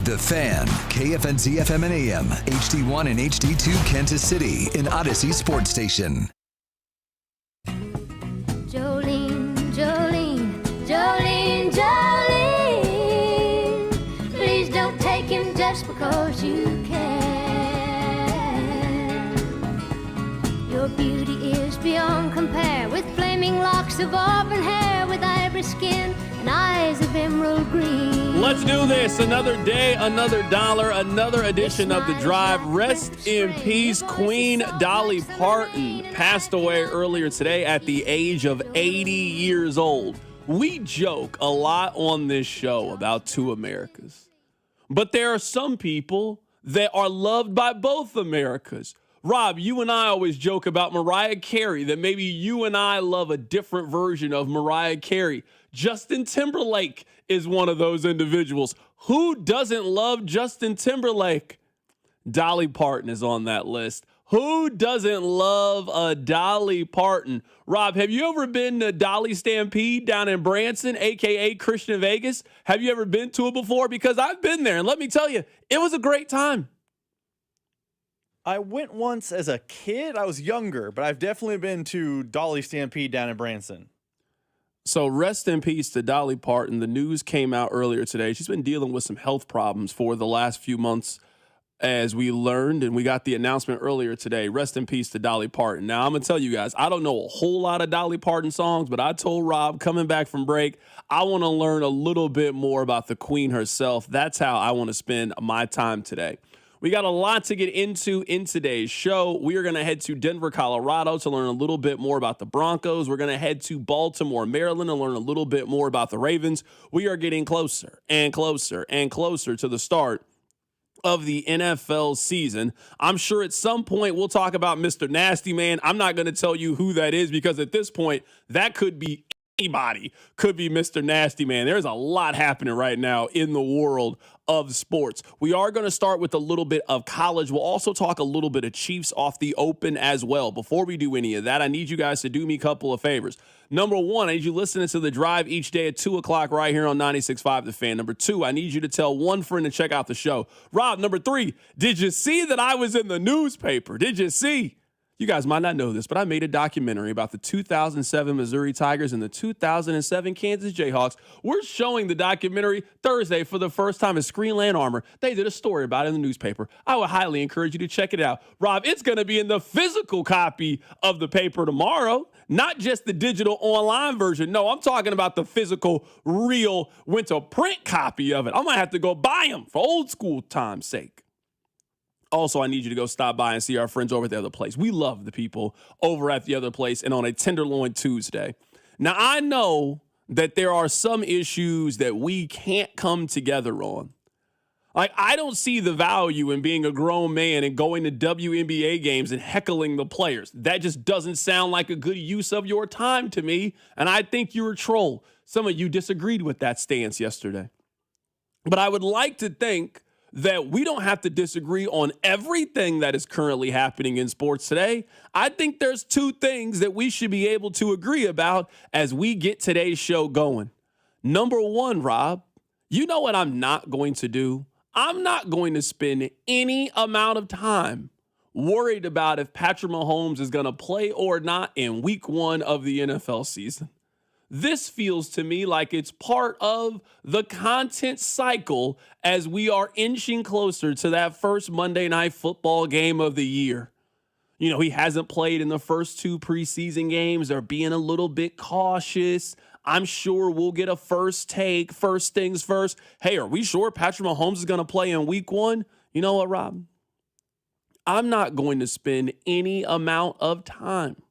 The Fan, KFNZ FM and AM, HD1 and HD2 Kansas City, in Odyssey Sports Station. Jolene, Jolene, Jolene, Jolene, please don't take him just because you can. Your beauty is beyond compare, with flaming locks of auburn hair, with ivory skin and eyes of emerald green. Let's do this. Another day, another dollar, another edition of The Drive. Rest in peace, Queen Dolly Parton passed away earlier today at the age of 80 years old. We joke a lot on this show about two Americas, but there are some people that are loved by both Americas. Rob, you and I always joke about Mariah Carey, that maybe you and I love a different version of Mariah Carey. Justin Timberlake is one of those individuals. Who doesn't love Justin Timberlake? Dolly Parton is on that list. Who doesn't love a Dolly Parton? Rob, have you ever been to Dolly Stampede down in Branson, a.k.a. Christian Vegas? Have you ever been to it before? Because I've been there, and let me tell you, it was a great time. I went once as a kid. I was younger, but I've definitely been to Dolly Stampede down in Branson. So rest in peace to Dolly Parton. The news came out earlier today. She's been dealing with some health problems for the last few months, as we learned, and we got the announcement earlier today. Rest in peace to Dolly Parton. Now, I'm going to tell you guys, I don't know a whole lot of Dolly Parton songs, but I told Rob, coming back from break, I want to learn a little bit more about the Queen herself. That's how I want to spend my time today. We got a lot to get into in today's show. We are going to head to Denver, Colorado to learn a little bit more about the Broncos. We're going to head to Baltimore, Maryland and learn a little bit more about the Ravens. We are getting closer and closer and closer to the start of the NFL season. I'm sure at some point we'll talk about Mr. Nasty Man. I'm not going to tell you who that is, because at this point, that could be anybody, could be Mr. Nasty Man. There's a lot happening right now in the world of sports. We are going to start with a little bit of college. We'll also talk a little bit of Chiefs off the open as well. Before we do any of that, I need you guys to do me a couple of favors. Number one, I need you listening to The Drive each day at 2 o'clock right here on 96.5 The Fan. Number two, I need you to tell one friend to check out the show. Rob, number three, did you see that I was in the newspaper? Did you see? You guys might not know this, but I made a documentary about the 2007 Missouri Tigers and the 2007 Kansas Jayhawks. We're showing the documentary Thursday for the first time at Screen Land Armor. They did a story about it in the newspaper. I would highly encourage you to check it out. Rob, it's going to be in the physical copy of the paper tomorrow, not just the digital online version. No, I'm talking about the physical, real, went to print copy of it. I might have to go buy them for old school time's sake. Also, I need you to go stop by and see our friends over at the other place. We love the people over at the other place and on a Tenderloin Tuesday. Now, I know that there are some issues that we can't come together on. Like, I don't see the value in being a grown man and going to WNBA games and heckling the players. That just doesn't sound like a good use of your time to me, and I think you're a troll. Some of you disagreed with that stance yesterday. But I would like to think that we don't have to disagree on everything that is currently happening in sports today. I think there's two things that we should be able to agree about as we get today's show going. Number one, Rob, you know what I'm not going to do? I'm not going to spend any amount of time worried about if Patrick Mahomes is going to play or not in week one of the NFL season. This feels to me like it's part of the content cycle as we are inching closer to that first Monday Night Football game of the year. You know, he hasn't played in the first two preseason games. They're being a little bit cautious. I'm sure we'll get a first take, first things first. Hey, are we sure Patrick Mahomes is going to play in week one? You know what, Rob? I'm not going to spend any amount of time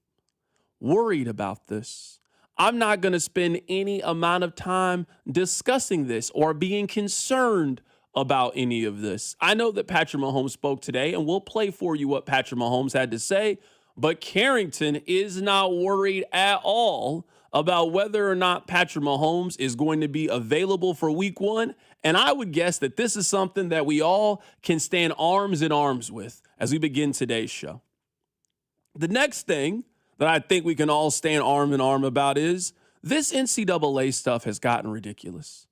worried about this. I'm not going to spend any amount of time discussing this or being concerned about any of this. I know that Patrick Mahomes spoke today, and we'll play for you what Patrick Mahomes had to say, but Carrington is not worried at all about whether or not Patrick Mahomes is going to be available for week one, and I would guess that this is something that we all can stand arms in arms with as we begin today's show. The next thing that I think we can all stand arm in arm about is this NCAA stuff has gotten ridiculous.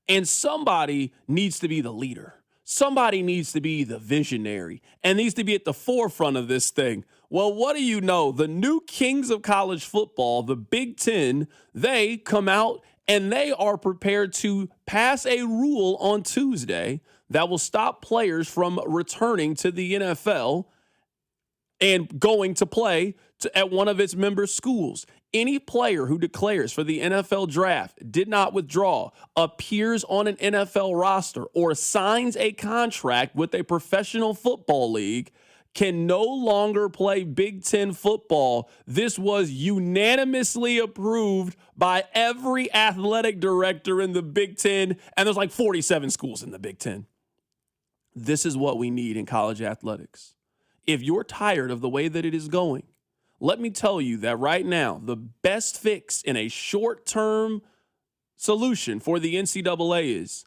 And somebody needs to be the leader. Somebody needs to be the visionary and needs to be at the forefront of this thing. Well, what do you know? The new kings of college football, the Big Ten, they come out and they are prepared to pass a rule on Tuesday that will stop players from returning to the NFL and going to play at one of its member schools. Any player who declares for the NFL draft, did not withdraw, appears on an NFL roster, or signs a contract with a professional football league can no longer play Big Ten football. This was unanimously approved by every athletic director in the Big Ten, and there's like 47 schools in the Big Ten. This is what we need in college athletics. If you're tired of the way that it is going, let me tell you that right now, the best fix in a short-term solution for the NCAA is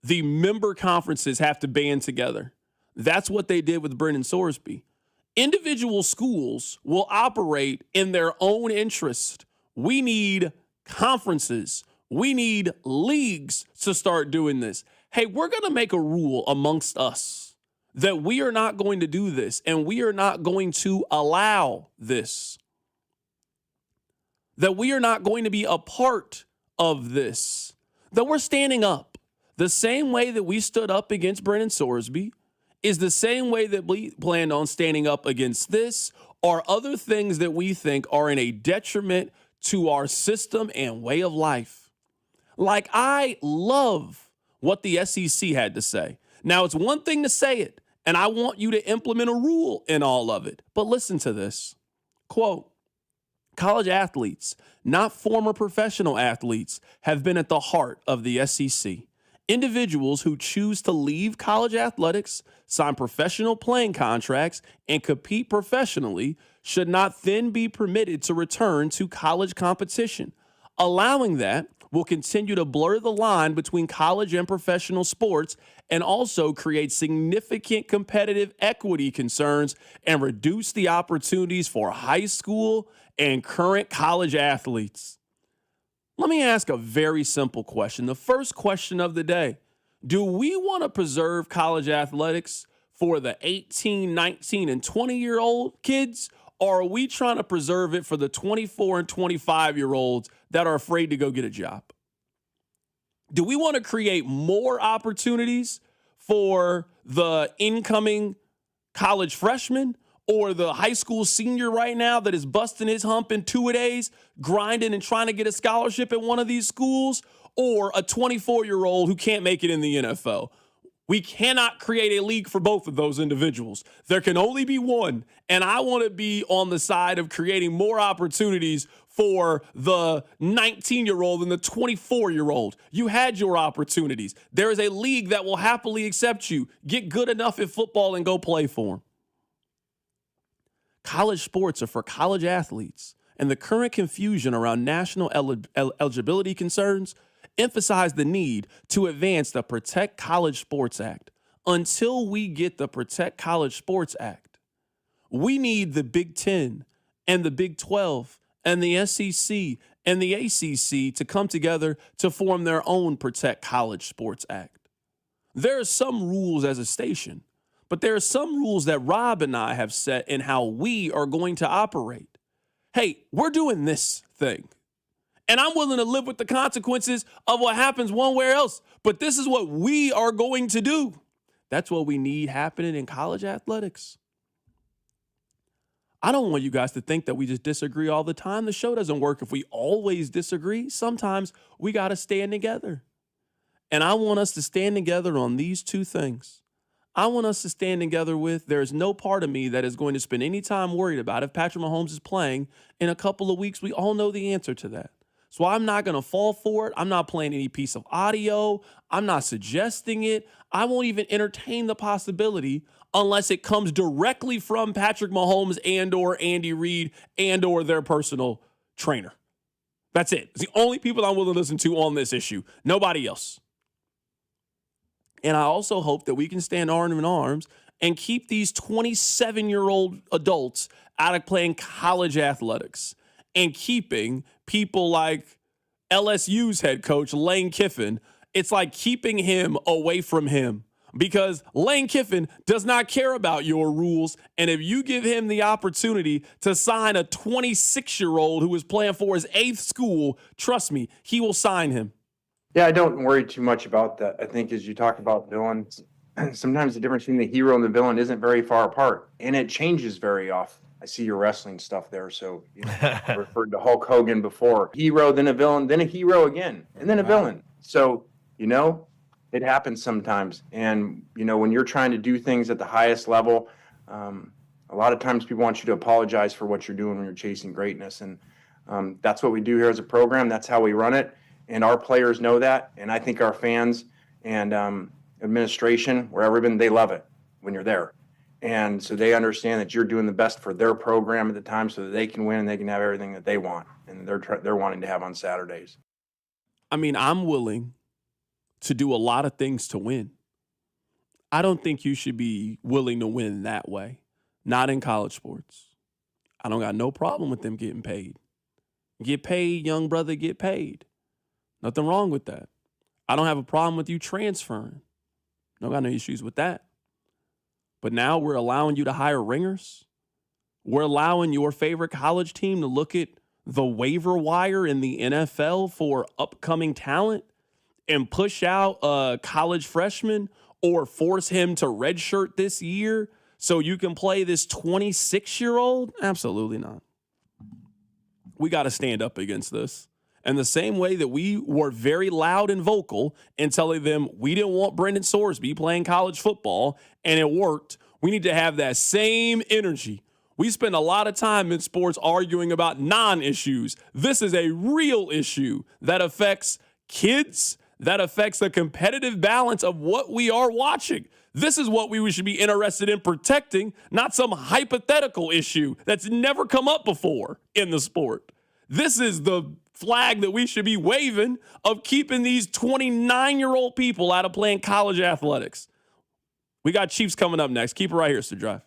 the member conferences have to band together. That's what they did with Brennan Sorsby. Individual schools will operate in their own interest. We need conferences. We need leagues to start doing this. Hey, we're going to make a rule amongst us that we are not going to do this, and we are not going to allow this. That we are not going to be a part of this. That we're standing up. The same way that we stood up against Brennan Sorsby is the same way that we planned on standing up against this or other things that we think are in a detriment to our system and way of life. Like, I love what the SEC had to say. Now, it's one thing to say it, and I want you to implement a rule in all of it. But listen to this. Quote, college athletes, not former professional athletes, have been at the heart of the SEC. Individuals who choose to leave college athletics, sign professional playing contracts, and compete professionally should not then be permitted to return to college competition. Allowing that will continue to blur the line between college and professional sports and also create significant competitive equity concerns and reduce the opportunities for high school and current college athletes. Let me ask a very simple question. The first question of the day: do we want to preserve college athletics for the 18, 19, and 20-year-old kids, or are we trying to preserve it for the 24 and 25-year-olds that are afraid to go get a job? Do we want to create more opportunities for the incoming college freshman or the high school senior right now that is busting his hump in two-a-days, grinding and trying to get a scholarship at one of these schools, or a 24-year-old who can't make it in the NFL? We cannot create a league for both of those individuals. There can only be one, and I want to be on the side of creating more opportunities for the 19-year-old and the 24-year-old. You had your opportunities. There is a league that will happily accept you. Get good enough at football and go play for them. College sports are for college athletes, and the current confusion around national eligibility concerns emphasize the need to advance the Protect College Sports Act. Until we get the Protect College Sports Act, we need the Big Ten and the Big 12 and the SEC and the ACC to come together to form their own Protect College Sports Act. There are some rules as a station, but there are some rules that Rob and I have set in how we are going to operate. Hey, we're doing this thing, and I'm willing to live with the consequences of what happens one way or else, but this is what we are going to do. That's what we need happening in college athletics. I don't want you guys to think that we just disagree all the time. The show doesn't work if we always disagree. Sometimes we got to stand together. And I want us to stand together on these two things. I want us to stand together with, there is no part of me that is going to spend any time worried about if Patrick Mahomes is playing in a couple of weeks. We all know the answer to that. So I'm not going to fall for it. I'm not playing any piece of audio. I'm not suggesting it. I won't even entertain the possibility unless it comes directly from Patrick Mahomes and or Andy Reid and or their personal trainer. That's it. It's the only people I'm willing to listen to on this issue. Nobody else. And I also hope that we can stand arm in arms and keep these 27-year-old adults out of playing college athletics and keeping people like LSU's head coach, Lane Kiffin. It's like keeping him away from him. because Lane Kiffin does not care about your rules. And if you give him the opportunity to sign a 26-year-old who is playing for his 8th school, trust me, he will sign him. Yeah, I don't worry too much about that. I think as you talk about villains, sometimes the difference between the hero and the villain isn't very far apart, and it changes very often. I see your wrestling stuff there. So, I referred to Hulk Hogan before. Hero, then a villain, then a hero again, and then a villain. So, it happens sometimes. And, when you're trying to do things at the highest level, a lot of times people want you to apologize for what you're doing when you're chasing greatness. And that's what we do here as a program. That's how we run it. And our players know that. And I think our fans and administration, wherever been, they love it when you're there. And so they understand that you're doing the best for their program at the time so that they can win and they can have everything that they want and they're wanting to have on Saturdays. I mean, I'm willing to do a lot of things to win. I don't think you should be willing to win that way. Not in college sports. I don't got no problem with them getting paid. Get paid, young brother, get paid. Nothing wrong with that. I don't have a problem with you transferring. Don't got no issues with that. But now we're allowing you to hire ringers. We're allowing your favorite college team to look at the waiver wire in the NFL for upcoming talent and push out a college freshman or force him to redshirt this year so you can play this 26-year-old? Absolutely not. We got to stand up against this. And the same way that we were very loud and vocal in telling them we didn't want Brendan Sorsby playing college football, and it worked, we need to have that same energy. We spend a lot of time in sports arguing about non-issues. This is a real issue that affects kids, that affects the competitive balance of what we are watching. This is what we should be interested in protecting, not some hypothetical issue that's never come up before in the sport. This is the flag that we should be waving of keeping these 29-year-old people out of playing college athletics. We got Chiefs coming up next. Keep it right here, Mr. Drive.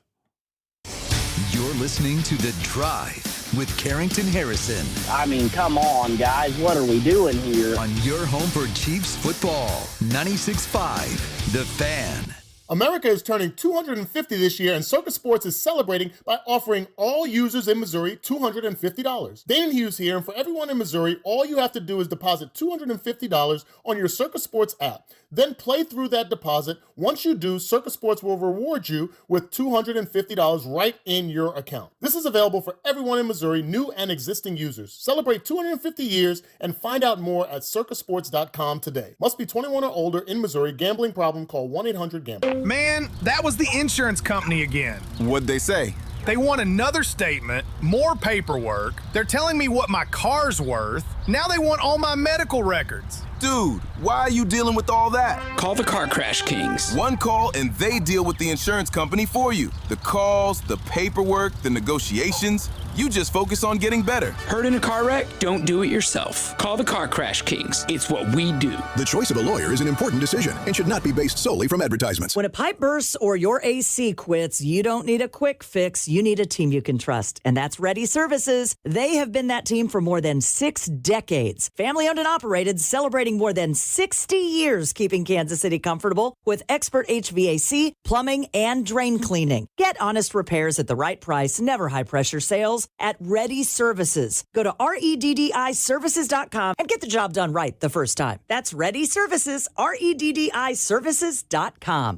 You're listening to The Drive with Carrington Harrison. I mean, come on, guys. What are we doing here? On your home for Chiefs football, 96.5, The Fan. America is turning 250 this year, and Circus Sports is celebrating by offering all users in Missouri $250. Dane Hughes here, and for everyone in Missouri, all you have to do is deposit $250 on your Circus Sports app. Then play through that deposit. Once you do, Circus Sports will reward you with $250 right in your account. This is available for everyone in Missouri, new and existing users. Celebrate 250 years and find out more at circusports.com today. Must be 21 or older in Missouri. Gambling problem? Call 1-800-GAMBLER. Man, that was the insurance company again. What'd they say? They want another statement, more paperwork. They're telling me what my car's worth. Now they want all my medical records. Dude, why are you dealing with all that? Call the Car Crash Kings. One call and they deal with the insurance company for you. The calls, the paperwork, the negotiations. You just focus on getting better. Hurt in a car wreck? Don't do it yourself. Call the Car Crash Kings. It's what we do. The choice of a lawyer is an important decision and should not be based solely from advertisements. When a pipe bursts or your AC quits, you don't need a quick fix. You need a team you can trust. And that's Ready Services. They have been that team for more than 6 decades. Family owned and operated, celebrating more than 60 years keeping Kansas City comfortable with expert HVAC, plumbing, and drain cleaning. Get honest repairs at the right price, never high pressure sales at Ready Services. Go to REDDIservices.com and get the job done right the first time. That's Ready Services, REDDIservices.com.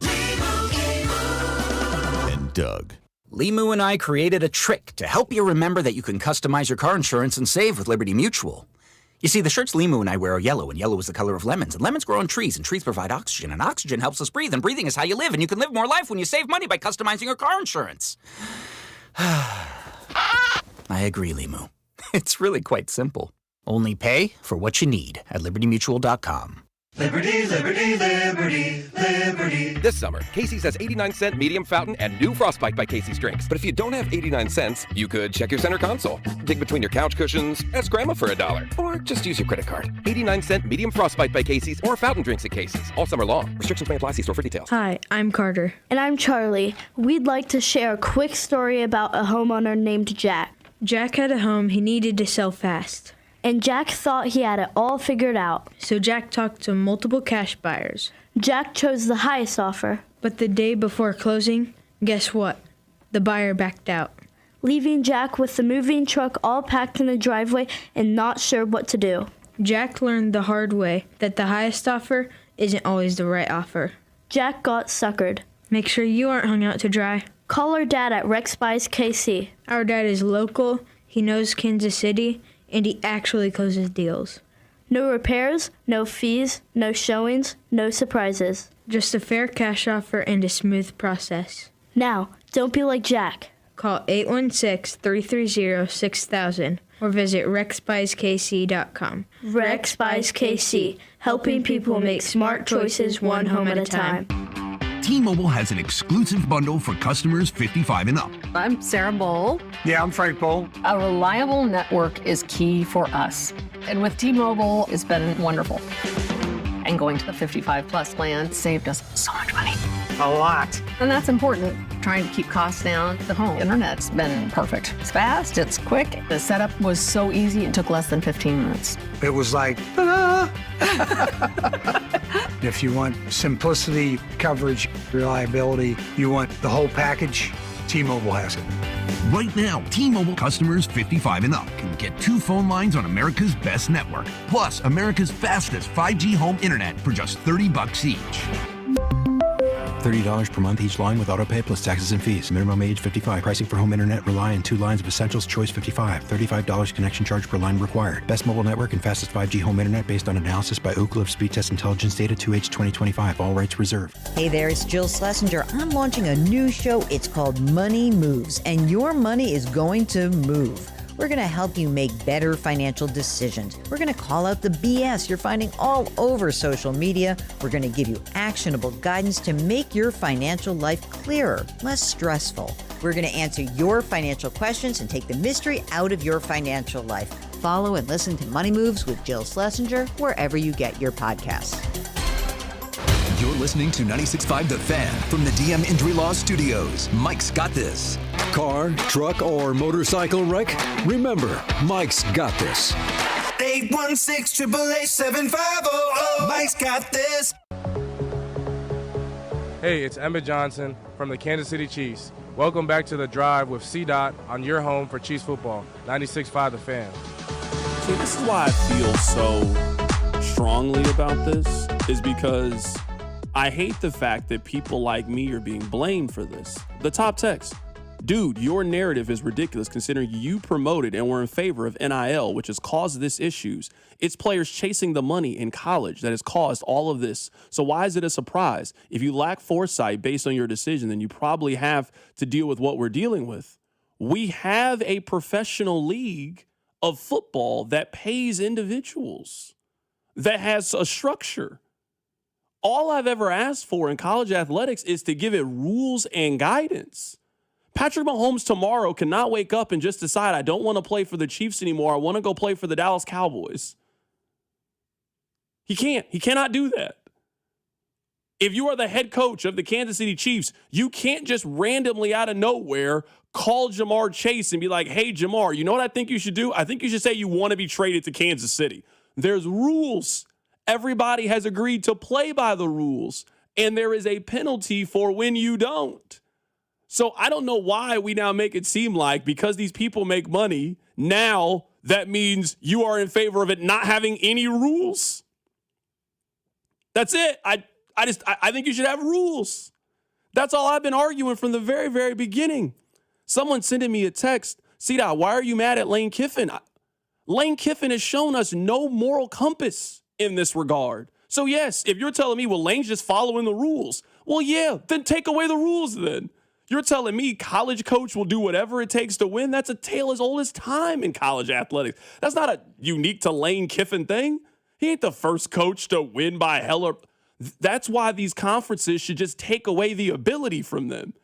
And Doug. Limu and I created a trick to help you remember that you can customize your car insurance and save with Liberty Mutual. You see, the shirts Limu and I wear are yellow, and yellow is the color of lemons, and lemons grow on trees, and trees provide oxygen, and oxygen helps us breathe, and breathing is how you live, and you can live more life when you save money by customizing your car insurance. I agree, Limu. It's really quite simple. Only pay for what you need at libertymutual.com. Liberty, liberty, liberty, liberty. This summer, Casey's has 89-cent medium fountain and new Frostbite by Casey's drinks. But if you don't have 89 cents, you could check your center console, dig between your couch cushions, ask Grandma for $1, or just use your credit card. 89-cent medium Frostbite by Casey's or fountain drinks at Casey's, all summer long. Restrictions may apply. See store for details. Hi, I'm Carter. And I'm Charlie. We'd like to share a quick story about a homeowner named Jack. Jack had a home he needed to sell fast. and Jack thought he had it all figured out. So Jack talked to multiple cash buyers. Jack chose the highest offer. But the day before closing, guess what? The buyer backed out, leaving Jack with the moving truck all packed in the driveway and not sure what to do. Jack learned the hard way that the highest offer isn't always the right offer. Jack got suckered. Make sure you aren't hung out to dry. Call our dad at Rex Buys KC. Our dad is local, he knows Kansas City, and he actually closes deals. No repairs, no fees, no showings, no surprises. Just a fair cash offer and a smooth process. Now, don't be like Jack. Call 816-330-6000 or visit rexbuyskc.com. Rex Buys KC, helping people make smart choices one home at a time. T-Mobile has an exclusive bundle for customers 55 and up. I'm Sarah Bowl. Yeah, I'm Frank Bowl. A reliable network is key for us. And with T-Mobile, it's been wonderful. And going to the 55 plus plan saved us so much money. A lot. And that's important. Trying to keep costs down. The home internet's been perfect. It's fast, it's quick. The setup was so easy, it took less than 15 minutes. It was like, ta-da! If you want simplicity, coverage, reliability, you want the whole package, T-Mobile has it. Right now, T-Mobile customers 55 and up can get 2 phone lines on America's best network, plus America's fastest 5G home internet for just $30 each. $30 per month each line with autopay plus taxes and fees. Minimum age 55. Pricing for home internet rely on 2 lines of Essentials Choice 55. $35 connection charge per line required. Best mobile network and fastest 5G home internet based on analysis by Ookla of Speed Test Intelligence data 2H 2025. All rights reserved. Hey there, it's Jill Schlesinger. I'm launching a new show. It's called Money Moves, and your money is going to move. We're going to help you make better financial decisions. We're going to call out the BS you're finding all over social media. We're going to give you actionable guidance to make your financial life clearer, less stressful. We're going to answer your financial questions and take the mystery out of your financial life. Follow and listen to Money Moves with Jill Schlesinger wherever you get your podcasts. You're listening to 96.5 The Fan from the DM Injury Law Studios. Mike's got this. Car, truck, or motorcycle wreck? Remember, Mike's got this. 816-888-7500. Mike's got this. Hey, it's Emmett Johnson from the Kansas City Chiefs. Welcome back to The Drive with C-Dot on your home for Chiefs football. 96.5 The Fan. See, this is why I feel so strongly about this, is because I hate the fact that people like me are being blamed for this. The top text. Dude, your narrative is ridiculous considering you promoted and were in favor of NIL, which has caused this issues. It's players chasing the money in college that has caused all of this. So why is it a surprise? If you lack foresight based on your decision, then you probably have to deal with what we're dealing with. We have a professional league of football that pays individuals, that has a structure. All I've ever asked for in college athletics is to give it rules and guidance. Patrick Mahomes tomorrow cannot wake up and just decide, I don't want to play for the Chiefs anymore. I want to go play for the Dallas Cowboys. He can't. He cannot do that. If you are the head coach of the Kansas City Chiefs, you can't just randomly out of nowhere call Jamar Chase and be like, hey, Jamar, you know what I think you should do? I think you should say you want to be traded to Kansas City. There's rules. Everybody has agreed to play by the rules, and there is a penalty for when you don't. So I don't know why we now make it seem like because these people make money, now that means you are in favor of it not having any rules. That's it. I think you should have rules. That's all I've been arguing from the very, very beginning. Someone sending me a text, C-Dot, why are you mad at Lane Kiffin? Lane Kiffin has shown us no moral compass in this regard. So yes, if you're telling me, well, Lane's just following the rules. Well, yeah, then take away the rules then. You're telling me college coach will do whatever it takes to win? That's a tale as old as time in college athletics. That's not a unique to Lane Kiffin thing. He ain't the first coach to win by hell or... That's why these conferences should just take away the ability from them.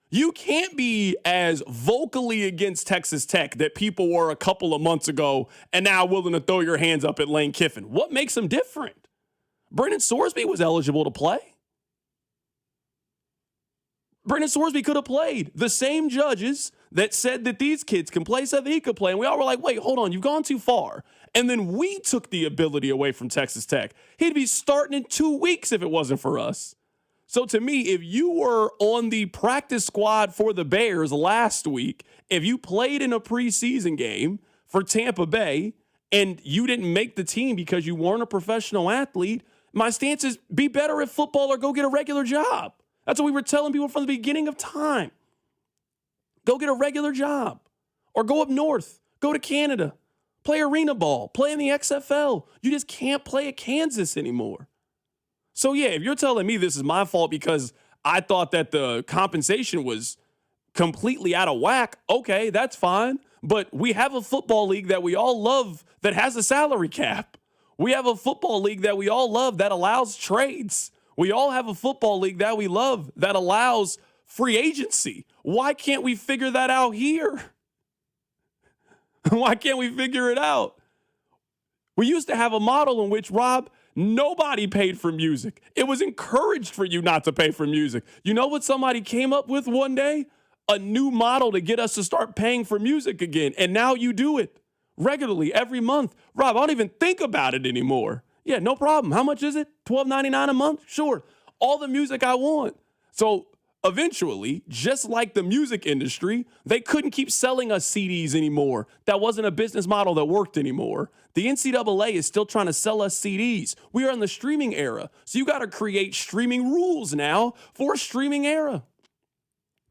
You can't be as vocally against Texas Tech that people were a couple of months ago and now willing to throw your hands up at Lane Kiffin. What makes them different? Brennan Sorsby was eligible to play. Brendan Sorsby could have played. The same judges that said that these kids can play said that he could play. And we all were like, wait, hold on, you've gone too far. And then we took the ability away from Texas Tech. He'd be starting in 2 weeks if it wasn't for us. So to me, if you were on the practice squad for the Bears last week, if you played in a preseason game for Tampa Bay and you didn't make the team because you weren't a professional athlete, my stance is be better at football or go get a regular job. That's what we were telling people from the beginning of time. Go get a regular job or go up north, go to Canada, play arena ball, play in the XFL. You just can't play at Kansas anymore. So, yeah, if you're telling me this is my fault because I thought that the compensation was completely out of whack, okay, that's fine. But we have a football league that we all love that has a salary cap. We have a football league that we all love that allows trades. We all have a football league that we love that allows free agency. Why can't we figure that out here? Why can't we figure it out? We used to have a model in which, Rob, nobody paid for music. It was encouraged for you not to pay for music. You know what somebody came up with one day? A new model to get us to start paying for music again. And now you do it regularly every month. Rob, I don't even think about it anymore. Yeah, no problem. How much is it? $12.99 a month? Sure. All the music I want. So eventually, just like the music industry, they couldn't keep selling us CDs anymore. That wasn't a business model that worked anymore. The NCAA is still trying to sell us CDs. We are in the streaming era. So you got to create streaming rules now for a streaming era.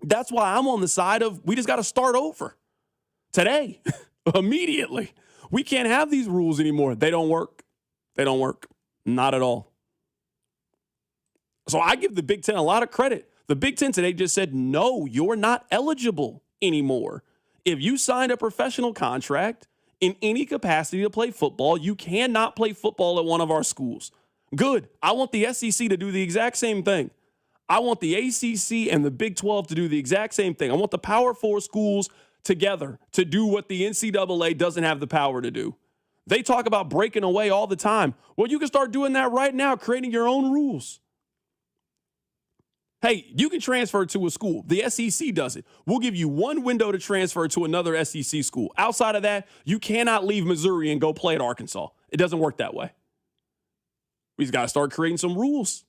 That's why I'm on the side of we just got to start over today, immediately. We can't have these rules anymore. They don't work. They don't work. Not at all. So I give the Big Ten a lot of credit. The Big Ten today just said, no, you're not eligible anymore. If you signed a professional contract in any capacity to play football, you cannot play football at one of our schools. Good. I want the SEC to do the exact same thing. I want the ACC and the Big 12 to do the exact same thing. I want the Power 4 schools together to do what the NCAA doesn't have the power to do. They talk about breaking away all the time. Well, you can start doing that right now, creating your own rules. Hey, you can transfer to a school. The SEC does it. We'll give you one window to transfer to another SEC school. Outside of that, you cannot leave Missouri and go play at Arkansas. It doesn't work that way. We just got to start creating some rules.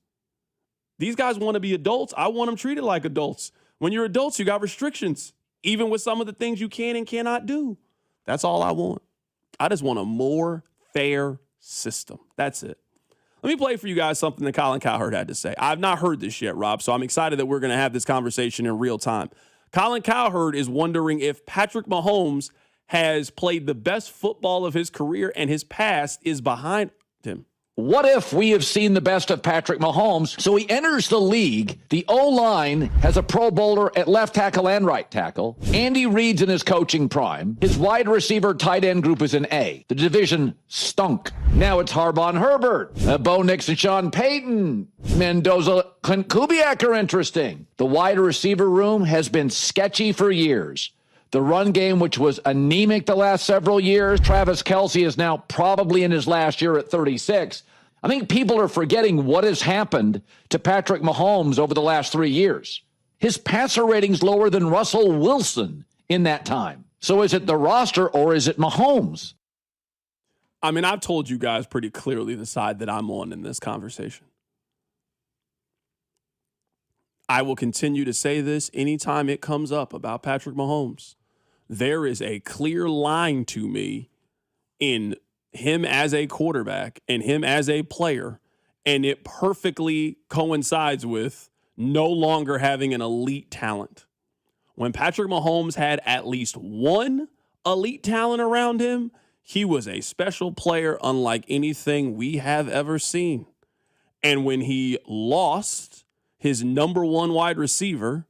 These guys want to be adults. I want them treated like adults. When you're adults, you got restrictions, even with some of the things you can and cannot do. That's all I want. I just want a more fair system. That's it. Let me play for you guys something that Colin Cowherd had to say. I've not heard this yet, Rob, so I'm excited that we're going to have this conversation in real time. Colin Cowherd is wondering if Patrick Mahomes has played the best football of his career and his past is behind him. What if we have seen the best of Patrick Mahomes? So he enters the league. The O-line has a Pro Bowler at left tackle and right tackle. Andy Reid's in his coaching prime. His wide receiver tight end group is an A. The division stunk. Now it's Harbaugh and Herbert. Bo Nix and Sean Payton. Mendoza, Clint Kubiak are interesting. The wide receiver room has been sketchy for years. The run game, which was anemic the last several years, Travis Kelce is now probably in his last year at 36. I think people are forgetting what has happened to Patrick Mahomes over the last 3 years. His passer rating's lower than Russell Wilson in that time. So is it the roster or is it Mahomes? I mean, I've told you guys pretty clearly the side that I'm on in this conversation. I will continue to say this anytime it comes up about Patrick Mahomes. There is a clear line to me in him as a quarterback and him as a player, and it perfectly coincides with no longer having an elite talent. When Patrick Mahomes had at least one elite talent around him, he was a special player unlike anything we have ever seen. And when he lost his number one wide receiver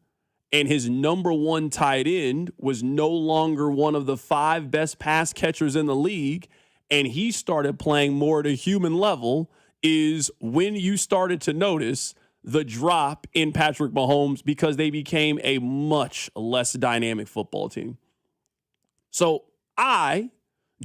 and his number one tight end was no longer one of the 5 best pass catchers in the league, and he started playing more at a human level, is when you started to notice the drop in Patrick Mahomes because they became a much less dynamic football team. So I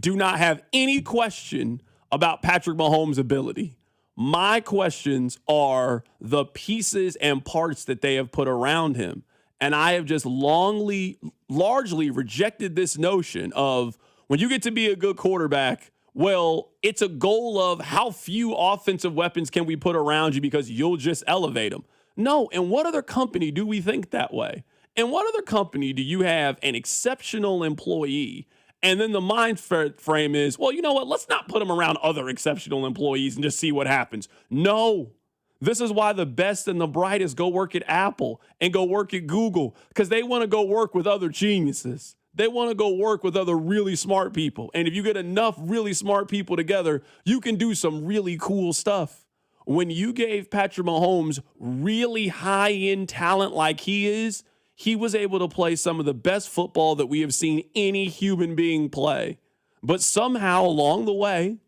do not have any question about Patrick Mahomes' ability. My questions are the pieces and parts that they have put around him. And I have just largely rejected this notion of when you get to be a good quarterback, well, it's a goal of how few offensive weapons can we put around you because you'll just elevate them. No, and what other company do we think that way? And what other company do you have an exceptional employee and then the mind frame is, well, you know what? Let's not put them around other exceptional employees and just see what happens. No. This is why the best and the brightest go work at Apple and go work at Google, because they want to go work with other geniuses. They want to go work with other really smart people. And if you get enough really smart people together, you can do some really cool stuff. When you gave Patrick Mahomes really high-end talent like he is, he was able to play some of the best football that we have seen any human being play. But somehow along the way,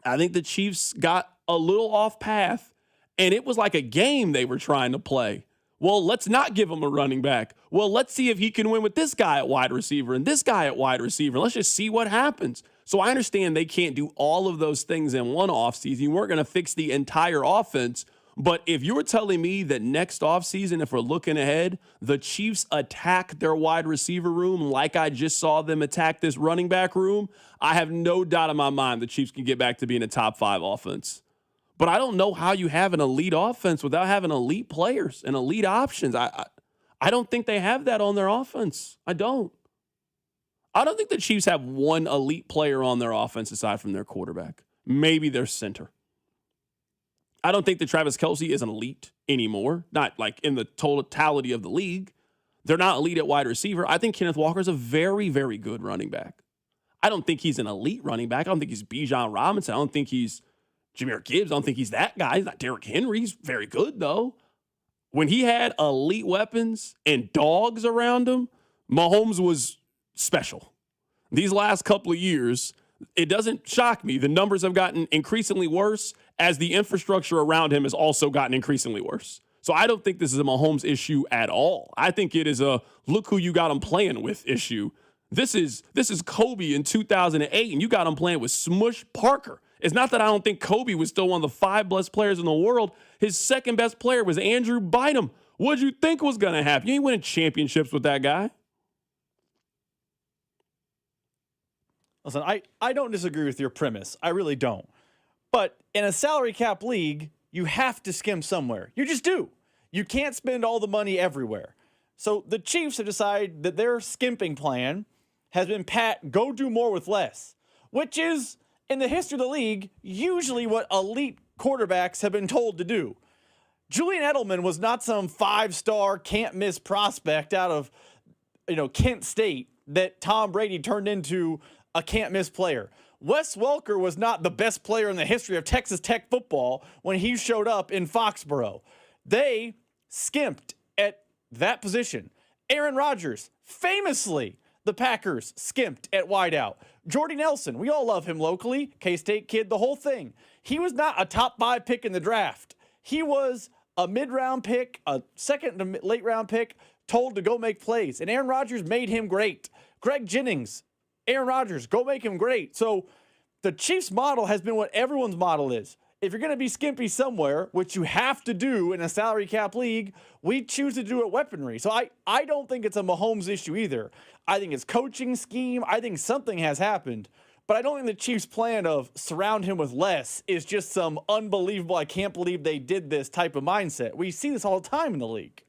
I think the Chiefs got a little off path, and it was like a game they were trying to play. Well, let's not give him a running back. Well, let's see if he can win with this guy at wide receiver and this guy at wide receiver. Let's just see what happens. So I understand they can't do all of those things in one offseason. You weren't going to fix the entire offense. But if you were telling me that next offseason, if we're looking ahead, the Chiefs attack their wide receiver room like I just saw them attack this running back room, I have no doubt in my mind the Chiefs can get back to being a top 5 offense. But I don't know how you have an elite offense without having elite players and elite options. I don't think they have that on their offense. I don't think the Chiefs have one elite player on their offense aside from their quarterback. Maybe their center. I don't think that Travis Kelce is an elite anymore, not like in the totality of the league. They're not elite at wide receiver. I think Kenneth Walker is a very, very good running back. I don't think he's an elite running back. I don't think he's Bijan Robinson. I don't think he's Jahmyr Gibbs. I don't think he's that guy. He's not Derrick Henry. He's very good, though. When he had elite weapons and dogs around him, Mahomes was special. These last couple of years, it doesn't shock me. The numbers have gotten increasingly worse as the infrastructure around him has also gotten increasingly worse. So I don't think this is a Mahomes issue at all. I think it is a look who you got him playing with issue. This is Kobe in 2008, and you got him playing with Smush Parker. It's not that I don't think Kobe was still one of the 5 best players in the world. His second best player was Andrew Bynum. What'd you think was going to happen? You ain't winning championships with that guy. Listen, I don't disagree with your premise. I really don't. But in a salary cap league, you have to skim somewhere. You just do. You can't spend all the money everywhere. So the Chiefs have decided that their skimping plan has been go do more with less, which is, in the history of the league, usually what elite quarterbacks have been told to do. Julian Edelman was not some 5-star can't-miss prospect out of, Kent State that Tom Brady turned into a can't-miss player. Wes Welker was not the best player in the history of Texas Tech football when he showed up in Foxborough. They skimped at that position. Aaron Rodgers, famously, the Packers skimped at wideout. Jordy Nelson, we all love him locally, K-State kid, the whole thing. He was not a top 5 pick in the draft. He was a mid-round pick, a second to late-round pick, told to go make plays. And Aaron Rodgers made him great. Greg Jennings, Aaron Rodgers, go make him great. So the Chiefs model has been what everyone's model is. If you're going to be skimpy somewhere, which you have to do in a salary cap league, we choose to do it weaponry. So I don't think it's a Mahomes issue either. I think it's coaching scheme. I think something has happened. But I don't think the Chiefs' plan of surround him with less is just some unbelievable, I can't believe they did this type of mindset. We see this all the time in the league.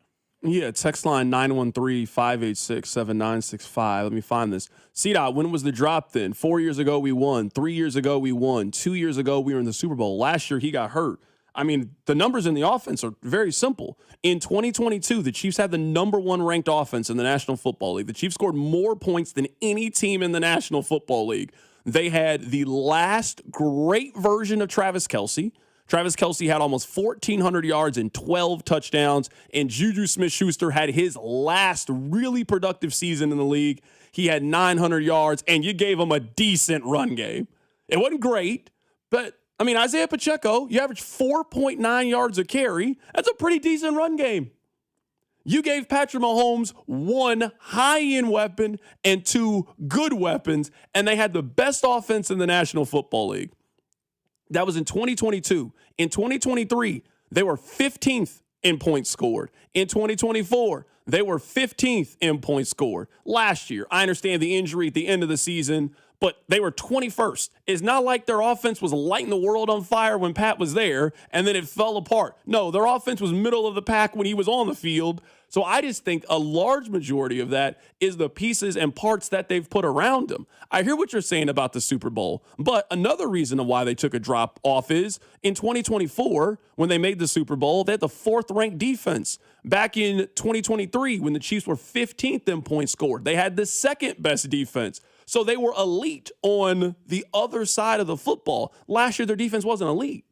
Yeah, text line 913-586-7965. Let me find this. C-Dot, when was the drop then? 4 years ago, we won. 3 years ago, we won. 2 years ago, we were in the Super Bowl. Last year, he got hurt. I mean, the numbers in the offense are very simple. In 2022, the Chiefs had the number 1 ranked offense in the National Football League. The Chiefs scored more points than any team in the National Football League. They had the last great version of Travis Kelce. Travis Kelce had almost 1,400 yards and 12 touchdowns, and Juju Smith-Schuster had his last really productive season in the league. He had 900 yards, and you gave him a decent run game. It wasn't great, but, I mean, Isaiah Pacheco, you averaged 4.9 yards a carry. That's a pretty decent run game. You gave Patrick Mahomes 1 high-end weapon and 2 good weapons, and they had the best offense in the National Football League. That was in 2022. In 2023, they were 15th in points scored. In 2024, they were 15th in points scored. Last year, I understand the injury at the end of the season, but they were 21st. It's not like their offense was lighting the world on fire when Pat was there, and then it fell apart. No, their offense was middle of the pack when he was on the field. So I just think a large majority of that is the pieces and parts that they've put around him. I hear what you're saying about the Super Bowl, but another reason why they took a drop off is in 2024, when they made the Super Bowl, they had the 4th-ranked defense. Back in 2023, when the Chiefs were 15th in points scored, they had the 2nd-best defense. So they were elite on the other side of the football. Last year, their defense wasn't elite.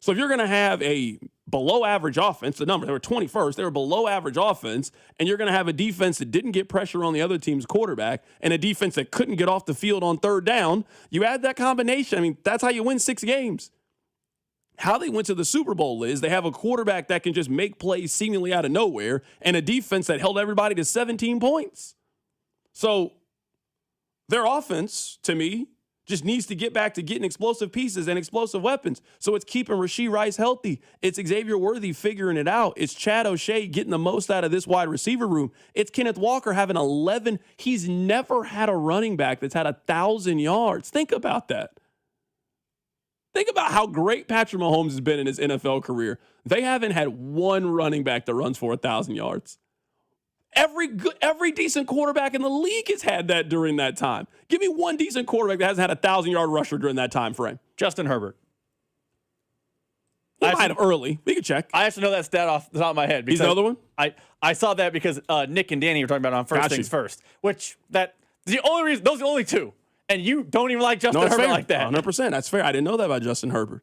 So if you're going to have a below-average offense, the number, they were 21st, they were below-average offense, and you're going to have a defense that didn't get pressure on the other team's quarterback and a defense that couldn't get off the field on 3rd down, you add that combination. I mean, that's how you win 6 games. How they went to the Super Bowl is they have a quarterback that can just make plays seemingly out of nowhere and a defense that held everybody to 17 points. So their offense, to me, just needs to get back to getting explosive pieces and explosive weapons. So it's keeping Rashee Rice healthy. It's Xavier Worthy figuring it out. It's Chad O'Shea getting the most out of this wide receiver room. It's Kenneth Walker having 11. He's never had a running back that's had 1,000 yards. Think about that. Think about how great Patrick Mahomes has been in his NFL career. They haven't had one running back that runs for 1,000 yards. Every decent quarterback in the league has had that during that time. Give me one decent quarterback that hasn't had 1,000-yard rusher during that time frame. Justin Herbert. He might have early. We can check. I actually know that stat off the top of my head. He's another one? I saw that because Nick and Danny were talking about it on First Things First, which those are the only two. And you don't even like Justin Herbert like that. 100%. That's fair. I didn't know that about Justin Herbert.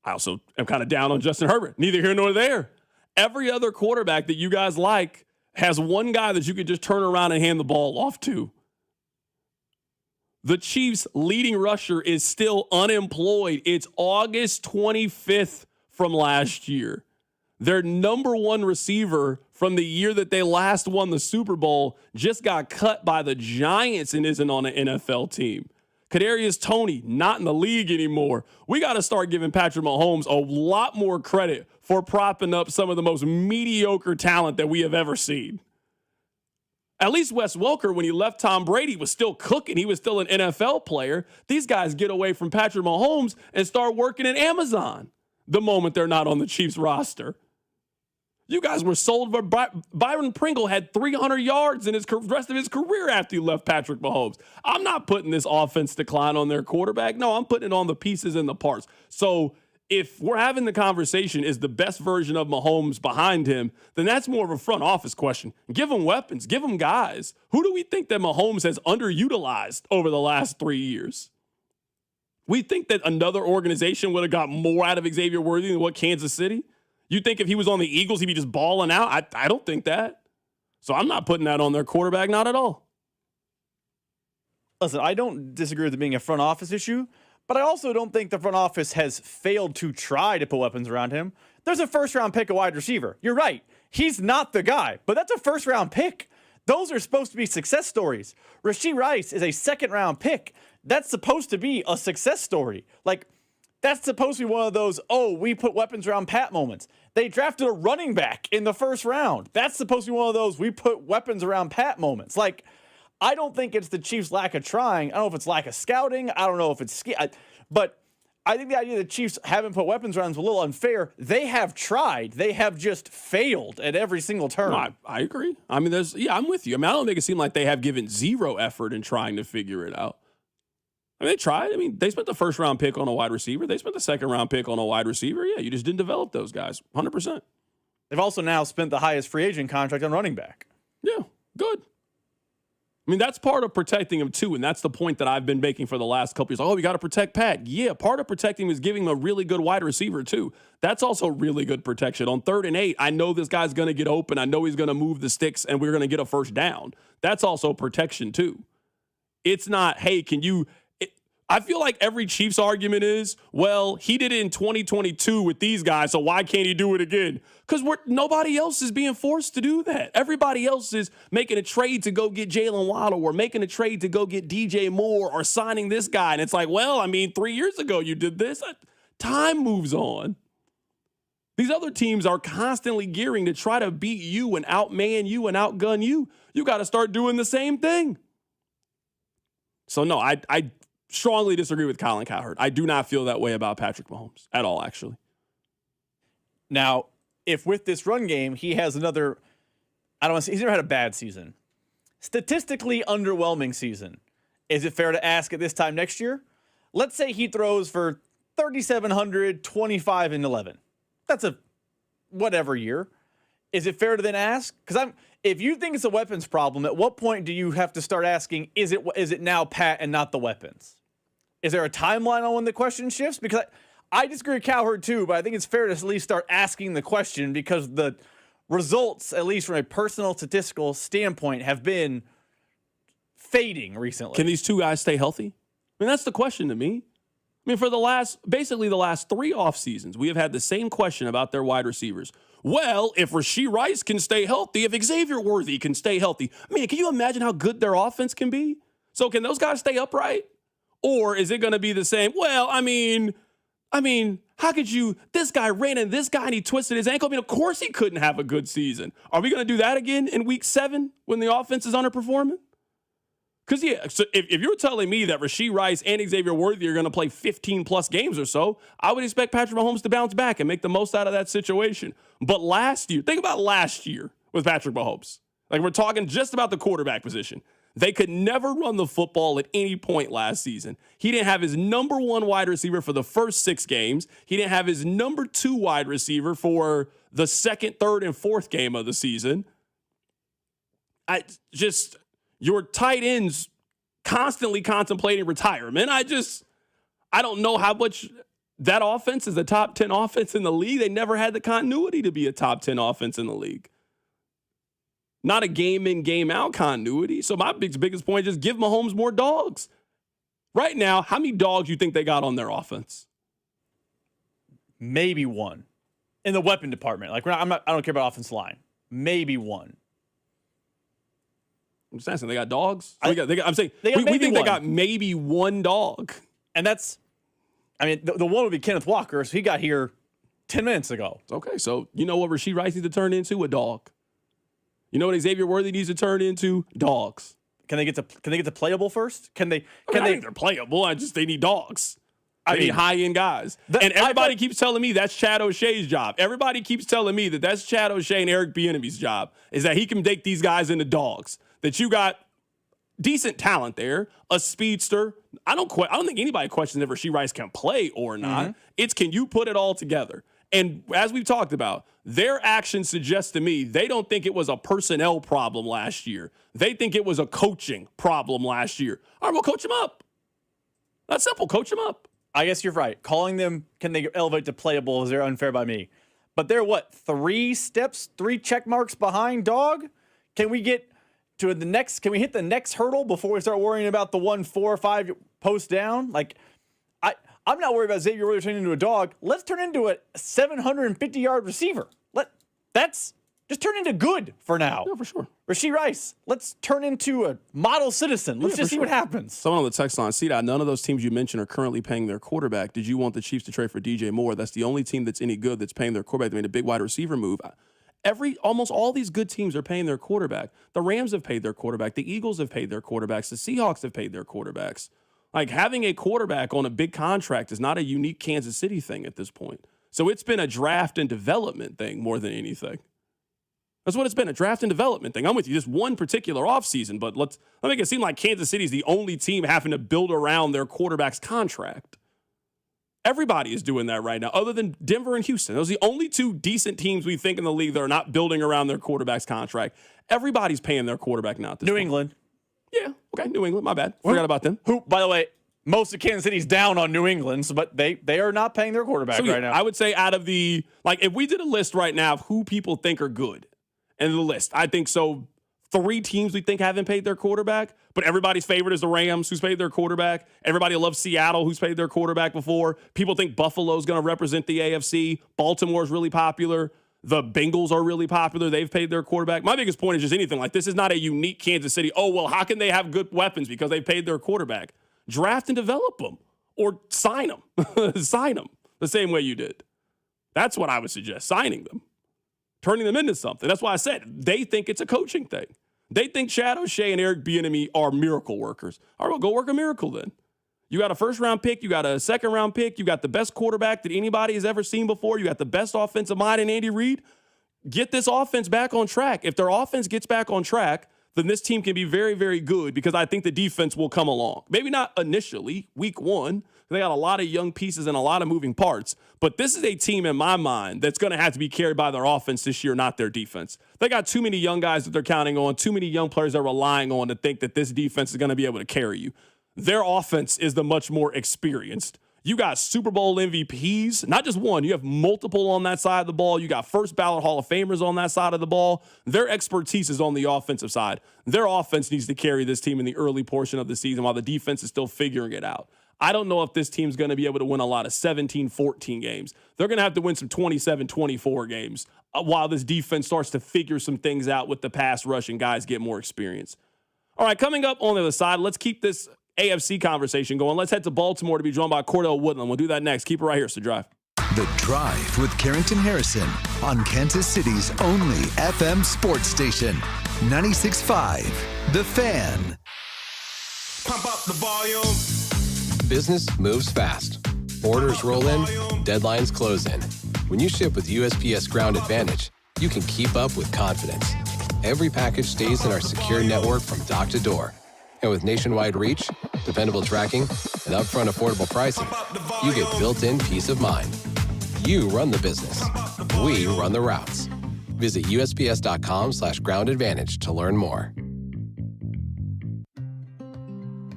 I also am kind of down on Justin Herbert. Neither here nor there. Every other quarterback that you guys like has one guy that you could just turn around and hand the ball off to. The Chiefs' leading rusher is still unemployed. It's August 25th from last year. Their number one receiver from the year that they last won the Super Bowl just got cut by the Giants and isn't on an NFL team. Kadarius Toney, not in the league anymore. We got to start giving Patrick Mahomes a lot more credit for propping up some of the most mediocre talent that we have ever seen. At least Wes Welker, when he left Tom Brady, was still cooking. He was still an NFL player. These guys get away from Patrick Mahomes and start working at Amazon the moment they're not on the Chiefs roster. You guys were sold. Byron Pringle had 300 yards in his rest of his career after he left Patrick Mahomes. I'm not putting this offense decline on their quarterback. No, I'm putting it on the pieces and the parts. So if we're having the conversation, is the best version of Mahomes behind him, then that's more of a front office question. Give him weapons. Give him guys. Who do we think that Mahomes has underutilized over the last 3 years? We think that another organization would have got more out of Xavier Worthy than what Kansas City? You think if he was on the Eagles, he'd be just balling out? I don't think that. So I'm not putting that on their quarterback, not at all. Listen, I don't disagree with it being a front office issue, but I also don't think the front office has failed to try to put weapons around him. There's a first-round pick, a wide receiver. You're right. He's not the guy, but that's a first-round pick. Those are supposed to be success stories. Rashee Rice is a second-round pick. That's supposed to be a success story. That's supposed to be one of those, we put weapons around Pat moments. They drafted a running back in the first round. That's supposed to be one of those, we put weapons around Pat moments. I don't think it's the Chiefs' lack of trying. I don't know if it's lack of scouting. I don't know if it's but I think the idea that Chiefs haven't put weapons around is a little unfair. They have tried. They have just failed at every single turn. No, I agree. I mean, I'm with you. I mean, I don't make it seem like they have given zero effort in trying to figure it out. I mean, they tried. I mean, they spent the first-round pick on a wide receiver. They spent the second-round pick on a wide receiver. Yeah, you just didn't develop those guys, 100%. They've also now spent the highest free agent contract on running back. Yeah, good. I mean, that's part of protecting him, too, and that's the point that I've been making for the last couple years. We got to protect Pat. Yeah, part of protecting him is giving him a really good wide receiver, too. That's also really good protection. On 3rd and 8, I know this guy's going to get open. I know he's going to move the sticks, and we're going to get a first down. That's also protection, too. It's not, hey, can you... I feel like every Chiefs argument is, well, he did it in 2022 with these guys, so why can't he do it again? Because nobody else is being forced to do that. Everybody else is making a trade to go get Jalen Waddle or making a trade to go get DJ Moore or signing this guy. And it's like, well, I mean, 3 years ago you did this. time moves on, these other teams are constantly gearing to try to beat you and outman you and outgun you. You got to start doing the same thing. So, no, I strongly disagree with Colin Cowherd. I do not feel that way about Patrick Mahomes at all, actually. Now, if with this run game, he has another, I don't want to say, he's never had a bad season. Statistically underwhelming season. Is it fair to ask at this time next year? Let's say he throws for 3,700, 25 and 11. That's a whatever year. Is it fair to then ask? Because if you think it's a weapons problem, at what point do you have to start asking, is it now Pat and not the weapons? Is there a timeline on when the question shifts? Because I disagree with Cowherd too, but I think it's fair to at least start asking the question because the results, at least from a personal statistical standpoint, have been fading recently. Can these two guys stay healthy? I mean, that's the question to me. I mean, for the last 3 off seasons, we have had the same question about their wide receivers. Well, if Rashee Rice can stay healthy, if Xavier Worthy can stay healthy, man, can you imagine how good their offense can be? So can those guys stay upright? Or is it going to be the same? Well, I mean, how could you, this guy ran in this guy and he twisted his ankle. I mean, of course he couldn't have a good season. Are we going to do that again in week 7 when the offense is underperforming? Because, yeah, so if you're telling me that Rashee Rice and Xavier Worthy are going to play 15-plus games or so, I would expect Patrick Mahomes to bounce back and make the most out of that situation. But last year, think about last year with Patrick Mahomes. Like, we're talking just about the quarterback position. They could never run the football at any point last season. He didn't have his number 1 wide receiver for the first 6 games. He didn't have his number 2 wide receiver for the 2nd, 3rd, and 4th game of the season. Your tight ends constantly contemplating retirement. I don't know how much that offense is a top 10 offense in the league. They never had the continuity to be a top 10 offense in the league. Not a game in, game out continuity. So my biggest point is just give Mahomes more dogs. Right now, how many dogs do you think they got on their offense? Maybe 1. In the weapon department. Like I don't care about offensive line. Maybe 1. I'm just asking, they got dogs? We think they got maybe 1 dog. And that's, the one would be Kenneth Walker, so he got here 10 minutes ago. Okay, so you know what Rashee Rice needs to turn into? A dog. You know what Xavier Worthy needs to turn into? Dogs. Can they get to playable first? I think they're playable. They need dogs. They need high-end guys. And everybody keeps telling me that's Chad O'Shea's job. Everybody keeps telling me that's Chad O'Shea and Eric Bieniemy's job, is that he can make these guys into dogs. That you got decent talent there, a speedster. I don't think anybody questions if Rashee Rice can play or not. Mm-hmm. It's can you put it all together? And as we've talked about, their actions suggest to me they don't think it was a personnel problem last year. They think it was a coaching problem last year. All right, well, coach them up. That's simple. Coach them up. I guess you're right. Calling them, can they elevate to playable, is unfair by me. But they're 3 steps, 3 check marks behind dog? Can we get to the next, can we hit the next hurdle before we start worrying about the 1, 4, or 5 post down? I'm not worried about Xavier Worthy turning into a dog. Let's turn into a 750-yard receiver. Just turn into good for now. Yeah, for sure. Rashee Rice, let's turn into a model citizen. Let's just see what happens. Someone on the text line, CDOT, none of those teams you mentioned are currently paying their quarterback. Did you want the Chiefs to trade for DJ Moore? That's the only team that's any good that's paying their quarterback. They made a big wide receiver move. Almost all these good teams are paying their quarterback. The Rams have paid their quarterback. The Eagles have paid their quarterbacks. The Seahawks have paid their quarterbacks. Like, having a quarterback on a big contract is not a unique Kansas City thing at this point. So it's been a draft and development thing more than anything. That's what it's been, a draft and development thing. I'm with you, this one particular offseason, but let's make it seem like Kansas City is the only team having to build around their quarterback's contract. Everybody is doing that right now, other than Denver and Houston. Those are the only 2 decent teams we think in the league that are not building around their quarterback's contract. Everybody's paying their quarterback now. New England. Yeah, okay, New England, my bad. Forgot about them. Who, by the way, most of Kansas City's down on New England, but they are not paying their quarterback right now. I would say out of the, if we did a list right now of who people think are good, and the list, I think so 3 teams we think haven't paid their quarterback, but everybody's favorite is the Rams, who's paid their quarterback. Everybody loves Seattle, who's paid their quarterback before. People think Buffalo's going to represent the AFC. Baltimore's really popular. The Bengals are really popular. They've paid their quarterback. My biggest point is just anything like this is not a unique Kansas City. Oh, well, how can they have good weapons because they paid their quarterback? Draft and develop them or sign them. Sign them. the same way you did. That's what I would suggest, signing them, turning them into something. That's why I said they think it's a coaching thing. They think Chad O'Shea and Eric Bieniemy are miracle workers. All right, well, go work a miracle then. You got a first-round pick. You got a second-round pick. You got the best quarterback that anybody has ever seen before. You got the best offensive mind in Andy Reid. Get this offense back on track. If their offense gets back on track, then this team can be very, very good because I think the defense will come along. Maybe not initially, week one. They got a lot of young pieces and a lot of moving parts. But this is a team, in my mind, that's going to have to be carried by their offense this year, not their defense. They got too many young guys that they're counting on, too many young players they're relying on to think that this defense is going to be able to carry you. Their offense is the much more experienced. You got Super Bowl MVPs, not just one. You have multiple on that side of the ball. You got first ballot Hall of Famers on that side of the ball. Their expertise is on the offensive side. Their offense needs to carry this team in the early portion of the season while the defense is still figuring it out. I don't know if this team's going to be able to win a lot of 17-14 games. They're going to have to win some 27-24 games while this defense starts to figure some things out with the pass rush and guys get more experience. All right, coming up on the other side, let's keep this AFC conversation going. Let's head to Baltimore to be joined by Cordell Woodland. We'll do that next. Keep it right here. It's The Drive. The Drive with Carrington Harrison on Kansas City's only FM sports station, 96.5 The Fan. Pump up the volume. Business moves fast. Orders roll in, deadlines close in. When you ship with USPS Ground Advantage, you can keep up with confidence. Every package stays in our secure network from dock to door. And with nationwide reach, dependable tracking, and upfront affordable pricing, you get built-in peace of mind. You run the business. We run the routes. Visit USPS.com/Ground Advantage to learn more.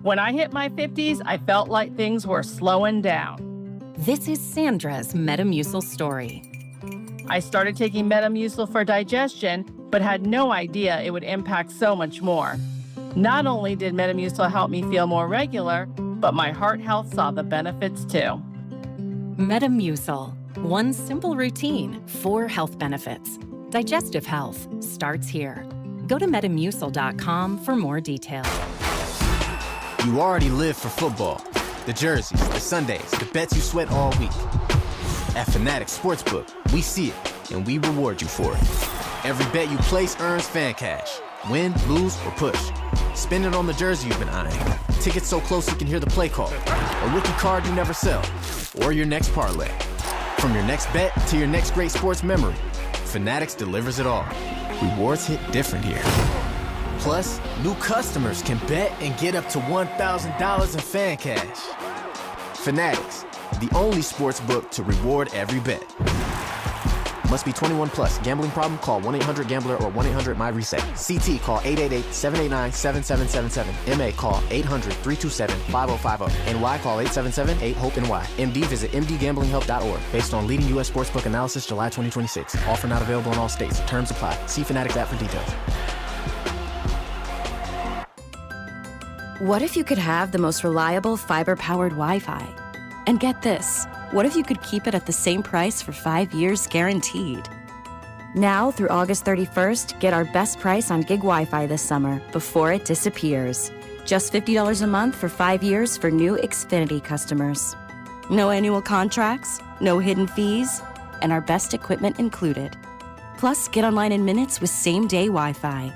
When I hit my 50s, I felt like things were slowing down. This is Sandra's Metamucil story. I started taking Metamucil for digestion, but had no idea it would impact so much more. Not only did Metamucil help me feel more regular, but my heart health saw the benefits too. Metamucil. One simple routine, 4 health benefits. Digestive health starts here. Go to Metamucil.com for more details. You already live for football. The jerseys, the Sundays, the bets you sweat all week. At Fanatics Sportsbook, we see it, and we reward you for it. Every bet you place earns fan cash. Win, lose, or push. Spend it on the jersey you've been eyeing. Tickets so close you can hear the play call. A rookie card you never sell. Or your next parlay. From your next bet to your next great sports memory, Fanatics delivers it all. Rewards hit different here. Plus, new customers can bet and get up to $1,000 in fan cash. Fanatics, the only sports book to reward every bet. Must be 21 plus. Gambling problem? Call 1-800-GAMBLER or 1-800-MY-RESET. CT, call 888-789-7777. MA, call 800-327-5050. NY, call 877-8-HOPE-NY. MD, visit mdgamblinghelp.org. Based on leading U.S. sportsbook analysis, July 2026. Offer not available in all states. Terms apply. See Fanatics app for details. What if you could have the most reliable fiber-powered Wi-Fi? And get this, what if you could keep it at the same price for 5 years guaranteed? Now through August 31st, get our best price on gig Wi-Fi this summer before it disappears. Just $50 a month for 5 years for new Xfinity customers. No annual contracts, no hidden fees, and our best equipment included. Plus, get online in minutes with same-day Wi-Fi.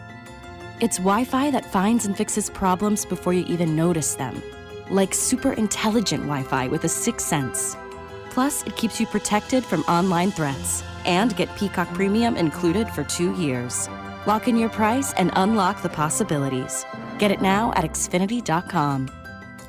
It's Wi-Fi that finds and fixes problems before you even notice them. Like super intelligent Wi-Fi with a 6th sense. Plus, it keeps you protected from online threats. And get Peacock Premium included for 2 years. Lock in your price and unlock the possibilities. Get it now at Xfinity.com.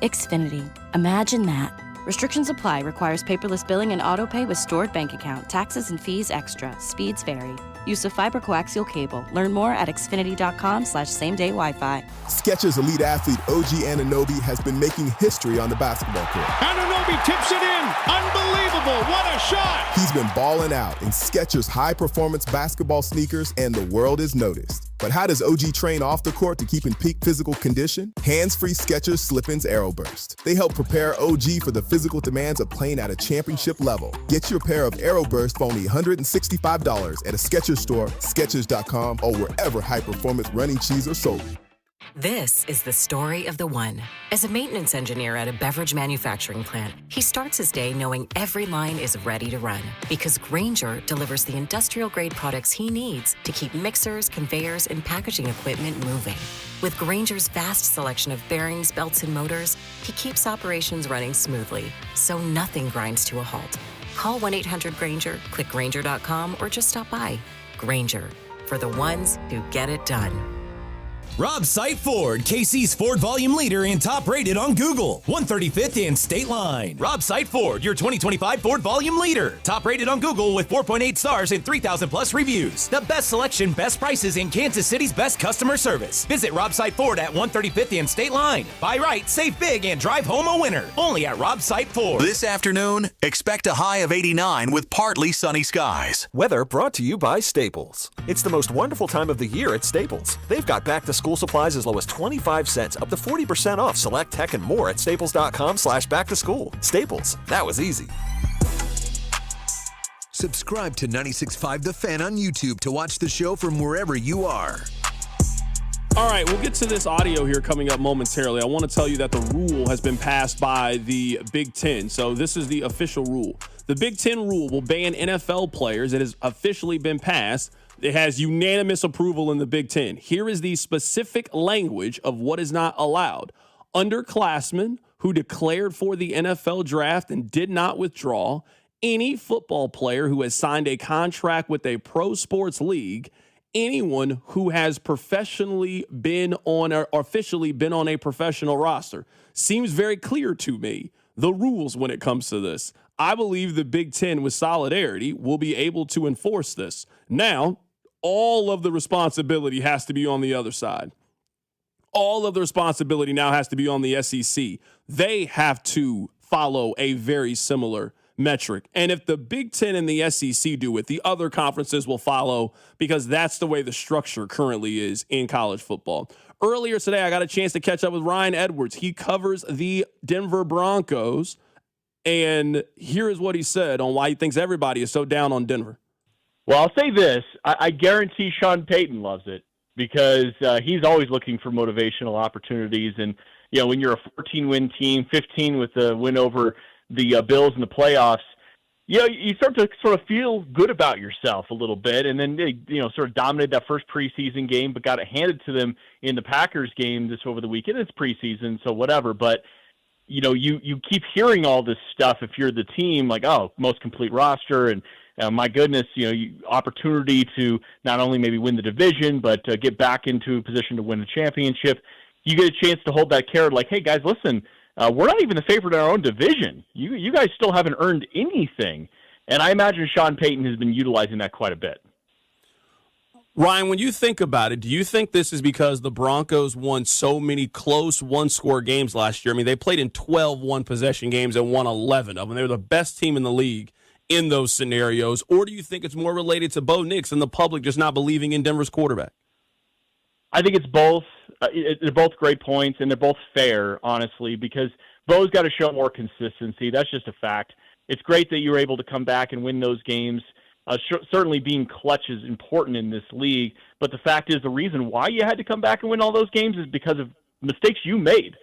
Xfinity. Imagine that. Restrictions apply. Requires paperless billing and auto-pay with stored bank account. Taxes and fees extra. Speeds vary. Use of fiber coaxial cable. Learn more at Xfinity.com/same-day Wi-Fi. Skechers elite athlete OG Anunoby has been making history on the basketball court. Anunoby tips it in. Unbelievable. What a shot. He's been balling out in Skechers high-performance basketball sneakers, and the world is noticed. But how does OG train off the court to keep in peak physical condition? Hands-free Skechers Slip-ins Aeroburst. They help prepare OG for the physical demands of playing at a championship level. Get your pair of Aeroburst for only $165 at a Skechers store, Skechers.com, or wherever high-performance running shoes are sold. This is the story of the one. As a maintenance engineer at a beverage manufacturing plant, he starts his day knowing every line is ready to run because Grainger delivers the industrial-grade products he needs to keep mixers, conveyors, and packaging equipment moving. With Grainger's vast selection of bearings, belts, and motors, he keeps operations running smoothly, so nothing grinds to a halt. Call 1-800-GRAINGER, click Grainger.com, or just stop by. Grainger, for the ones who get it done. Rob Sight Ford, KC's Ford volume leader and top rated on Google. 135th and State Line. Rob Sight Ford, your 2025 Ford volume leader. Top rated on Google with 4.8 stars and 3,000 plus reviews. The best selection, best prices, and Kansas City's best customer service. Visit Rob Sight Ford at 135th and State Line. Buy right, save big, and drive home a winner. Only at Rob Sight Ford. This afternoon, expect a high of 89 with partly sunny skies. Weather brought to you by Staples. It's the most wonderful time of the year at Staples. They've got back-to-school supplies as low as 25 cents, up to 40% off select tech and more at staples.com/back-to-school. Staples, that was easy. Subscribe to 96.5 The Fan on YouTube to watch the show from wherever you are. All right, we'll get to this audio here coming up momentarily. I want to tell you that the rule has been passed by the Big Ten. So this is the official rule. The Big Ten rule will ban NFL players. It has officially been passed. It has unanimous approval in the Big Ten. Here is the specific language of what is not allowed. Underclassmen who declared for the NFL draft and did not withdraw, any football player who has signed a contract with a pro sports league, anyone who has professionally been on or officially been on a professional roster. Seems very clear to me, the rules when it comes to this. I believe the Big Ten, with solidarity, will be able to enforce this. Now, all of the responsibility has to be on the other side. All of the responsibility now has to be on the SEC. They have to follow a very similar metric. And if the Big Ten and the SEC do it, the other conferences will follow because that's the way the structure currently is in college football. Earlier today, I got a chance to catch up with Ryan Edwards. He covers the Denver Broncos. And here is what he said on why he thinks everybody is so down on Denver. Well, I'll say this. I guarantee Sean Payton loves it because he's always looking for motivational opportunities. And, you know, when you're a 14-win team, 15 with the win over the Bills in the playoffs, you know, you start to sort of feel good about yourself a little bit. And then they, you know, sort of dominated that first preseason game, but got it handed to them in the Packers game this over the weekend. It's preseason, so whatever. But, you know, you keep hearing all this stuff if you're the team, like, oh, most complete roster and, my goodness, you know, opportunity to not only maybe win the division, but get back into a position to win a championship. You get a chance to hold that carrot like, hey, guys, listen, we're not even the favorite in our own division. You guys still haven't earned anything. And I imagine Sean Payton has been utilizing that quite a bit. Ryan, when you think about it, do you think this is because the Broncos won so many close one-score games last year? I mean, they played in 12 one-possession games and won 11 of them. They were the best team in the league in those scenarios, or do you think it's more related to Bo Nix and the public just not believing in Denver's quarterback? I think it's both. They're both great points, and they're both fair, honestly, because Bo's got to show more consistency. That's just a fact. It's great that you were able to come back and win those games. Certainly being clutch is important in this league, but the fact is the reason why you had to come back and win all those games is because of mistakes you made.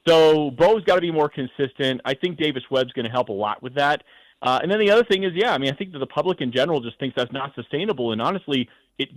So Bo's got to be more consistent. I think Davis Webb's going to help a lot with that. And then the other thing is, I think that the public in general just thinks that's not sustainable, and honestly, it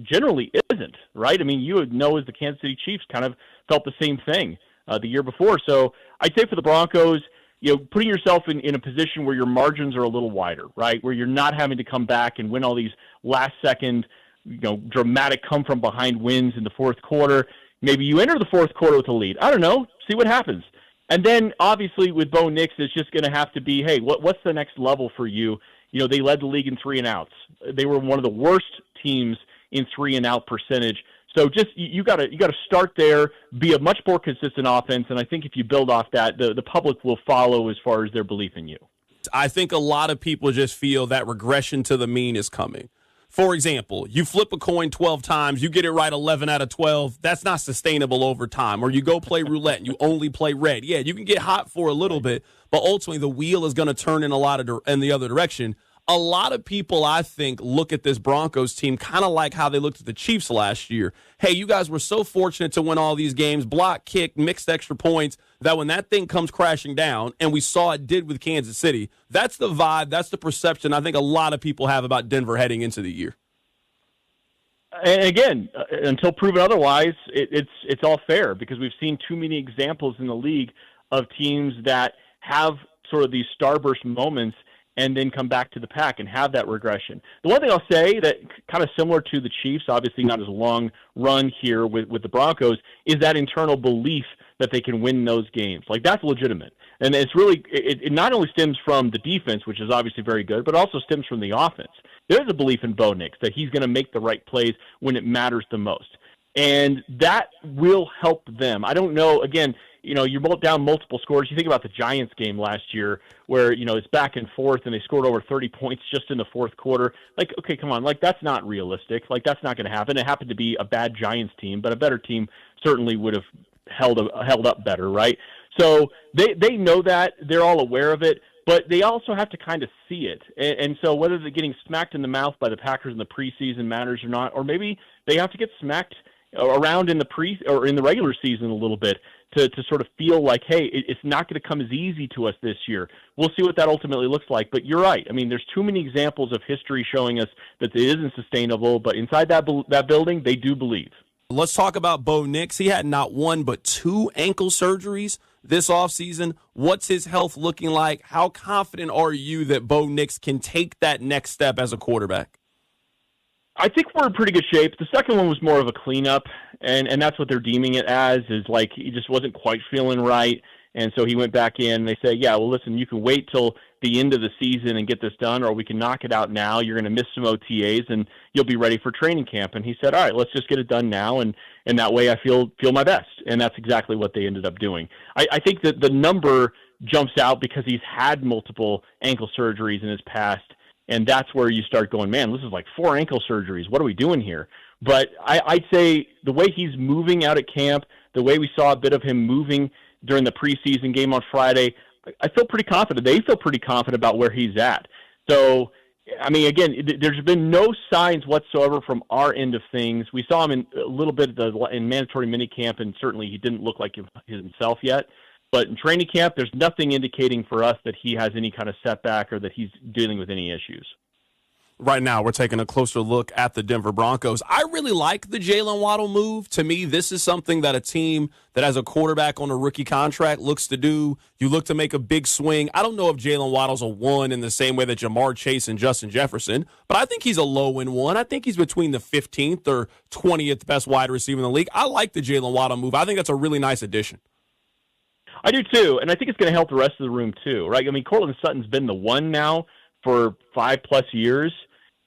generally isn't, right? I mean, you would know as the Kansas City Chiefs kind of felt the same thing the year before. So I'd say for the Broncos, you know, putting yourself in a position where your margins are a little wider, right, where you're not having to come back and win all these last-second, you know, dramatic come-from-behind wins in the fourth quarter. Maybe you enter the fourth quarter with a lead. I don't know. See what happens. And then, obviously, with Bo Nix, it's just going to have to be, hey, what's the next level for you? You know, they led the league in 3-and-outs. They were one of the worst teams in 3-and-out percentage. So just you got to start there, be a much more consistent offense, and I think if you build off that, the public will follow as far as their belief in you. I think a lot of people just feel that regression to the mean is coming. For example, you flip a coin 12 times, you get it right 11 out of 12. That's not sustainable over time. Or you go play roulette and you only play red. Yeah, you can get hot for a little bit, but ultimately the wheel is going to turn in the other direction. A lot of people, I think, look at this Broncos team kind of like how they looked at the Chiefs last year. Hey, you guys were so fortunate to win all these games, block, kick, mixed extra points, that when that thing comes crashing down, and we saw it did with Kansas City, that's the vibe, that's the perception I think a lot of people have about Denver heading into the year. And again, until proven otherwise, it's all fair because we've seen too many examples in the league of teams that have sort of these starburst moments and then come back to the pack and have that regression. The one thing I'll say that kind of similar to the Chiefs, obviously not as long run here with the Broncos, is that internal belief that they can win those games. Like, that's legitimate. And it's really, it not only stems from the defense, which is obviously very good, but also stems from the offense. There's a belief in Bo Nix that he's going to make the right plays when it matters the most. And that will help them. I don't know, again, you're down multiple scores. You think about the Giants game last year where, it's back and forth and they scored over 30 points just in the fourth quarter. Like, okay, come on. Like, that's not realistic. Like, that's not going to happen. It happened to be a bad Giants team, but a better team certainly would have held up better, right? So they know that. They're all aware of it, but they also have to kind of see it. And so whether they're getting smacked in the mouth by the Packers in the preseason matters or not, or maybe they have to get smacked around in the regular season a little bit to sort of feel like, hey, it's not going to come as easy to us this year. We'll see what that ultimately looks like. But you're right. I mean, there's too many examples of history showing us that it isn't sustainable. But inside that building, they do believe. Let's talk about Bo Nix. He had not one but 2 ankle surgeries this offseason. What's his health looking like? How confident are you that Bo Nix can take that next step as a quarterback? I think we're in pretty good shape. The second one was more of a cleanup, and that's what they're deeming it as, is like he just wasn't quite feeling right, and so he went back in, and they say, yeah, well, listen, you can wait till the end of the season and get this done, or we can knock it out now. You're going to miss some OTAs, and you'll be ready for training camp. And he said, all right, let's just get it done now, and that way I feel my best, and that's exactly what they ended up doing. I think that the number jumps out because he's had multiple ankle surgeries in his past, and that's where you start going, man, this is like 4 ankle surgeries. What are we doing here? But I'd say the way he's moving out at camp, the way we saw a bit of him moving during the preseason game on Friday, I feel pretty confident. They feel pretty confident about where he's at. So, I mean, again, there's been no signs whatsoever from our end of things. We saw him in a little bit in mandatory minicamp, and certainly he didn't look like himself yet. But in training camp, there's nothing indicating for us that he has any kind of setback or that he's dealing with any issues. Right now, we're taking a closer look at the Denver Broncos. I really like the Jalen Waddle move. To me, this is something that a team that has a quarterback on a rookie contract looks to do. You look to make a big swing. I don't know if Jalen Waddle's a 1 in the same way that Jamar Chase and Justin Jefferson, but I think he's a low-end 1. I think he's between the 15th or 20th best wide receiver in the league. I like the Jalen Waddle move. I think that's a really nice addition. I do too, and I think it's going to help the rest of the room too, right? I mean, Courtland Sutton's been the 1 now for 5+ years,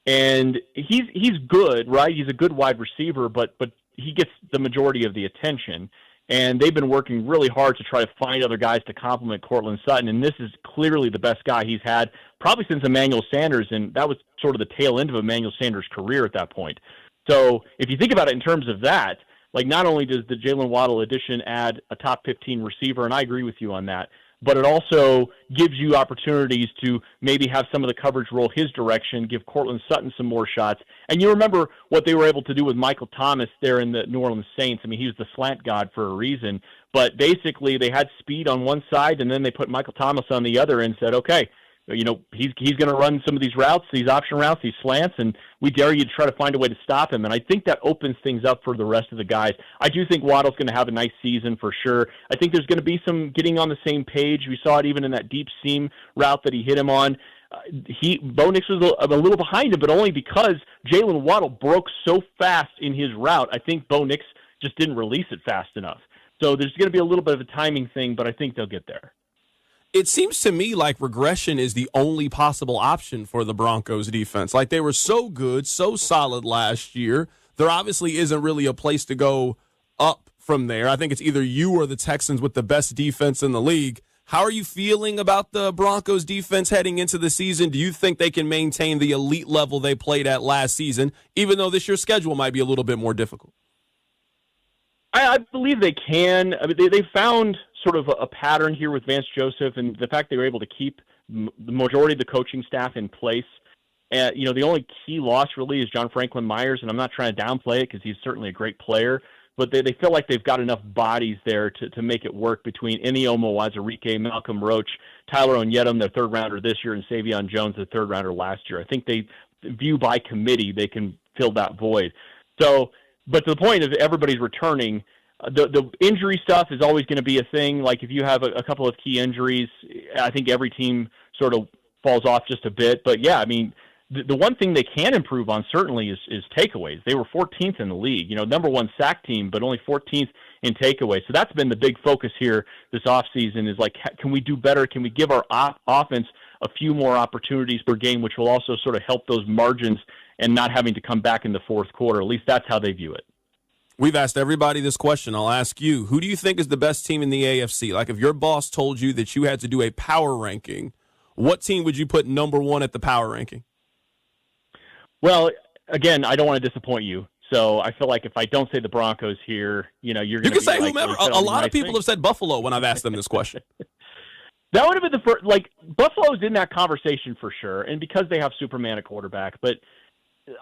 and he's good, right? He's a good wide receiver, but he gets the majority of the attention, and they've been working really hard to try to find other guys to complement Courtland Sutton, and this is clearly the best guy he's had probably since Emmanuel Sanders, and that was sort of the tail end of Emmanuel Sanders' career at that point. So if you think about it in terms of that, like, not only does the Jalen Waddle addition add a top 15 receiver, and I agree with you on that, but it also gives you opportunities to maybe have some of the coverage roll his direction, give Courtland Sutton some more shots. And you remember what they were able to do with Michael Thomas there in the New Orleans Saints. I mean, he was the slant god for a reason, but basically they had speed on one side, and then they put Michael Thomas on the other and said, okay, you know, he's going to run some of these routes, these option routes, these slants, and we dare you to try to find a way to stop him. And I think that opens things up for the rest of the guys. I do think Waddle's going to have a nice season for sure. I think there's going to be some getting on the same page. We saw it even in that deep seam route that he hit him on. Bo Nix was a little behind him, but only because Jalen Waddle broke so fast in his route. I think Bo Nix just didn't release it fast enough. So there's going to be a little bit of a timing thing, but I think they'll get there. It seems to me like regression is the only possible option for the Broncos defense. Like, they were so good, so solid last year. There obviously isn't really a place to go up from there. I think it's either you or the Texans with the best defense in the league. How are you feeling about the Broncos defense heading into the season? Do you think they can maintain the elite level they played at last season, even though this year's schedule might be a little bit more difficult? I believe they can. I mean, they found sort of a pattern here with Vance Joseph, and the fact they were able to keep the majority of the coaching staff in place The only key loss really is John Franklin Myers, and I'm not trying to downplay it because he's certainly a great player, but they feel like they've got enough bodies there to make it work between Eniomo Wazirike, Malcolm Roach, Tyler Onyedem, their third-rounder this year, and Savion Jones, the third-rounder last year. I think they view by committee they can fill that void. So, but to the point of everybody's returning, the injury stuff is always going to be a thing. Like if you have a couple of key injuries, I think every team sort of falls off just a bit. But yeah, I mean, the one thing they can improve on certainly is takeaways. They were 14th in the league, number one sack team, but only 14th in takeaways. So that's been the big focus here this offseason is like, can we do better? Can we give our offense a few more opportunities per game, which will also sort of help those margins and not having to come back in the fourth quarter? At least that's how they view it. We've asked everybody this question. I'll ask you, who do you think is the best team in the AFC? Like if your boss told you that you had to do a power ranking, what team would you put number one at the power ranking? Well, again, I don't want to disappoint you. So I feel like if I don't say the Broncos here, you're going to be. You can say whomever. A lot of people have said Buffalo when I've asked them this question. That would have been the first. Like Buffalo's in that conversation for sure, and because they have Superman at quarterback. But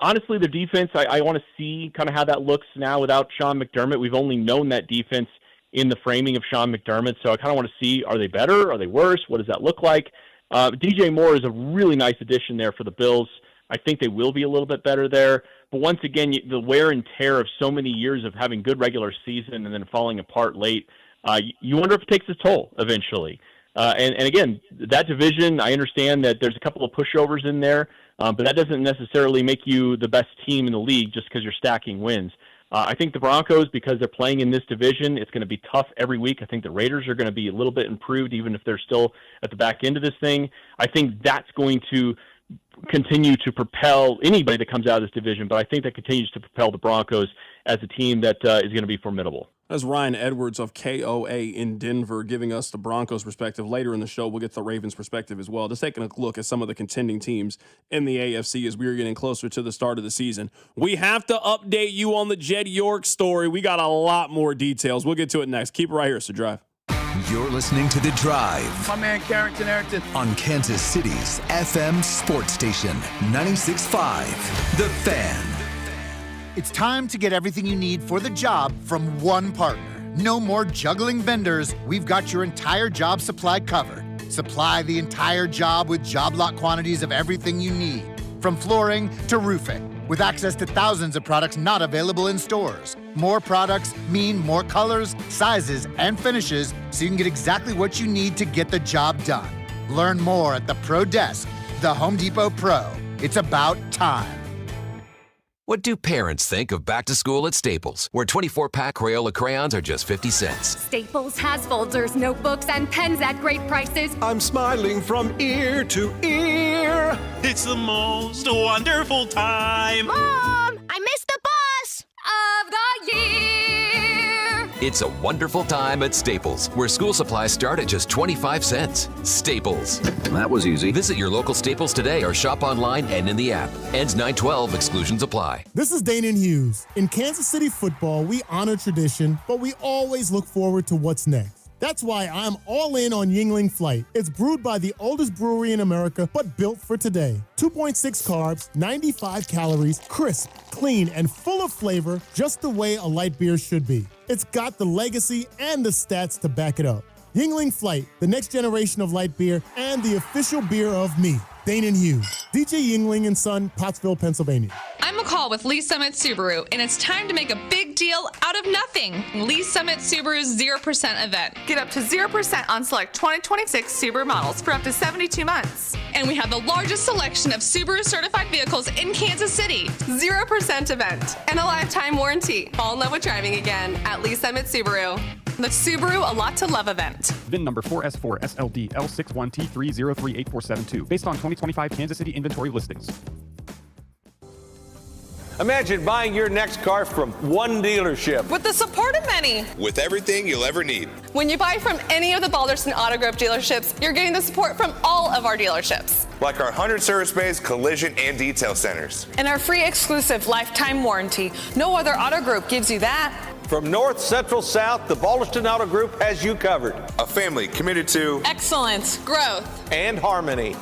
honestly, the defense, I want to see kind of how that looks now without Sean McDermott. We've only known that defense in the framing of Sean McDermott, so I kind of want to see, are they better? Are they worse? What does that look like? DJ Moore is a really nice addition there for the Bills. I think they will be a little bit better there. But once again, the wear and tear of so many years of having good regular season and then falling apart late, you wonder if it takes its toll eventually. And again, that division, I understand that there's a couple of pushovers in there, but that doesn't necessarily make you the best team in the league just because you're stacking wins. I think the Broncos, because they're playing in this division, it's going to be tough every week. I think the Raiders are going to be a little bit improved, even if they're still at the back end of this thing. I think that's going to continue to propel anybody that comes out of this division, but I think that continues to propel the Broncos as a team that is going to be formidable. That's Ryan Edwards of KOA in Denver giving us the Broncos perspective. Later in the show, we'll get the Ravens perspective as well. Just taking a look at some of the contending teams in the AFC as we are getting closer to the start of the season. We have to update you on the Jed York story. We got a lot more details. We'll get to it next. Keep it right here. It's The Drive. You're listening to The Drive. My man Carrington Harrison. On Kansas City's FM sports station, 96.5, The Fan. It's time to get everything you need for the job from one partner. No more juggling vendors. We've got your entire job supply covered. Supply the entire job with job lot quantities of everything you need, from flooring to roofing, with access to thousands of products not available in stores. More products mean more colors, sizes, and finishes, so you can get exactly what you need to get the job done. Learn more at the Pro Desk, the Home Depot Pro. It's about time. What do parents think of back to school at Staples, where 24-pack Crayola crayons are just 50 cents? Staples has folders, notebooks, and pens at great prices. I'm smiling from ear to ear. It's the most wonderful time. Mom, I missed the bus of the year. It's a wonderful time at Staples, where school supplies start at just 25 cents. Staples. That was easy. Visit your local Staples today or shop online and in the app. Ends 9/12. Exclusions apply. This is Danon Hughes. In Kansas City football, we honor tradition, but we always look forward to what's next. That's why I'm all in on Yuengling Flight. It's brewed by the oldest brewery in America, but built for today. 2.6 carbs, 95 calories, crisp, clean, and full of flavor, just the way a light beer should be. It's got the legacy and the stats to back it up. Yuengling Flight, the next generation of light beer, and the official beer of me, Danon Hughes. DJ Yuengling and Son, Pottsville, Pennsylvania. I'm McCall with Lee Summit Subaru, and it's time to make a big deal out of nothing. Lee Summit Subaru's 0% event. Get up to 0% on select 2026 Subaru models for up to 72 months. And we have the largest selection of Subaru certified vehicles in Kansas City. 0% event and a lifetime warranty. Fall in love with driving again at Lee Summit Subaru. The Subaru A Lot to Love event. VIN number 4S4SLD L61T3038472, based on 2025 Kansas City inventory listings. Imagine buying your next car from one dealership. With the support of many. With everything you'll ever need. When you buy from any of the Balderson Auto Group dealerships, you're getting the support from all of our dealerships. Like our 100 service bays, collision, and detail centers. And our free exclusive lifetime warranty. No other auto group gives you that. From north, central, south, the Balderson Auto Group has you covered. A family committed to excellence, growth, and harmony.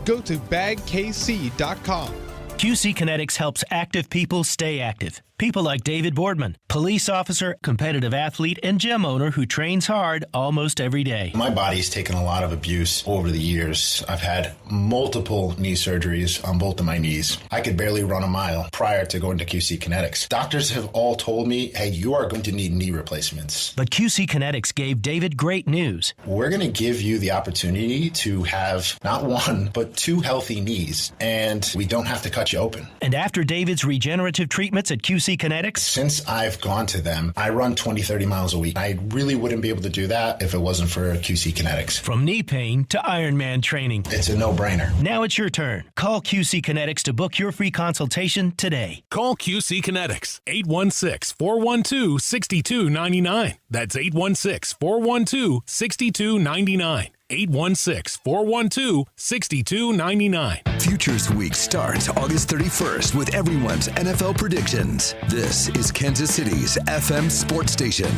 Go to bagkc.com. QC Kinetics helps active people stay active. People like David Boardman, police officer, competitive athlete, and gym owner who trains hard almost every day. My body's taken a lot of abuse over the years. I've had multiple knee surgeries on both of my knees. I could barely run a mile prior to going to QC Kinetics. Doctors have all told me, hey, you are going to need knee replacements. But QC Kinetics gave David great news. We're going to give you the opportunity to have not one, but 2 healthy knees, and we don't have to cut you open. And after David's regenerative treatments at QC Kinetics? Since I've gone to them, I run 20, 30 miles a week. I really wouldn't be able to do that if it wasn't for QC Kinetics. From knee pain to Ironman training. It's a no-brainer. Now it's your turn. Call QC Kinetics to book your free consultation today. Call QC Kinetics, 816-412-6299. That's 816-412-6299. 816-412-6299. Futures Week starts August 31st with everyone's NFL predictions. This is Kansas City's FM sports station.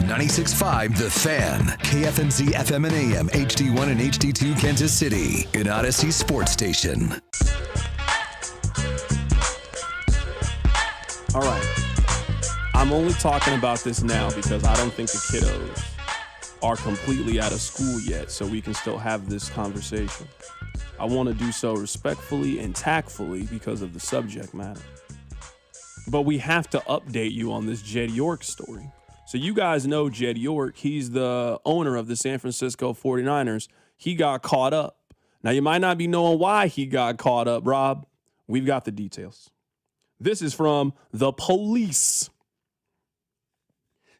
96.5 The Fan, KFMZ FM and AM, HD1 and HD2 Kansas City, an Odyssey sports station. All right. I'm only talking about this now because I don't think the kiddos are completely out of school yet, so we can still have this conversation. I want to do so respectfully and tactfully because of the subject matter. But we have to update you on this Jed York story. So you guys know Jed York. He's the owner of the San Francisco 49ers. He got caught up. Now, you might not be knowing why he got caught up, Rob. We've got the details. This is from the police.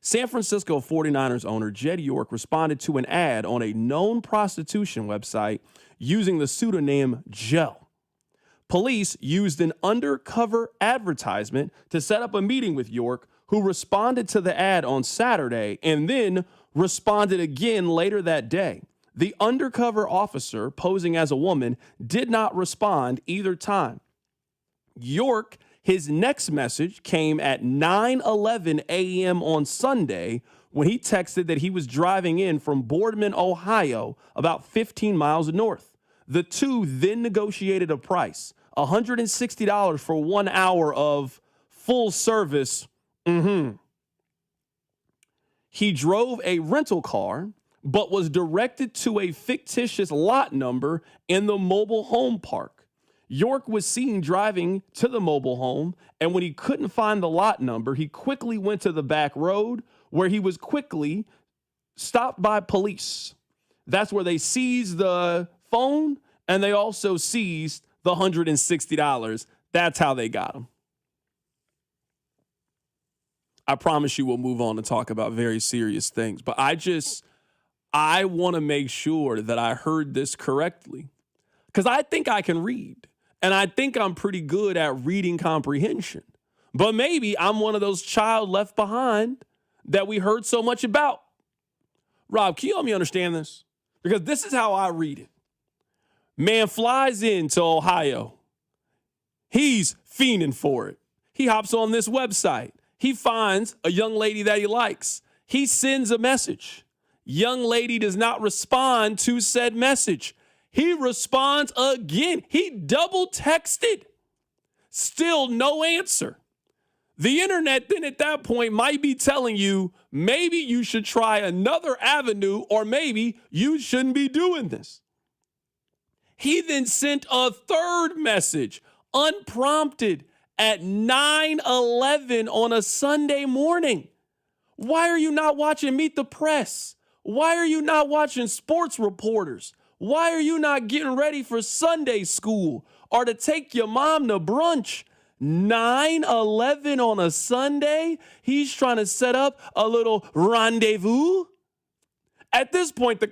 San Francisco 49ers owner Jed York responded to an ad on a known prostitution website using the pseudonym Gel. Police used an undercover advertisement to set up a meeting with York, who responded to the ad on Saturday and then responded again later that day. The undercover officer, posing as a woman, did not respond either time. York, his next message came at 9:11 a.m. on Sunday when he texted that he was driving in from Boardman, Ohio, about 15 miles north. The two then negotiated a price, $160 for 1 hour of full service. He drove a rental car, but was directed to a fictitious lot number in the mobile home park. York was seen driving to the mobile home, and when he couldn't find the lot number, he quickly went to the back road, where he was quickly stopped by police. That's where they seized the phone, and they also seized the $160. That's how they got him. I promise you we'll move on to talk about very serious things, but I want to make sure that I heard this correctly, because I think I can read. And I think I'm pretty good at reading comprehension. But maybe I'm one of those child left behind that we heard so much about. Rob, can you help me understand this? Because this is how I read it. Man flies into Ohio. He's fiending for it. He hops on this website. He finds a young lady that he likes. He sends a message. Young lady does not respond to said message. He responds again. He double texted. Still no answer. The internet then at that point might be telling you maybe you should try another avenue, or maybe you shouldn't be doing this. He then sent a third message unprompted at 9:11 on a Sunday morning. Why are you not watching Meet the Press? Why are you not watching Sports Reporters? Why are you not getting ready for Sunday school or to take your mom to brunch? 9:11 on a Sunday? He's trying to set up a little rendezvous. At this point, it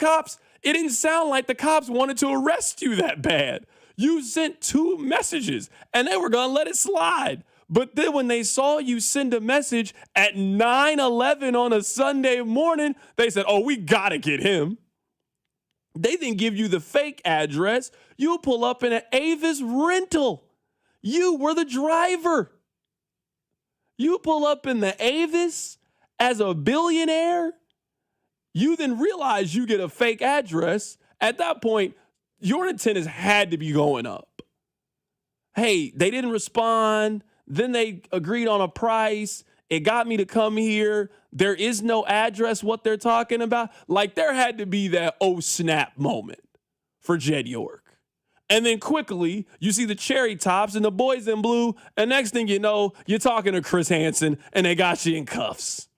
didn't sound like the cops wanted to arrest you that bad. You sent 2 messages and they were going to let it slide. But then when they saw you send a message at 9:11 on a Sunday morning, they said, oh, we got to get him. They then give you the fake address. You pull up in an Avis rental. You were the driver. You pull up in the Avis as a billionaire. You then realize you get a fake address. At that point, your antennas had to be going up. Hey, they didn't respond. Then they agreed on a price. It got me to come here. There is no address what they're talking about. Like, there had to be that oh snap moment for Jed York. And then quickly, you see the cherry tops and the boys in blue. And next thing you know, you're talking to Chris Hansen and they got you in cuffs.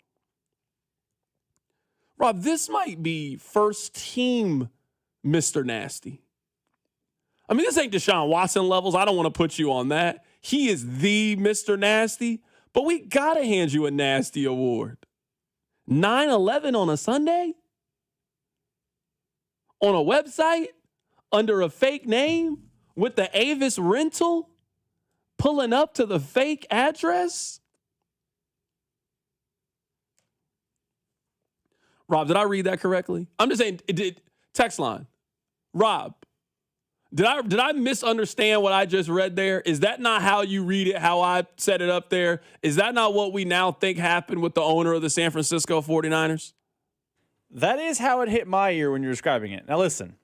Rob, this might be first team Mr. Nasty. I mean, this ain't Deshaun Watson levels. I don't want to put you on that. He is the Mr. Nasty, but we got to hand you a nasty award. 9/11 on a Sunday? On a website? Under a fake name? With the Avis rental? Pulling up to the fake address? Rob, did I read that correctly? I'm just saying, text line. Rob, did I misunderstand what I just read there? Is that not how you read it, how I set it up there? Is that not what we now think happened with the owner of the San Francisco 49ers? That is how it hit my ear when you're describing it. Now listen,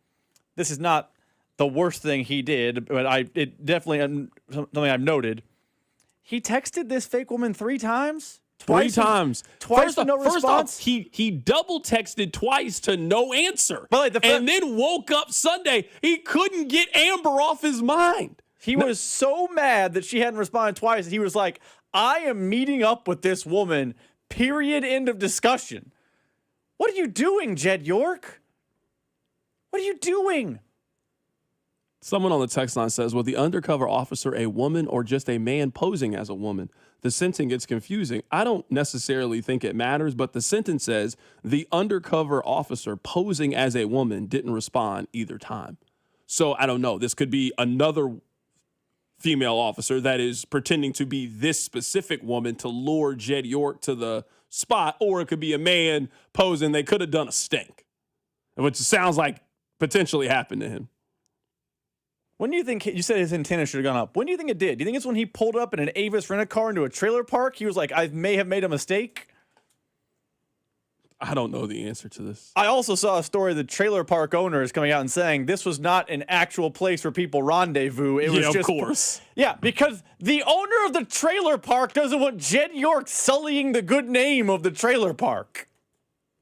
this is not the worst thing he did, but it definitely something I've noted. He texted this fake woman 3 times? Twice to no response? First off, he double texted twice to no answer. And then woke up Sunday. He couldn't get Amber off his mind. He was so mad that she hadn't responded twice that he was like, I am meeting up with this woman, period, end of discussion. What are you doing, Jed York? What are you doing? Someone on the text line says, was the undercover officer a woman or just a man posing as a woman? The sentence gets confusing. I don't necessarily think it matters, but the sentence says the undercover officer posing as a woman didn't respond either time. So I don't know. This could be another female officer that is pretending to be this specific woman to lure Jed York to the spot, or it could be a man posing. They could have done a stink, which sounds like potentially happened to him. When do you think, you said his antenna should have gone up. When do you think it did? Do you think it's when he pulled up in an Avis rent-a-car into a trailer park? He was like, I may have made a mistake? I don't know the answer to this. I also saw a story the trailer park owner is coming out and saying this was not an actual place where people rendezvous. It was just, of course. Yeah, because the owner of the trailer park doesn't want Jed York sullying the good name of the trailer park.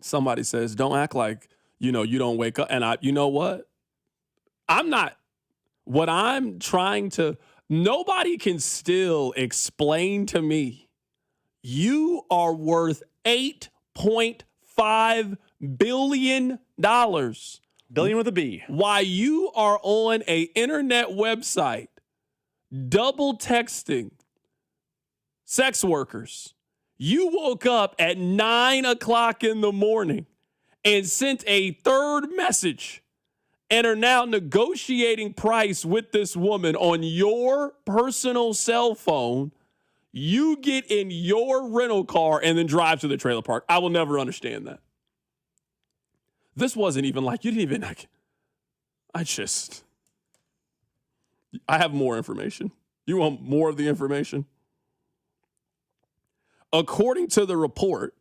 Somebody says, don't act like, you don't wake up. And you know what? What I'm trying to, nobody can still explain to me, you are worth $8.5 billion. Billion with a B. Why you are on a internet website, double texting sex workers. You woke up at 9 o'clock in the morning and sent a third message and are now negotiating price with this woman on your personal cell phone. You get in your rental car and then drive to the trailer park. I will never understand that. This wasn't even like, you didn't even like, I have more information. You want more of the information? According to the report,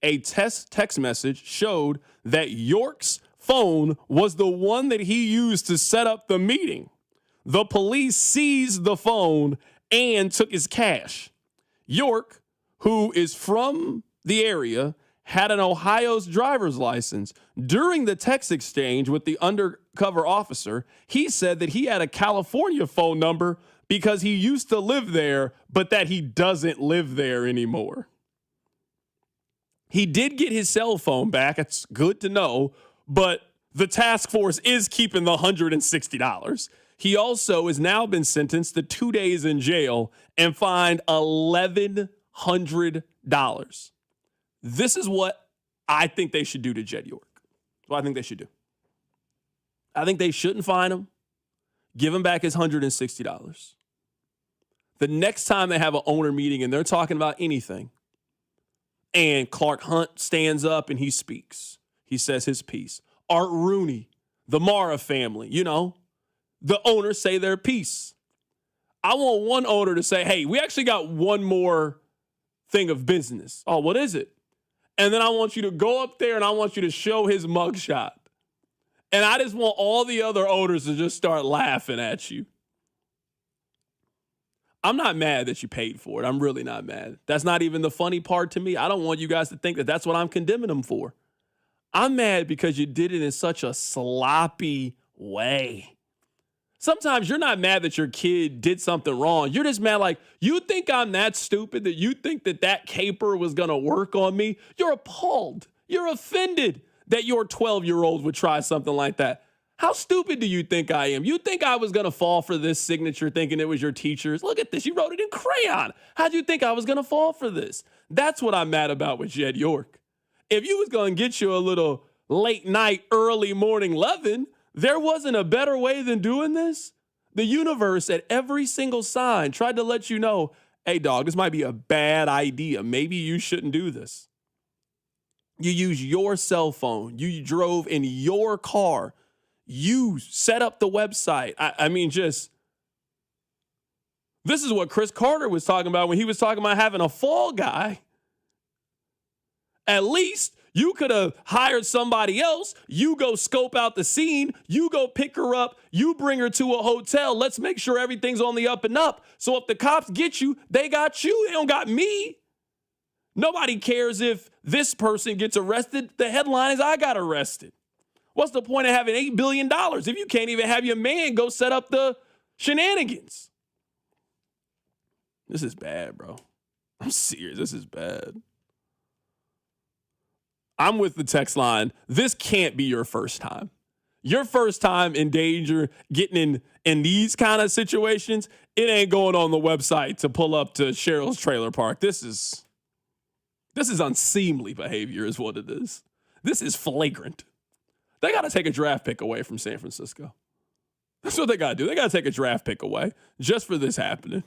a text message showed that York's phone was the one that he used to set up the meeting. The police seized the phone and took his cash. York, who is from the area, had an Ohio's driver's license. During the text exchange with the undercover officer, he said that he had a California phone number because he used to live there, but that he doesn't live there anymore. He did get his cell phone back. It's good to know. But the task force is keeping the $160. He also has now been sentenced to 2 days in jail and fined $1,100. This is what I think they should do to Jed York. What I think they should do. I think they shouldn't fine him. Give him back his $160. The next time they have an owner meeting and they're talking about anything, and Clark Hunt stands up and he speaks. He says his piece. Art Rooney, the Mara family, the owners say their piece. I want one owner to say, hey, we actually got one more thing of business. Oh, what is it? And then I want you to go up there and I want you to show his mugshot. And I just want all the other owners to just start laughing at you. I'm not mad that you paid for it. I'm really not mad. That's not even the funny part to me. I don't want you guys to think that that's what I'm condemning them for. I'm mad because you did it in such a sloppy way. Sometimes you're not mad that your kid did something wrong. You're just mad like, you think I'm that stupid that you think that caper was going to work on me? You're appalled. You're offended that your 12-year-old would try something like that. How stupid do you think I am? You think I was going to fall for this signature thinking it was your teacher's? Look at this. You wrote it in crayon. How'd you think I was going to fall for this? That's what I'm mad about with Jed York. If you was going to get you a little late night, early morning loving, there wasn't a better way than doing this. The universe at every single sign tried to let you know, hey, dog, this might be a bad idea. Maybe you shouldn't do this. You use your cell phone. You drove in your car. You set up the website. I mean, this is what Chris Carter was talking about when he was talking about having a fall guy. At least you could have hired somebody else. You go scope out the scene. You go pick her up. You bring her to a hotel. Let's make sure everything's on the up and up. So if the cops get you, they got you. They don't got me. Nobody cares if this person gets arrested. The headline is I got arrested. What's the point of having $8 billion if you can't even have your man go set up the shenanigans? This is bad, bro. I'm serious. This is bad. I'm with the text line. This can't be your first time. Your first time in danger, getting in these kind of situations, it ain't going on the website to pull up to Cheryl's trailer park. This is unseemly behavior is what it is. This is flagrant. They got to take a draft pick away from San Francisco. That's what they got to do. They got to take a draft pick away just for this happening.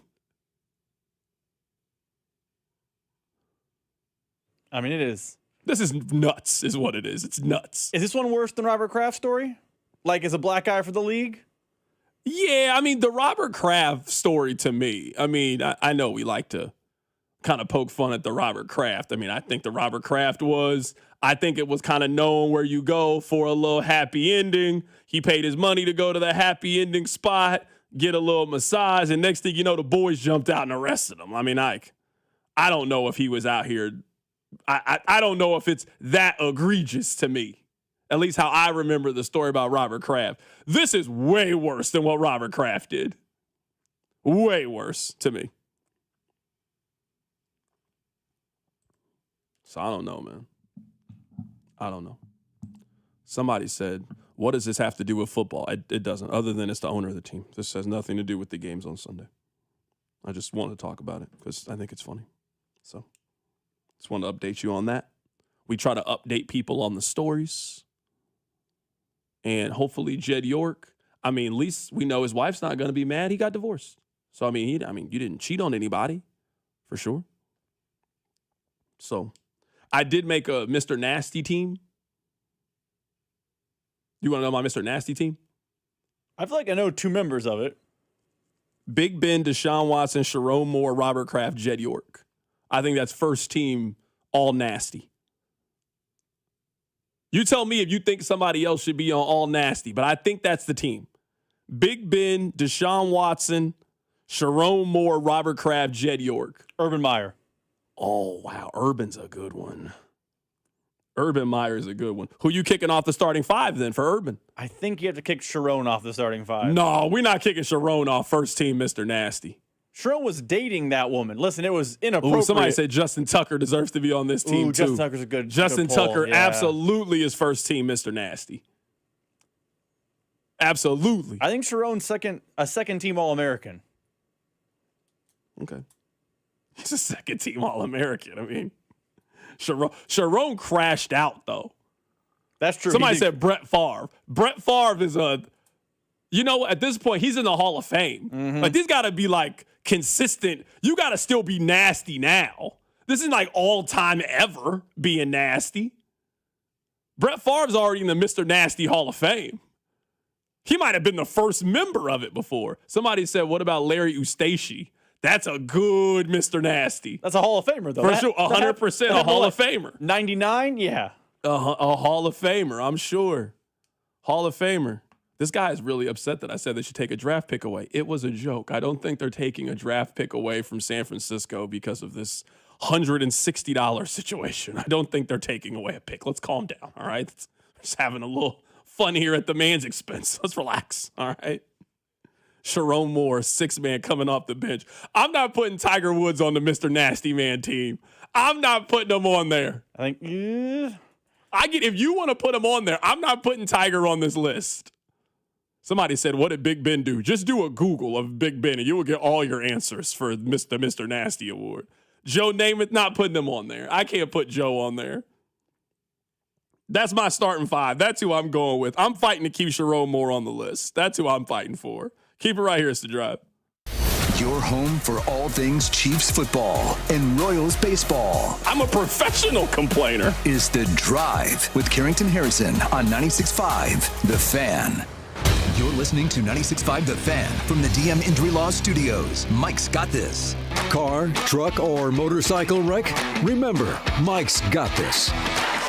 I mean, it is. This is nuts is what it is. It's nuts. Is this one worse than Robert Kraft's story? Like, as a black guy for the league? Yeah, I mean, the Robert Kraft story to me, I mean, I know we like to kind of poke fun at the Robert Kraft. I mean, I think the Robert Kraft I think it was kind of known where you go for a little happy ending. He paid his money to go to the happy ending spot, get a little massage, and next thing you know, the boys jumped out and arrested him. I mean, I don't know if he was out here. I don't know if it's that egregious to me, at least how I remember the story about Robert Kraft. This is way worse than what Robert Kraft did. Way worse to me. So I don't know, man. I don't know. Somebody said, what does this have to do with football? It doesn't, other than it's the owner of the team. This has nothing to do with the games on Sunday. I just want to talk about it because I think it's funny. So just want to update you on that. We try to update people on the stories. And hopefully Jed York, I mean, at least we know his wife's not going to be mad. He got divorced. So, I mean, you didn't cheat on anybody, for sure. So I did make a Mr. Nasty team. You want to know my Mr. Nasty team? I feel like I know two members of it. Big Ben, Deshaun Watson, Sharon Moore, Robert Kraft, Jed York. I think that's first team all nasty. You tell me if you think somebody else should be on all nasty, but I think that's the team. Big Ben, Deshaun Watson, Sharon Moore, Robert Kraft, Jed York. Urban Meyer. Oh, wow. Urban's a good one. Urban Meyer is a good one. Who you kicking off the starting five then for Urban? I think you have to kick Sharon off the starting five. No, we're not kicking Sharon off first team, Mr. Nasty. Sharon was dating that woman. Listen, it was inappropriate. Ooh, somebody said Justin Tucker deserves to be on this team, too. Justin Tucker's a good Justin good pull, Tucker yeah. absolutely is first team, Mr. Nasty. Absolutely. I think Sharon's a second team All-American. Okay. He's a second team All-American. I mean, Sharon crashed out, though. That's true. Somebody said Brett Favre. Brett Favre is at this point, he's in the Hall of Fame. Mm-hmm. Like, these got to be, like, consistent. You got to still be nasty now. This isn't, like, all-time ever being nasty. Brett Favre's already in the Mr. Nasty Hall of Fame. He might have been the first member of it before. Somebody said, what about Larry Eustace? That's a good Mr. Nasty. That's a Hall of Famer, though. For sure, 100% a Hall of Famer. 99, yeah. A Hall of Famer, I'm sure. Hall of Famer. This guy is really upset that I said they should take a draft pick away. It was a joke. I don't think they're taking a draft pick away from San Francisco because of this $160 situation. I don't think they're taking away a pick. Let's calm down, all right? Just having a little fun here at the man's expense. Let's relax, all right? Sharon Moore, 6-man coming off the bench. I'm not putting Tiger Woods on the Mr. Nasty Man team. I'm not putting him on there. I think, if you want to put him on there, I'm not putting Tiger on this list. Somebody said, what did Big Ben do? Just do a Google of Big Ben and you will get all your answers for the Mr. Nasty Award. Joe Namath, not putting him on there. I can't put Joe on there. That's my starting 5. That's who I'm going with. I'm fighting to keep Sharon Moore on the list. That's who I'm fighting for. Keep it right here. It's The Drive. Your home for all things Chiefs football and Royals baseball. I'm a professional complainer. Is The Drive with Carrington Harrison on 96.5 The Fan. You're listening to 96.5 The Fan from the DM Injury Law Studios. Mike's got this. Car, truck, or motorcycle wreck? Remember, Mike's got this.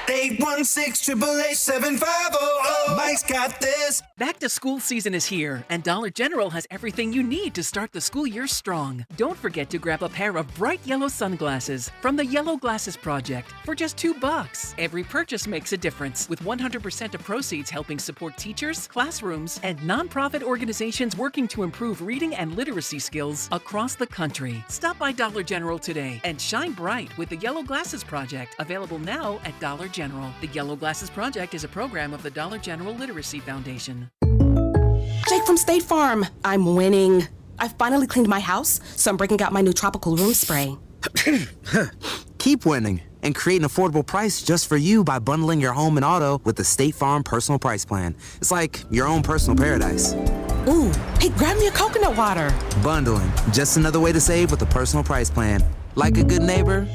816-888-7500. Mike's got this. Back to school season is here, and Dollar General has everything you need to start the school year strong. Don't forget to grab a pair of bright yellow sunglasses from the Yellow Glasses Project for just $2. Every purchase makes a difference, with 100% of proceeds helping support teachers, classrooms, and nonprofit organizations working to improve reading and literacy skills across the country. Stop by Dollar General today and shine bright with the Yellow Glasses Project, available now at Dollar General. The Yellow Glasses Project is a program of the Dollar General Literacy Foundation. Jake from State Farm. I'm winning. I've finally cleaned my house, so I'm breaking out my new tropical room spray. Keep winning and create an affordable price just for you by bundling your home and auto with the State Farm Personal Price Plan. It's like your own personal paradise. Ooh, hey, grab me a coconut water. Bundling, just another way to save with the Personal Price Plan. Like a good neighbor,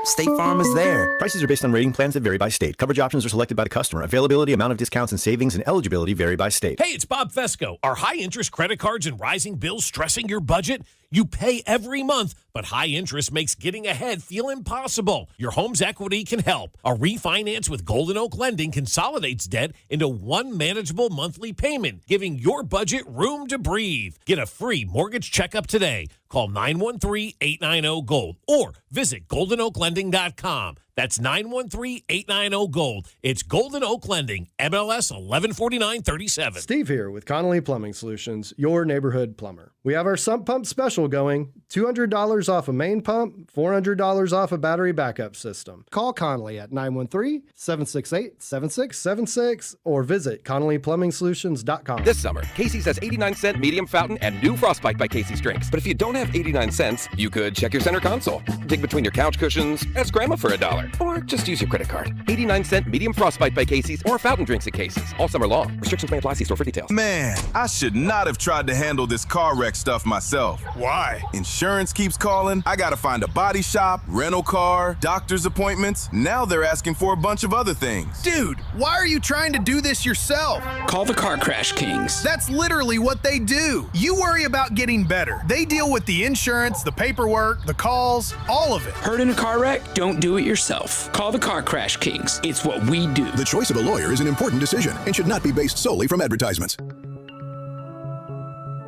State Farm is there. Prices are based on rating plans that vary by state. Coverage options are selected by the customer. Availability, amount of discounts and savings, and eligibility vary by state. Hey, it's Bob Fesco. Are high-interest credit cards and rising bills stressing your budget? You pay every month, but high interest makes getting ahead feel impossible. Your home's equity can help. A refinance with Golden Oak Lending consolidates debt into one manageable monthly payment, giving your budget room to breathe. Get a free mortgage checkup today. Call 913-890-GOLD or visit goldenoaklending.com. That's 913-890-GOLD. It's Golden Oak Lending, MLS 114937. Steve here with Connolly Plumbing Solutions, your neighborhood plumber. We have our sump pump special going. $200 off a main pump, $400 off a battery backup system. Call Connolly at 913-768-7676 or visit ConnollyPlumbingSolutions.com. This summer, Casey's has 89-cent medium fountain and new Frostbite by Casey's drinks. But if you don't have 89 cents, you could check your center console, dig between your couch cushions, ask Grandma for $1. Or just use your credit card. 89-cent medium Frostbite by Casey's or fountain drinks at Casey's. All summer long. Restrictions may apply. See store for details. Man, I should not have tried to handle this car wreck stuff myself. Why? Insurance keeps calling. I gotta find a body shop, rental car, doctor's appointments. Now they're asking for a bunch of other things. Dude, why are you trying to do this yourself? Call the Car Crash Kings. That's literally what they do. You worry about getting better. They deal with the insurance, the paperwork, the calls, all of it. Hurt in a car wreck? Don't do it yourself. Call the Car Crash Kings. It's what we do. The choice of a lawyer is an important decision and should not be based solely from advertisements.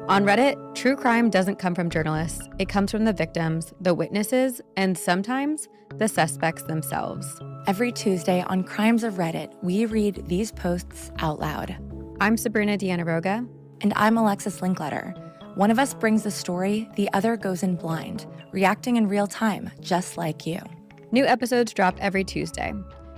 On Reddit, true crime doesn't come from journalists. It comes from the victims, the witnesses, and sometimes the suspects themselves. Every Tuesday on Crimes of Reddit, we read these posts out loud. I'm Sabrina Dianaroga. And I'm Alexis Linkletter. One of us brings the story, the other goes in blind, reacting in real time, just like you. New episodes drop every Tuesday.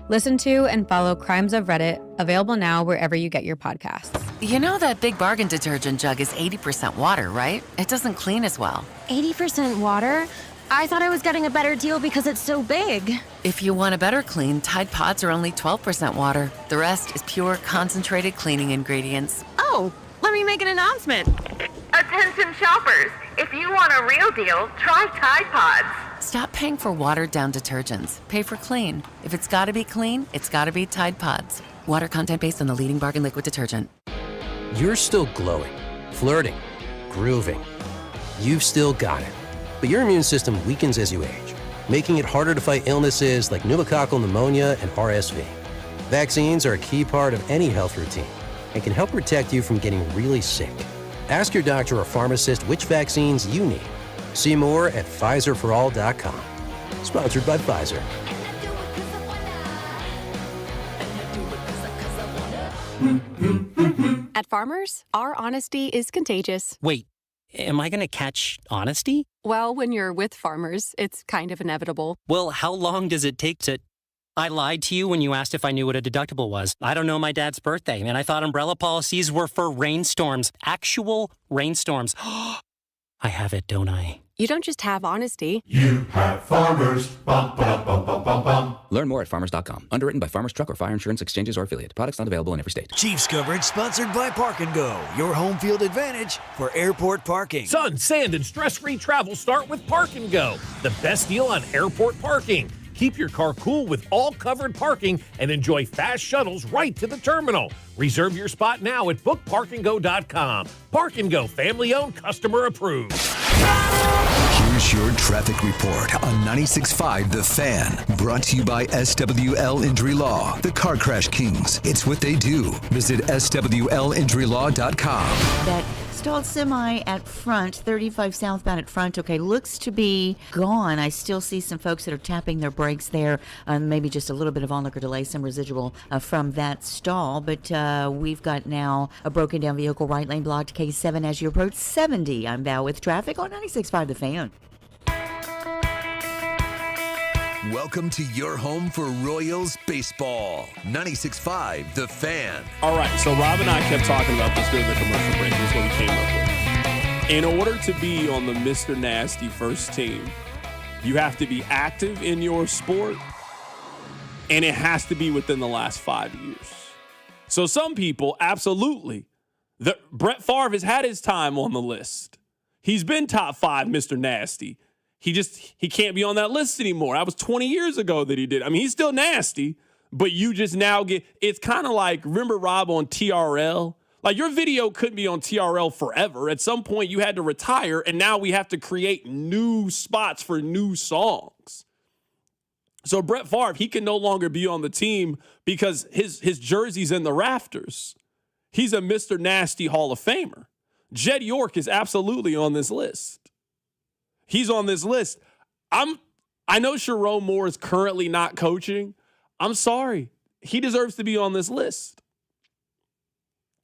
Listen to and follow Crimes of Reddit, available now wherever you get your podcasts. You know that Big Bargain detergent jug is 80% water, right? It doesn't clean as well. 80% water? I thought I was getting a better deal because it's so big. If you want a better clean, Tide Pods are only 12% water. The rest is pure, concentrated cleaning ingredients. Oh, let me make an announcement. Attention shoppers, if you want a real deal, try Tide Pods. Stop paying for watered-down detergents. Pay for clean. If it's gotta be clean, it's gotta be Tide Pods. Water content based on the leading bargain liquid detergent. You're still glowing, flirting, grooving. You've still got it. But your immune system weakens as you age, making it harder to fight illnesses like pneumococcal pneumonia and RSV. Vaccines are a key part of any health routine. and can help protect you from getting really sick. Ask your doctor or pharmacist which vaccines you need. See more at PfizerForAll.com. Sponsored by Pfizer. At Farmers, our honesty is contagious. Wait, am I going to catch honesty? Well, when you're with Farmers, it's kind of inevitable. Well, how long does it take to... I lied to you when you asked if I knew what a deductible was. I don't know my dad's birthday, and I thought umbrella policies were for rainstorms. Actual rainstorms. I have it, don't I? You don't just have honesty. You have Farmers. Bum, bum, bum, bum, bum, bum. Learn more at farmers.com. Underwritten by Farmers Truck or Fire Insurance Exchanges or Affiliate. Products not available in every state. Chiefs coverage sponsored by Park & Go. Your home field advantage for airport parking. Sun, sand, and stress-free travel start with Park & Go. The best deal on airport parking. Keep your car cool with all covered parking and enjoy fast shuttles right to the terminal. Reserve your spot now at bookparkandgo.com. Park & Go, family-owned, customer approved. Here's your traffic report on 96.5 The Fan. Brought to you by SWL Injury Law, the Car Crash Kings. It's what they do. Visit SWLinjurylaw.com. That stalled semi at front, 35 southbound at front, okay, looks to be gone. I still see some folks that are tapping their brakes there, maybe just a little bit of onlooker delay, some residual from that stall. But we've got now a broken down vehicle, right lane blocked, K7 as you approach 70. I'm Val with traffic on 96.5 The Fan. Welcome to your home for Royals baseball. 96.5 The Fan. All right, so Rob and I kept talking about this during the commercial break. This is what we came up with. In order to be on the Mr. Nasty first team, you have to be active in your sport, and it has to be within the last 5 years. So some people, absolutely. Brett Favre has had his time on the list. He's been top 5 Mr. Nasty. He can't be on that list anymore. That was 20 years ago that he did. I mean, he's still nasty, but you just now it's kind of like, remember Rob on TRL? Like, your video couldn't be on TRL forever. At some point you had to retire, and now we have to create new spots for new songs. So Brett Favre, he can no longer be on the team because his jersey's in the rafters. He's a Mr. Nasty Hall of Famer. Jed York is absolutely on this list. He's on this list. I know Sharon Moore is currently not coaching. I'm sorry. He deserves to be on this list.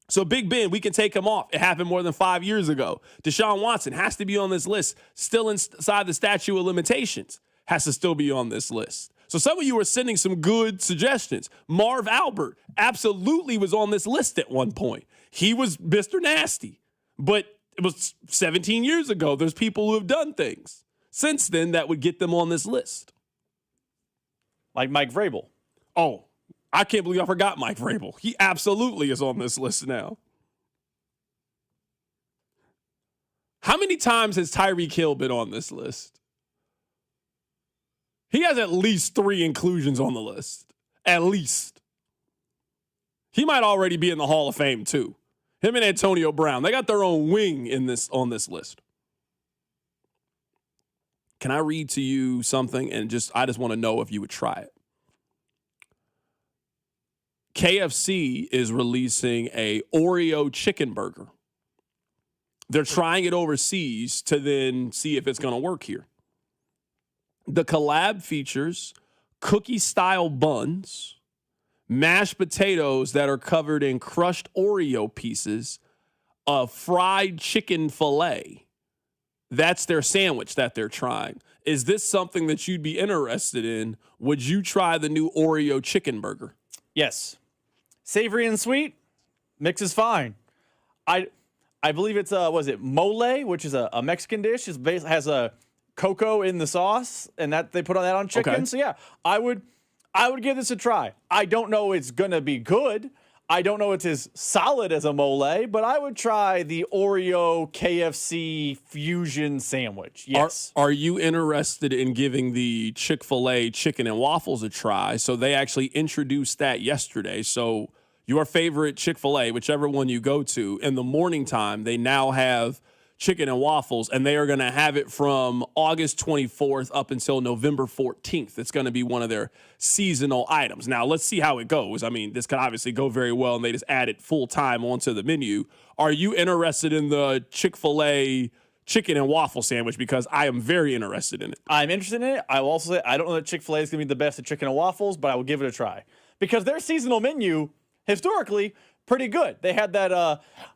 So Big Ben, we can take him off. It happened more than 5 years ago. Deshaun Watson has to be on this list. Still inside the statute of limitations. Has to still be on this list. So some of you are sending some good suggestions. Marv Albert absolutely was on this list at one point. He was Mr. Nasty. But it was 17 years ago. There's people who have done things since then that would get them on this list. Like Mike Vrabel. Oh, I can't believe I forgot Mike Vrabel. He absolutely is on this list now. How many times has Tyreek Hill been on this list? He has at least 3 inclusions on the list. At least. He might already be in the Hall of Fame, too. Him and Antonio Brown, they got their own wing on this list. Can I read to you something? And I just want to know if you would try it. KFC is releasing a Oreo chicken burger. They're trying it overseas to then see if it's going to work here. The collab features cookie-style buns, mashed potatoes that are covered in crushed Oreo pieces, a fried chicken fillet. That's their sandwich that they're trying. Is this something that you'd be interested in? Would you try the new Oreo chicken burger? Yes. Savory and sweet, mix is fine. I believe it's mole, which is a Mexican dish. It has a cocoa in the sauce, and that they put that on chicken. Okay. So yeah, I would give this a try. I don't know it's going to be good. I don't know it's as solid as a mole, but I would try the Oreo KFC fusion sandwich. Yes. Are you interested in giving the Chick-fil-A chicken and waffles a try? So they actually introduced that yesterday. So your favorite Chick-fil-A, whichiver one you go to, in the morning time, they now have chicken and waffles, and they are going to have it from August 24th up until November 14th. It's going to be one of their seasonal items. Now, let's see how it goes. I mean, this could obviously go very well, and they just add it full-time onto the menu. Are you interested in the Chick-fil-A chicken and waffle sandwich? Because I am very interested in it. I'm interested in it. I will also say I don't know that Chick-fil-A is going to be the best at chicken and waffles, but I will give it a try. Because their seasonal menu, historically, pretty good. They had that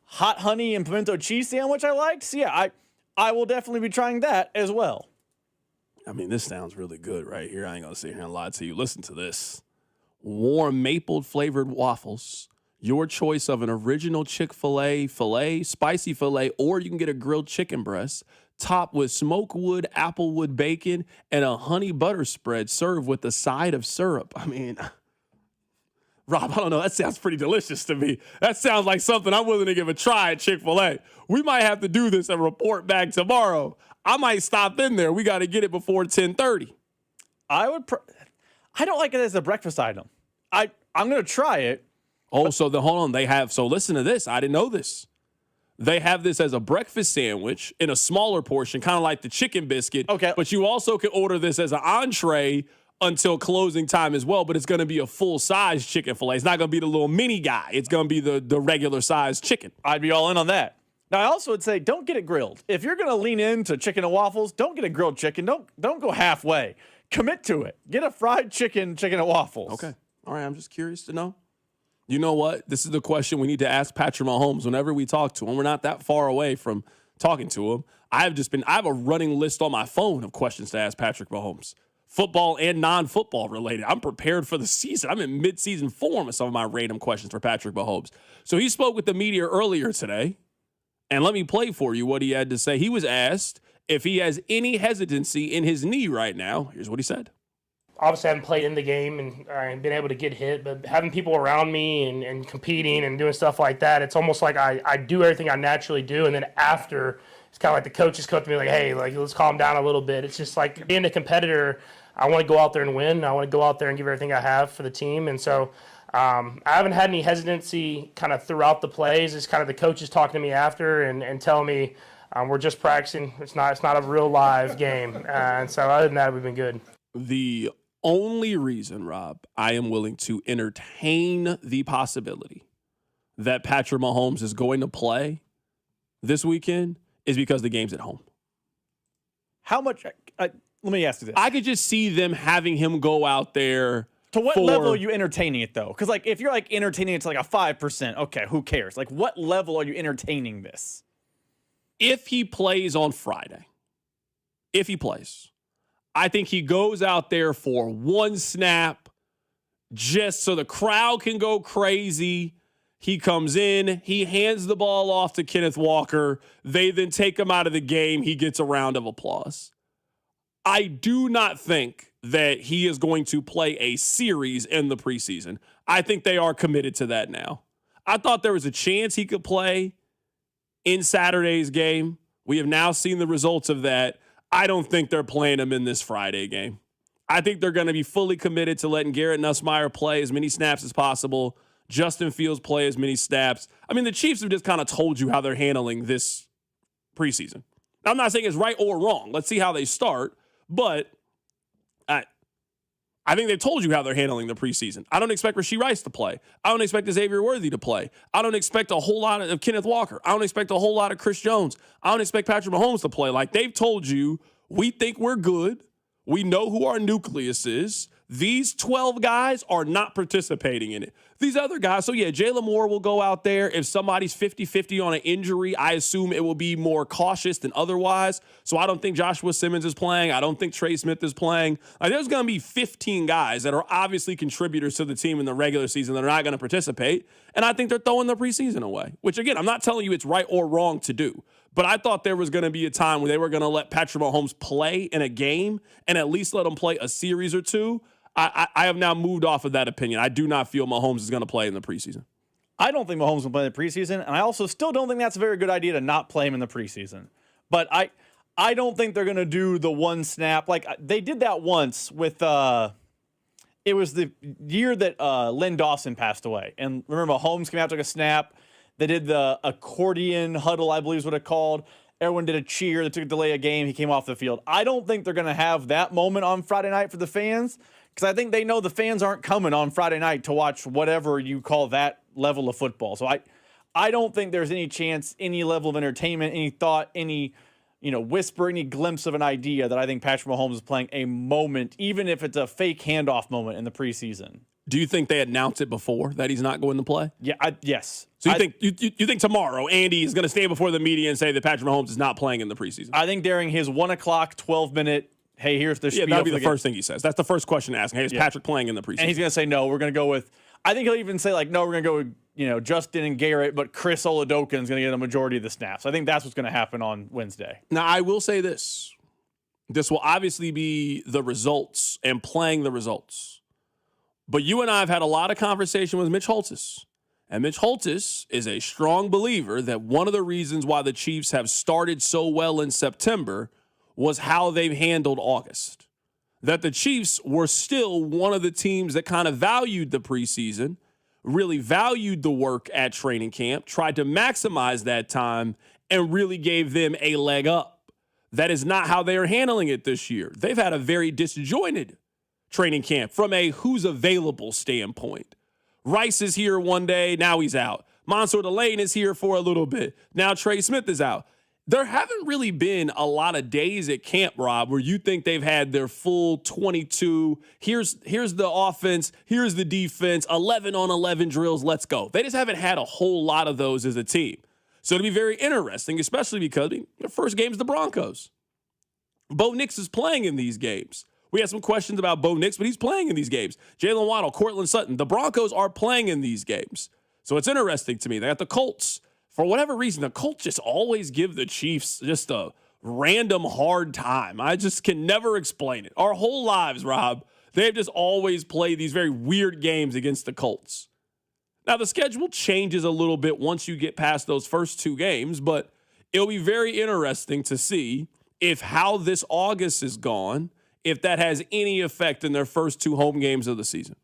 hot honey and pimento cheese sandwich I liked. So, yeah, I will definitely be trying that as well. I mean, this sounds really good right here. I ain't going to sit here and lie to you. Listen to this. Warm maple-flavored waffles. Your choice of an original Chick-fil-A filet, spicy filet, or you can get a grilled chicken breast topped with smokewood, applewood bacon, and a honey butter spread served with a side of syrup. I mean, Rob, I don't know. That sounds pretty delicious to me. That sounds like something I'm willing to give a try at Chick-fil-A. We might have to do this and report back tomorrow. I might stop in there. We got to get it before 10:30. I don't like it as a breakfast item. I'm going to try it. Oh, so hold on. So listen to this. I didn't know this. They have this as a breakfast sandwich in a smaller portion, kind of like the chicken biscuit. Okay. But you also can order this as an entree until closing time as well, but it's going to be a full-size chicken fillet. It's not going to be the little mini guy. It's going to be the regular-sized chicken. I'd be all in on that. Now, I also would say don't get it grilled. If you're going to lean into chicken and waffles, don't get a grilled chicken. Don't go halfway. Commit to it. Get a fried chicken and waffles. Okay. All right, I'm just curious to know. You know what? This is the question we need to ask Patrick Mahomes whenever we talk to him. We're not that far away from talking to him. I have a running list on my phone of questions to ask Patrick Mahomes. Football and non-football related. I'm prepared for the season. I'm in mid-season form with some of my random questions for Patrick Mahomes. So he spoke with the media earlier today, and let me play for you what he had to say. He was asked if he has any hesitancy in his knee right now. Here's what he said. Obviously, I haven't played in the game and been able to get hit, but having people around me and competing and doing stuff like that, it's almost like I do everything I naturally do, and then after, it's kind of like the coaches come to me like, hey, like, let's calm down a little bit. It's just like being a competitor, I want to go out there and win. I want to go out there and give everything I have for the team, and so I haven't had any hesitancy kind of throughout the plays. It's kind of the coaches talking to me after and telling me we're just practicing. It's not a real live game, and so other than that, we've been good. The only reason, Rob, I am willing to entertain the possibility that Patrick Mahomes is going to play this weekend is because the game's at home. How much? Let me ask you this. I could just see them having him go out there. To what level are you entertaining it, though? Because, like, if you're, like, entertaining it to, like, a 5%, okay, who cares? Like, what level are you entertaining this? If he plays on Friday, I think he goes out there for one snap just so the crowd can go crazy. He comes in, he hands the ball off to Kenneth Walker. They then take him out of the game. He gets a round of applause. I do not think that he is going to play a series in the preseason. I think they are committed to that now. I thought there was a chance he could play in Saturday's game. We have now seen the results of that. I don't think they're playing him in this Friday game. I think they're going to be fully committed to letting Garrett Nussmeier play as many snaps as possible. Justin Fields play as many snaps. I mean, the Chiefs have just kind of told you how they're handling this preseason. Now, I'm not saying it's right or wrong. Let's see how they start. But I think they've told you how they're handling the preseason. I don't expect Rashee Rice to play. I don't expect Xavier Worthy to play. I don't expect a whole lot of Kenneth Walker. I don't expect a whole lot of Chris Jones. I don't expect Patrick Mahomes to play. Like, they've told you, we think we're good. We know who our nucleus is. These 12 guys are not participating in it. These other guys, so yeah, Jalen Moore will go out there. If somebody's 50-50 on an injury, I assume it will be more cautious than otherwise. So I don't think Joshua Simmons is playing. I don't think Trey Smith is playing. Like, there's going to be 15 guys that are obviously contributors to the team in the regular season that are not going to participate. And I think they're throwing the preseason away, which, again, I'm not telling you it's right or wrong to do. But I thought there was going to be a time where they were going to let Patrick Mahomes play in a game and at least let him play a series or two. I have now moved off of that opinion. I do not feel Mahomes is going to play in the preseason. I don't think Mahomes will play in the preseason, and I also still don't think that's a very good idea to not play him in the preseason. But I don't think they're going to do the one snap. Like, they did that once with it was the year that Len Dawson passed away. And remember, Mahomes came out, took a snap. They did the accordion huddle, I believe is what it called. Everyone did a cheer. They took a delay of game. He came off the field. I don't think they're going to have that moment on Friday night for the fans because I think they know the fans aren't coming on Friday night to watch whatever you call that level of football. So I don't think there's any chance, any level of entertainment, any thought, any whisper, any glimpse of an idea that I think Patrick Mahomes is playing a moment, even if it's a fake handoff moment in the preseason. Do you think they announced it before that he's not going to play? Yeah, yes. So you think tomorrow Andy is going to stand before the media and say that Patrick Mahomes is not playing in the preseason? I think during his 1 o'clock, 12-minute, hey, here's the spiel. Yeah, that'll be the first thing he says. That's the first question to ask him. Hey, is Patrick playing in the preseason? And he's going to say no. We're going to go with. I think he'll even say no. We're going to go with Justin and Garrett, but Chris Oladokun is going to get a majority of the snaps. I think that's what's going to happen on Wednesday. Now I will say this: this will obviously be the results and playing the results. But you and I have had a lot of conversation with Mitch Holthus. And Mitch Holthus is a strong believer that one of the reasons why the Chiefs have started so well in September was how they've handled August. That the Chiefs were still one of the teams that kind of valued the preseason, really valued the work at training camp, tried to maximize that time, and really gave them a leg up. That is not how they are handling it this year. They've had a very disjointed training camp from a who's available standpoint. Rice is here one day, now he's out. Mansour Delane is here for a little bit. Now Trey Smith is out. There haven't really been a lot of days at camp, Rob, where you think they've had their full 22. Here's the offense, here's the defense, 11-on-11 drills, let's go. They just haven't had a whole lot of those as a team. So it'll be very interesting, especially because their first game's the Broncos. Bo Nix is playing in these games. We had some questions about Bo Nix, but he's playing in these games. Jalen Waddle, Cortland Sutton, the Broncos are playing in these games. So it's interesting to me. They got the Colts. For whatever reason, the Colts just always give the Chiefs just a random hard time. I just can never explain it. Our whole lives, Rob, they've just always played these very weird games against the Colts. Now, the schedule changes a little bit once you get past those first two games, but it'll be very interesting to see if how this August is gone, if that has any effect in their first two home games of the season.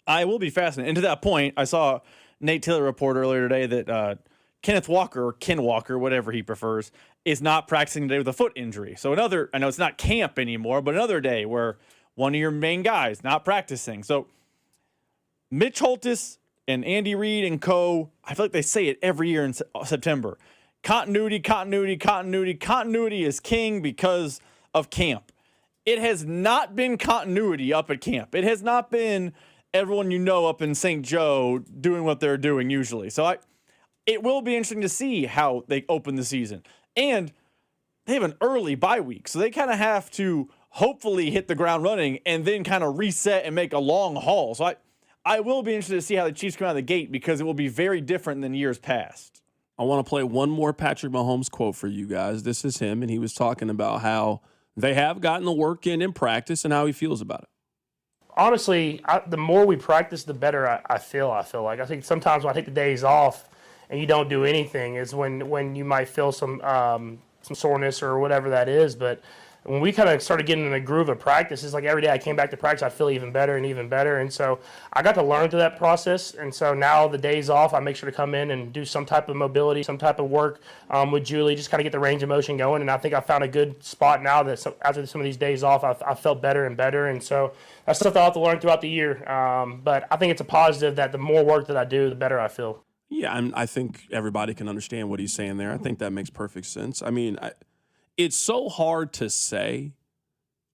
I will be fascinated. And to that point, I saw Nate Taylor report earlier today that Kenneth Walker, or Ken Walker, whatever he prefers, is not practicing today with a foot injury. So I know it's not camp anymore, but another day where one of your main guys not practicing. So Mitch Holthus and Andy Reid and co., I feel like they say it every year in September. Continuity, continuity, continuity. Continuity is king because of camp. It has not been continuity up at camp. It has not been everyone up in St. Joe doing what they're doing usually. So it will be interesting to see how they open the season. And they have an early bye week, so they kind of have to hopefully hit the ground running and then kind of reset and make a long haul. So I will be interested to see how the Chiefs come out of the gate because it will be very different than years past. I want to play one more Patrick Mahomes quote for you guys. This is him, and he was talking about how they have gotten the work in practice and how he feels about it. Honestly, the more we practice, the better I feel. I think sometimes when I take the days off and you don't do anything is when you might feel some soreness or whatever that is. But when we kind of started getting in the groove of practice, it's like every day I came back to practice, I feel even better and even better. And so I got to learn through that process. And so now the days off, I make sure to come in and do some type of mobility, some type of work with Julie, just kind of get the range of motion going. And I think I found a good spot now that after some of these days off, I felt better and better. And so that's stuff I'll have to learn throughout the year. But I think it's a positive that the more work that I do, the better I feel. Yeah, I think everybody can understand what he's saying there. I think that makes perfect sense. I mean, it's so hard to say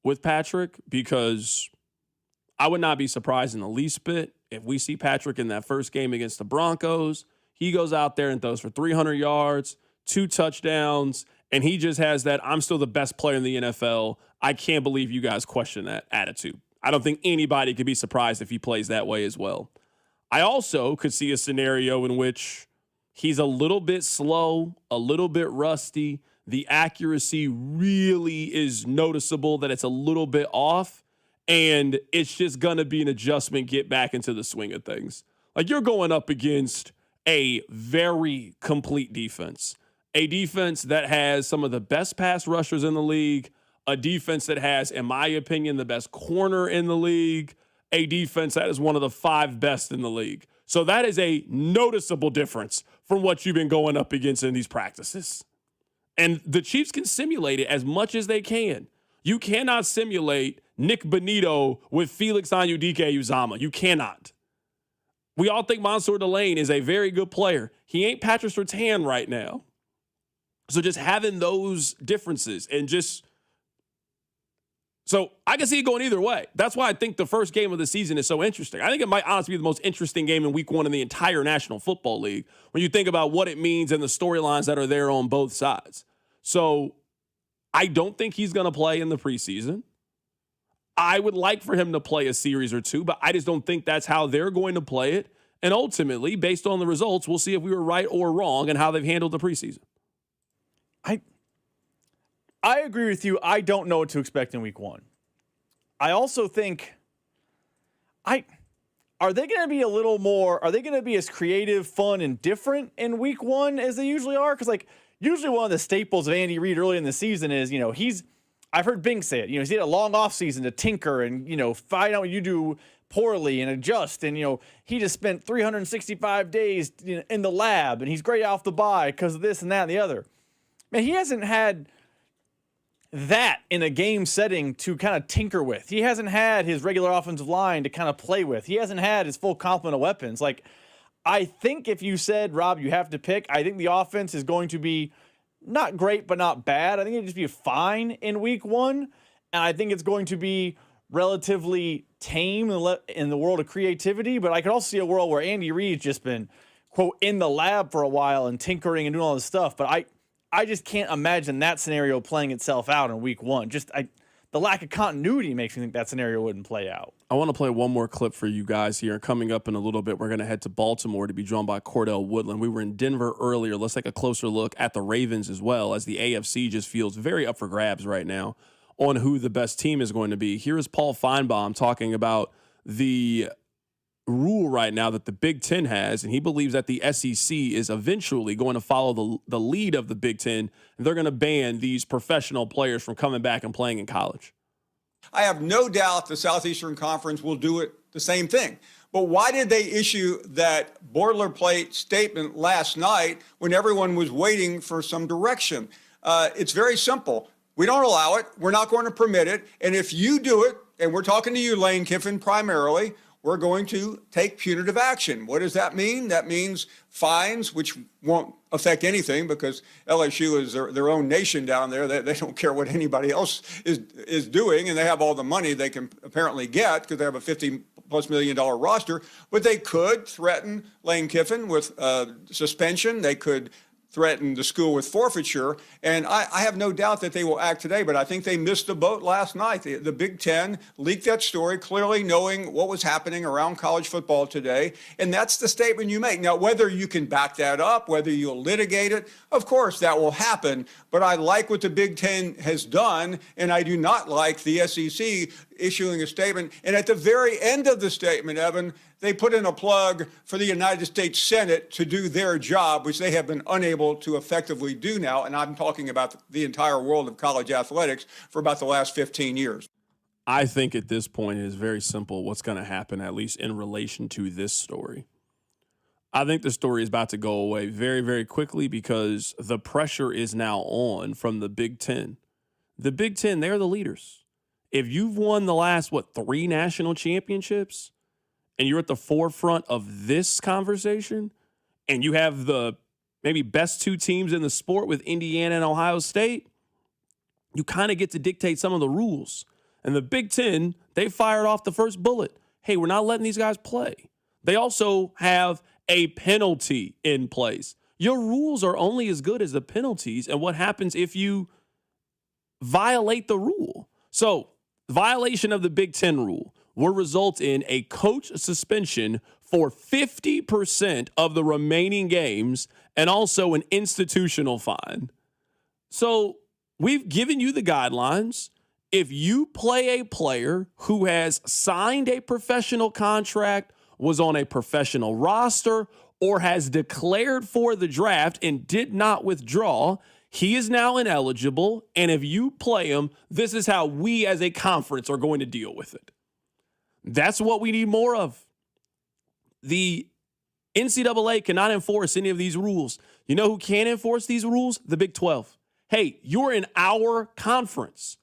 with Patrick because I would not be surprised in the least bit if we see Patrick in that first game against the Broncos. He goes out there and throws for 300 yards, 2 touchdowns, and he just has that I'm still the best player in the NFL. I can't believe you guys question that attitude. I don't think anybody could be surprised if he plays that way as well. I also could see a scenario in which he's a little bit slow, a little bit rusty. The accuracy really is noticeable that it's a little bit off, and it's just going to be an adjustment, get back into the swing of things. Like you're going up against a very complete defense, a defense that has some of the best pass rushers in the league, a defense that has, in my opinion, the best corner in the league, a defense that is one of the 5 best in the league. So that is a noticeable difference from what you've been going up against in these practices. And the Chiefs can simulate it as much as they can. You cannot simulate Nick Bonito with Felix Anudike-Uzomah. You cannot. We all think Mansour Delane is a very good player. He ain't Patrick Surtain right now. So just having those differences and just so I can see it going either way. That's why I think the first game of the season is so interesting. I think it might honestly be the most interesting game in week one in the entire National Football League when you think about what it means and the storylines that are there on both sides. So I don't think he's going to play in the preseason. I would like for him to play a series or two, but I just don't think that's how they're going to play it. And ultimately, based on the results, we'll see if we were right or wrong and how they've handled the preseason. I agree with you. I don't know what to expect in week one. I also think are they going to be a little more, are they going to be as creative, fun, and different in week one as they usually are? Because, usually one of the staples of Andy Reid early in the season is, I've heard Bing say it, he's had a long offseason to tinker and, find out what you do poorly and adjust. And, he just spent 365 days in the lab and he's great off the bye because of this and that and the other. Man, he hasn't had that in a game setting to kind of tinker with. He hasn't had his regular offensive line to kind of play with. He hasn't had his full complement of weapons. I think if you said, Rob, you have to pick, I think the offense is going to be not great, but not bad. I think it'll just be fine in week one. And I think it's going to be relatively tame in the world of creativity. But I could also see a world where Andy Reid's just been, quote, in the lab for a while and tinkering and doing all this stuff. But I just can't imagine that scenario playing itself out in week one. The lack of continuity makes me think that scenario wouldn't play out. I want to play one more clip for you guys here. Coming up in a little bit, we're going to head to Baltimore to be joined by Cordell Woodland. We were in Denver earlier. Let's take a closer look at the Ravens as well, as the AFC just feels very up for grabs right now on who the best team is going to be. Here is Paul Feinbaum talking about the rule right now that the Big Ten has, and he believes that the SEC is eventually going to follow the lead of the Big Ten, and they're going to ban these professional players from coming back and playing in college. I have no doubt the Southeastern Conference will do it the same thing. But why did they issue that boilerplate statement last night when everyone was waiting for some direction? It's very simple. We don't allow it. We're not going to permit it. And if you do it, and we're talking to you, Lane Kiffin, primarily, we're going to take punitive action. What does that mean? That means fines, which won't affect anything because LSU is their own nation down there. They don't care what anybody else is doing, and they have all the money they can apparently get because they have a $50+ million roster. But they could threaten Lane Kiffin with suspension. They could threaten the school with forfeiture. And I have no doubt that they will act today, but I think they missed the boat last night. The Big Ten leaked that story, clearly knowing what was happening around college football today. And that's the statement you make. Now, whether you can back that up, whether you'll litigate it, of course that will happen. But I like what the Big Ten has done, and I do not like the SEC issuing a statement. And at the very end of the statement, Evan, they put in a plug for the United States Senate to do their job, which they have been unable to effectively do now. And I'm talking about the entire world of college athletics for about the last 15 years. I think at this point it is very simple what's going to happen, at least in relation to this story. I think the story is about to go away very, very quickly because the pressure is now on from the Big Ten. The Big Ten, they're the leaders. If you've won the last, 3 national championships, and you're at the forefront of this conversation, and you have the maybe best 2 teams in the sport with Indiana and Ohio State, you kind of get to dictate some of the rules. And the Big Ten, they fired off the first bullet. Hey, we're not letting these guys play. They also have a penalty in place. Your rules are only as good as the penalties and what happens if you violate the rule. So, violation of the Big Ten rule will result in a coach suspension for 50% of the remaining games and also an institutional fine. So we've given you the guidelines. If you play a player who has signed a professional contract, was on a professional roster, or has declared for the draft and did not withdraw, he is now ineligible. And if you play him, this is how we as a conference are going to deal with it. That's what we need more of. The NCAA cannot enforce any of these rules. You know who can enforce these rules? The Big 12. Hey, you're in our conference.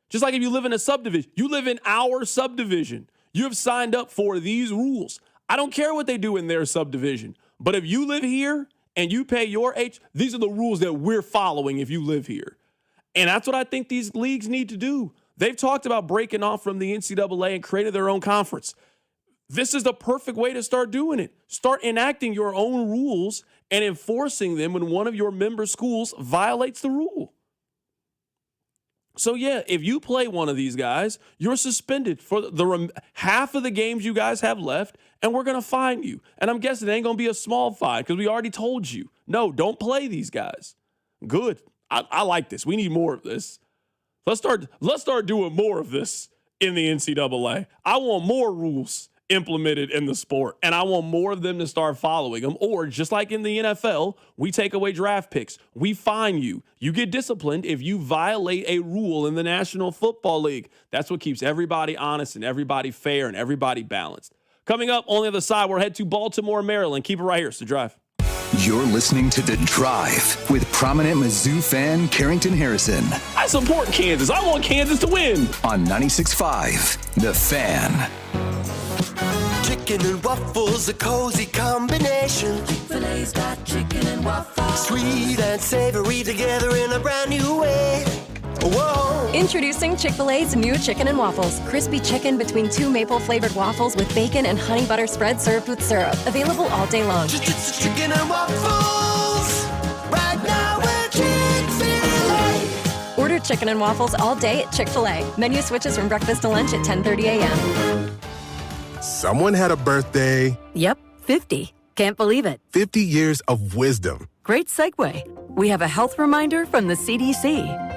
Just like if you live in a subdivision, you live in our subdivision. You have signed up for these rules. I don't care what they do in their subdivision, but if you live here and you pay your these are the rules that we're following if you live here. And that's what I think these leagues need to do. They've talked about breaking off from the NCAA and creating their own conference. This is the perfect way to start doing it. Start enacting your own rules and enforcing them when one of your member schools violates the rule. So, yeah, if you play one of these guys, you're suspended for half of the games you guys have left, and we're going to fine you. And I'm guessing it ain't going to be a small fine because we already told you, no, don't play these guys. Good. I like this. We need more of this. Let's start doing more of this in the NCAA. I want more rules implemented in the sport, and I want more of them to start following them. Or just like in the NFL, we take away draft picks. We fine you. You get disciplined if you violate a rule in the National Football League. That's what keeps everybody honest and everybody fair and everybody balanced. Coming up on the other side, we'll head to Baltimore, Maryland. Keep it right here. It's The Drive. You're listening to The Drive with prominent Mizzou fan Carrington Harrison. I support Kansas. I want Kansas to win. On 96.5, The Fan. Chicken and waffles, a cozy combination. Chick-fil-A's got chicken and waffles. Sweet and savory together in a brand new way. Whoa. Introducing Chick-fil-A's new chicken and waffles. Crispy chicken between two maple-flavored waffles with bacon and honey butter spread served with syrup. Available all day long. Chicken and waffles. Right now at Chick-fil-A. Order chicken and waffles all day at Chick-fil-A. Menu switches from breakfast to lunch at 10:30 a.m. Someone had a birthday. Yep, 50. Can't believe it. 50 years of wisdom. Great segue. We have a health reminder from the CDC.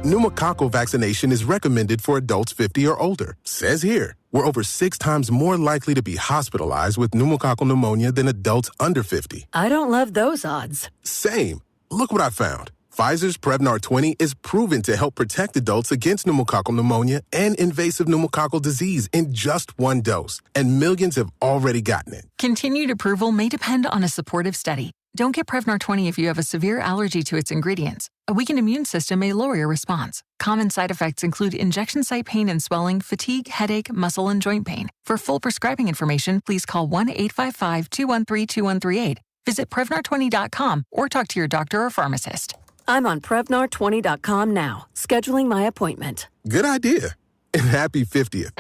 Pneumococcal vaccination is recommended for adults 50 or older. Says here, we're over 6 times more likely to be hospitalized with pneumococcal pneumonia than adults under 50. I don't love those odds. Same. Look what I found. Pfizer's Prevnar 20 is proven to help protect adults against pneumococcal pneumonia and invasive pneumococcal disease in just 1 dose, and millions have already gotten it. Continued approval may depend on a supportive study. Don't get Prevnar 20 if you have a severe allergy to its ingredients. A weakened immune system may lower your response. Common side effects include injection site pain and swelling, fatigue, headache, muscle, and joint pain. For full prescribing information, please call 1-855-213-2138. Visit Prevnar20.com or talk to your doctor or pharmacist. I'm on Prevnar20.com now, scheduling my appointment. Good idea. And happy 50th.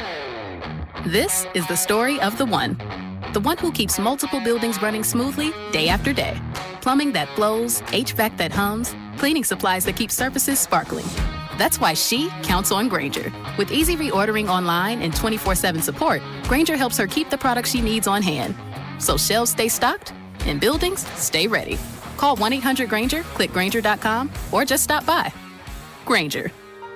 This is the story of the one who keeps multiple buildings running smoothly day after day. Plumbing that flows, HVAC that hums, cleaning supplies that keep surfaces sparkling. That's why she counts on Grainger. With easy reordering online and 24/7 support, Grainger helps her keep the products she needs on hand. So shelves stay stocked and buildings stay ready. Call 1-800-GRAINGER, click Grainger.com, or just stop by. Grainger,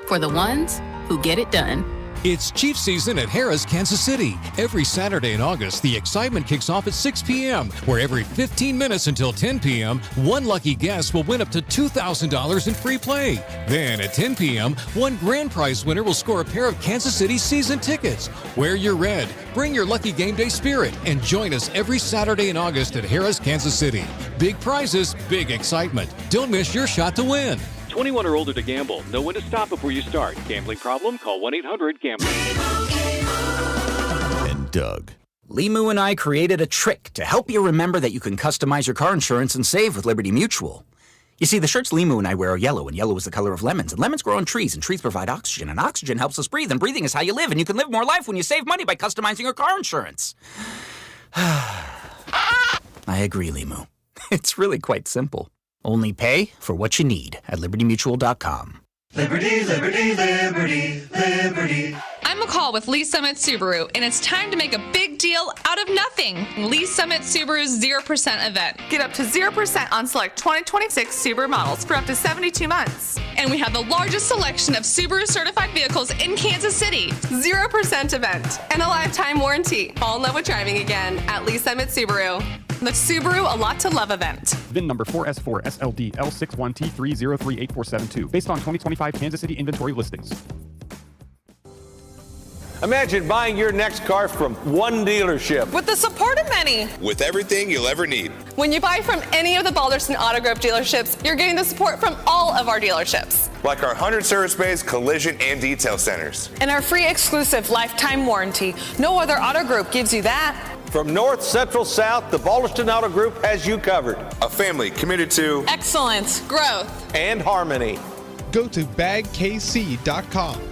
for the ones who get it done. It's Chiefs season at Harrah's Kansas City. Every Saturday in August, the excitement kicks off at 6 p.m., where every 15 minutes until 10 p.m., one lucky guest will win up to $2,000 in free play. Then at 10 p.m., one grand prize winner will score a pair of Kansas City season tickets. Wear your red, bring your lucky game day spirit, and join us every Saturday in August at Harrah's Kansas City. Big prizes, big excitement. Don't miss your shot to win. 21 or older to gamble. Know when to stop before you start. Gambling problem? Call 1-800-GAMBLER. And Doug. Limu and I created a trick to help you remember that you can customize your car insurance and save with Liberty Mutual. You see, the shirts Limu and I wear are yellow, and yellow is the color of lemons. And lemons grow on trees, and trees provide oxygen. And oxygen helps us breathe, and breathing is how you live. And you can live more life when you save money by customizing your car insurance. I agree, Limu. It's really quite simple. Only pay for what you need at libertymutual.com. Liberty, liberty, liberty, liberty. I'm McCall with Lee Summit Subaru, and it's time to make a big deal out of nothing. Lee Summit Subaru's 0% event. Get up to 0% on select 2026 Subaru models for up to 72 months. And we have the largest selection of Subaru certified vehicles in Kansas City. 0% event and a lifetime warranty. Fall in love with driving again at Lee Summit Subaru. The Subaru A Lot to Love event. VIN number 4S4SLD L61T3038472. Based on 2025 Kansas City inventory listings. Imagine buying your next car from one dealership. With the support of many. With everything you'll ever need. When you buy from any of the Balderson Auto Group dealerships, you're getting the support from all of our dealerships. Like our 100 service bays, collision, and detail centers. And our free exclusive lifetime warranty. No other auto group gives you that. From north, central, south, the Balderson Auto Group has you covered. A family committed to excellence, growth, and harmony. Go to bagkc.com.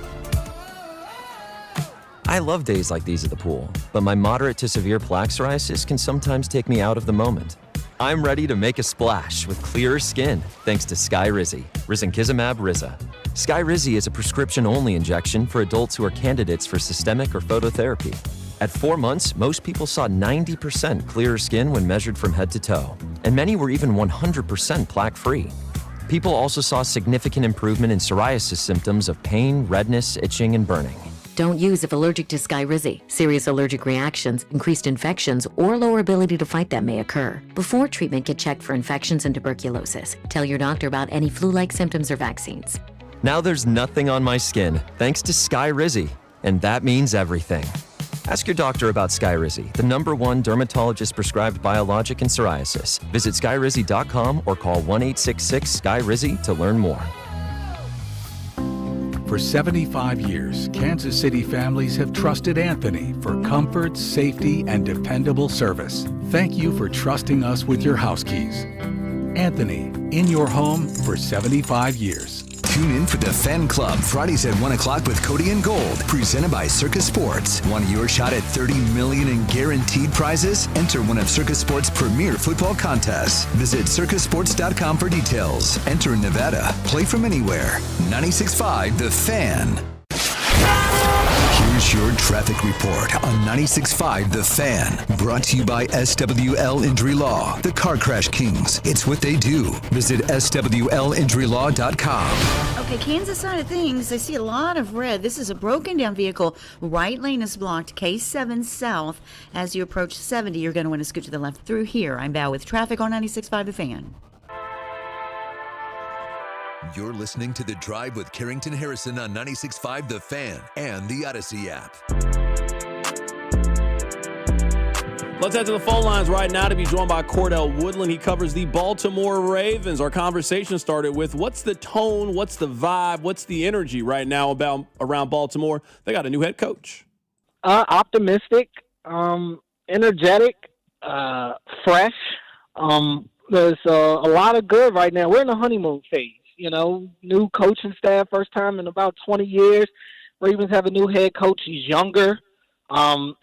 I love days like these at the pool, but my moderate to severe plaque psoriasis can sometimes take me out of the moment. I'm ready to make a splash with clearer skin thanks to Skyrizi, risankizumab Riza. Skyrizi is a prescription-only injection for adults who are candidates for systemic or phototherapy. At 4 months, most people saw 90% clearer skin when measured from head to toe, and many were even 100% plaque-free. People also saw significant improvement in psoriasis symptoms of pain, redness, itching, and burning. Don't use if allergic to Skyrizi. Serious allergic reactions, increased infections, or lower ability to fight them may occur. Before treatment, get checked for infections and tuberculosis. Tell your doctor about any flu-like symptoms or vaccines. Now there's nothing on my skin thanks to Skyrizi, and that means everything. Ask your doctor about Skyrizi, the #1 dermatologist-prescribed biologic in psoriasis. Visit skyrizi.com or call 1-866-SKY-RIZI to learn more. For 75 years, Kansas City families have trusted Anthony for comfort, safety, and dependable service. Thank you for trusting us with your house keys. Anthony, in your home for 75 years. Tune in for the Fan Club Fridays at 1 o'clock with Cody and Gold, presented by Circus Sports. Want your shot at $30 million in guaranteed prizes? Enter one of Circus Sports' premier football contests. Visit circusports.com for details. Enter in Nevada. Play from anywhere. 96.5 The Fan. Here's your traffic report on 96.5 The Fan. Brought to you by SWL Injury Law, the Car Crash Kings. It's what they do. Visit SWLinjurylaw.com. Okay, Kansas side of things, I see a lot of red. This is a broken down vehicle. Right lane is blocked, K7 south. As you approach 70, you're going to want to scoot to the left through here. I'm Val with traffic on 96.5 The Fan. You're listening to The Drive with Carrington Harrison on 96.5 The Fan and the Odyssey app. Let's head to the phone lines right now to be joined by Cordell Woodland. He covers the Baltimore Ravens. Our conversation started with what's the tone, what's the vibe, what's the energy right now around Baltimore? They got a new head coach. Optimistic, energetic, fresh. There's a lot of good right now. We're in the honeymoon phase. You know, new coaching staff, first time in about 20 years. Ravens have a new head coach. He's younger.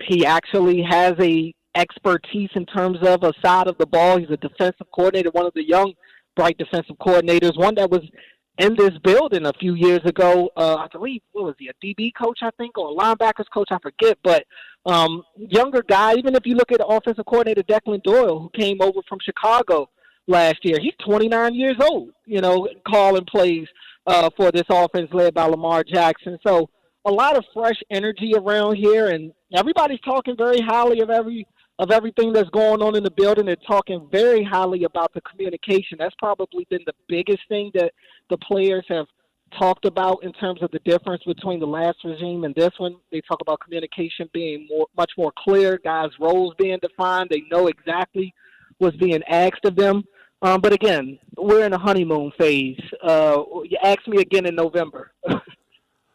He actually has a expertise in terms of a side of the ball. He's a defensive coordinator, one of the young, bright defensive coordinators, one that was in this building a few years ago. I believe, what was he, a DB coach, I think, or a linebackers coach, I forget. But younger guy, even if you look at the offensive coordinator, Declan Doyle, who came over from Chicago last year. He's 29 years old, you know, calling plays for this offense led by Lamar Jackson. So a lot of fresh energy around here, and everybody's talking very highly of everything that's going on in the building. They're talking very highly about the communication. That's probably been the biggest thing that the players have talked about in terms of the difference between the last regime and this one. They talk about communication being much more clear, guys' roles being defined. They know exactly what's being asked of them. But again, we're in a honeymoon phase. You ask me again in November.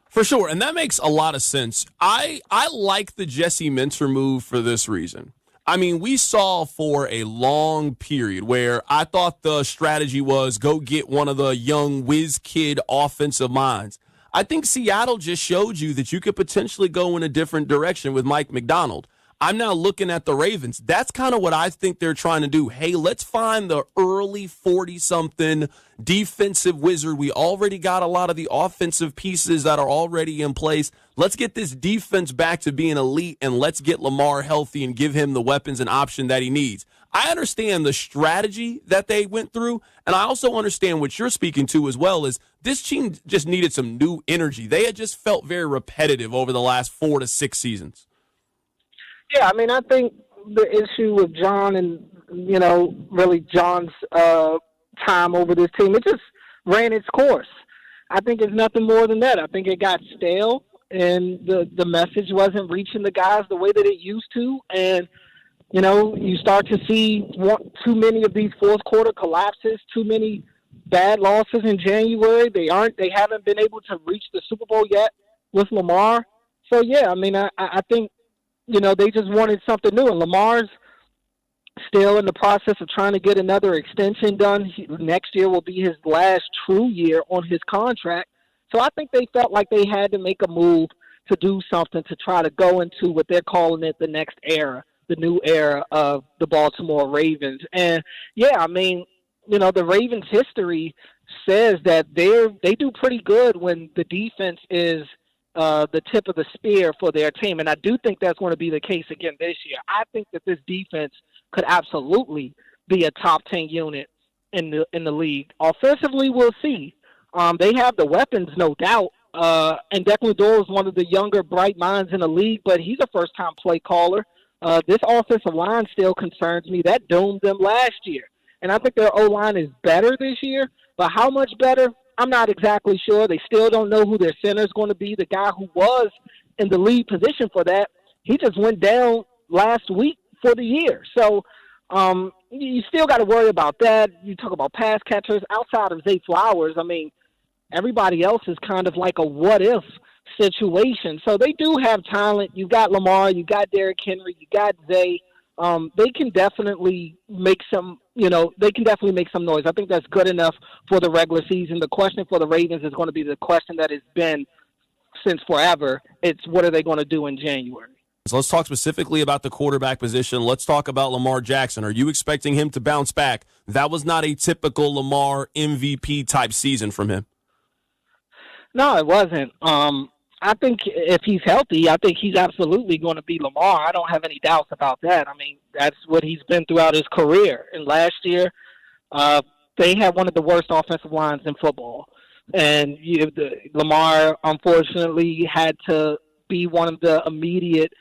For sure, and that makes a lot of sense. I like the Jesse Minter move for this reason. I mean, we saw for a long period where I thought the strategy was go get one of the young whiz kid offensive minds. I think Seattle just showed you that you could potentially go in a different direction with Mike McDonald. I'm now looking at the Ravens. That's kind of what I think they're trying to do. Hey, let's find the early 40-something defensive wizard. We already got a lot of the offensive pieces that are already in place. Let's get this defense back to being elite, and let's get Lamar healthy and give him the weapons and option that he needs. I understand the strategy that they went through, and I also understand what you're speaking to as well, is this team just needed some new energy. They had just felt very repetitive over the last 4 to 6 seasons. Yeah, I mean, I think the issue with John and, you know, really John's time over this team, it just ran its course. I think it's nothing more than that. I think it got stale. and the message wasn't reaching the guys the way that it used to. And, you know, you start to see too many of these fourth quarter collapses, too many bad losses in January. They haven't been able to reach the Super Bowl yet with Lamar. So, yeah, I mean, I think, you know, they just wanted something new. And Lamar's still in the process of trying to get another extension done. Next year will be his last true year on his contract. So I think they felt like they had to make a move to do something to try to go into what they're calling it the next era, the new era of the Baltimore Ravens. And, yeah, I mean, you know, the Ravens' history says that they do pretty good when the defense is the tip of the spear for their team. And I do think that's going to be the case again this year. I think that this defense could absolutely be a top 10 unit in the league. Offensively, we'll see. They have the weapons, no doubt. And Declan Doyle is one of the younger, bright minds in the league, but he's a first-time play caller. This offensive line still concerns me. That doomed them last year. And I think their O-line is better this year, but how much better, I'm not exactly sure. They still don't know who their center is going to be. The guy who was in the lead position for that, he just went down last week for the year. So you still got to worry about that. You talk about pass catchers. Outside of Zay Flowers, I mean, everybody else is kind of like a what-if situation. So they do have talent. You got Lamar, you got Derrick Henry, you got Zay. They can definitely make some, noise. I think that's good enough for the regular season. The question for the Ravens is going to be the question that has been since forever. It's what are they going to do in January? So let's talk specifically about the quarterback position. Let's talk about Lamar Jackson. Are you expecting him to bounce back? That was not a typical Lamar MVP type season from him. No, it wasn't. I think if he's healthy, I think he's absolutely going to be Lamar. I don't have any doubts about that. I mean, that's what he's been throughout his career. And last year, they had one of the worst offensive lines in football. And Lamar, unfortunately, had to be one of the immediate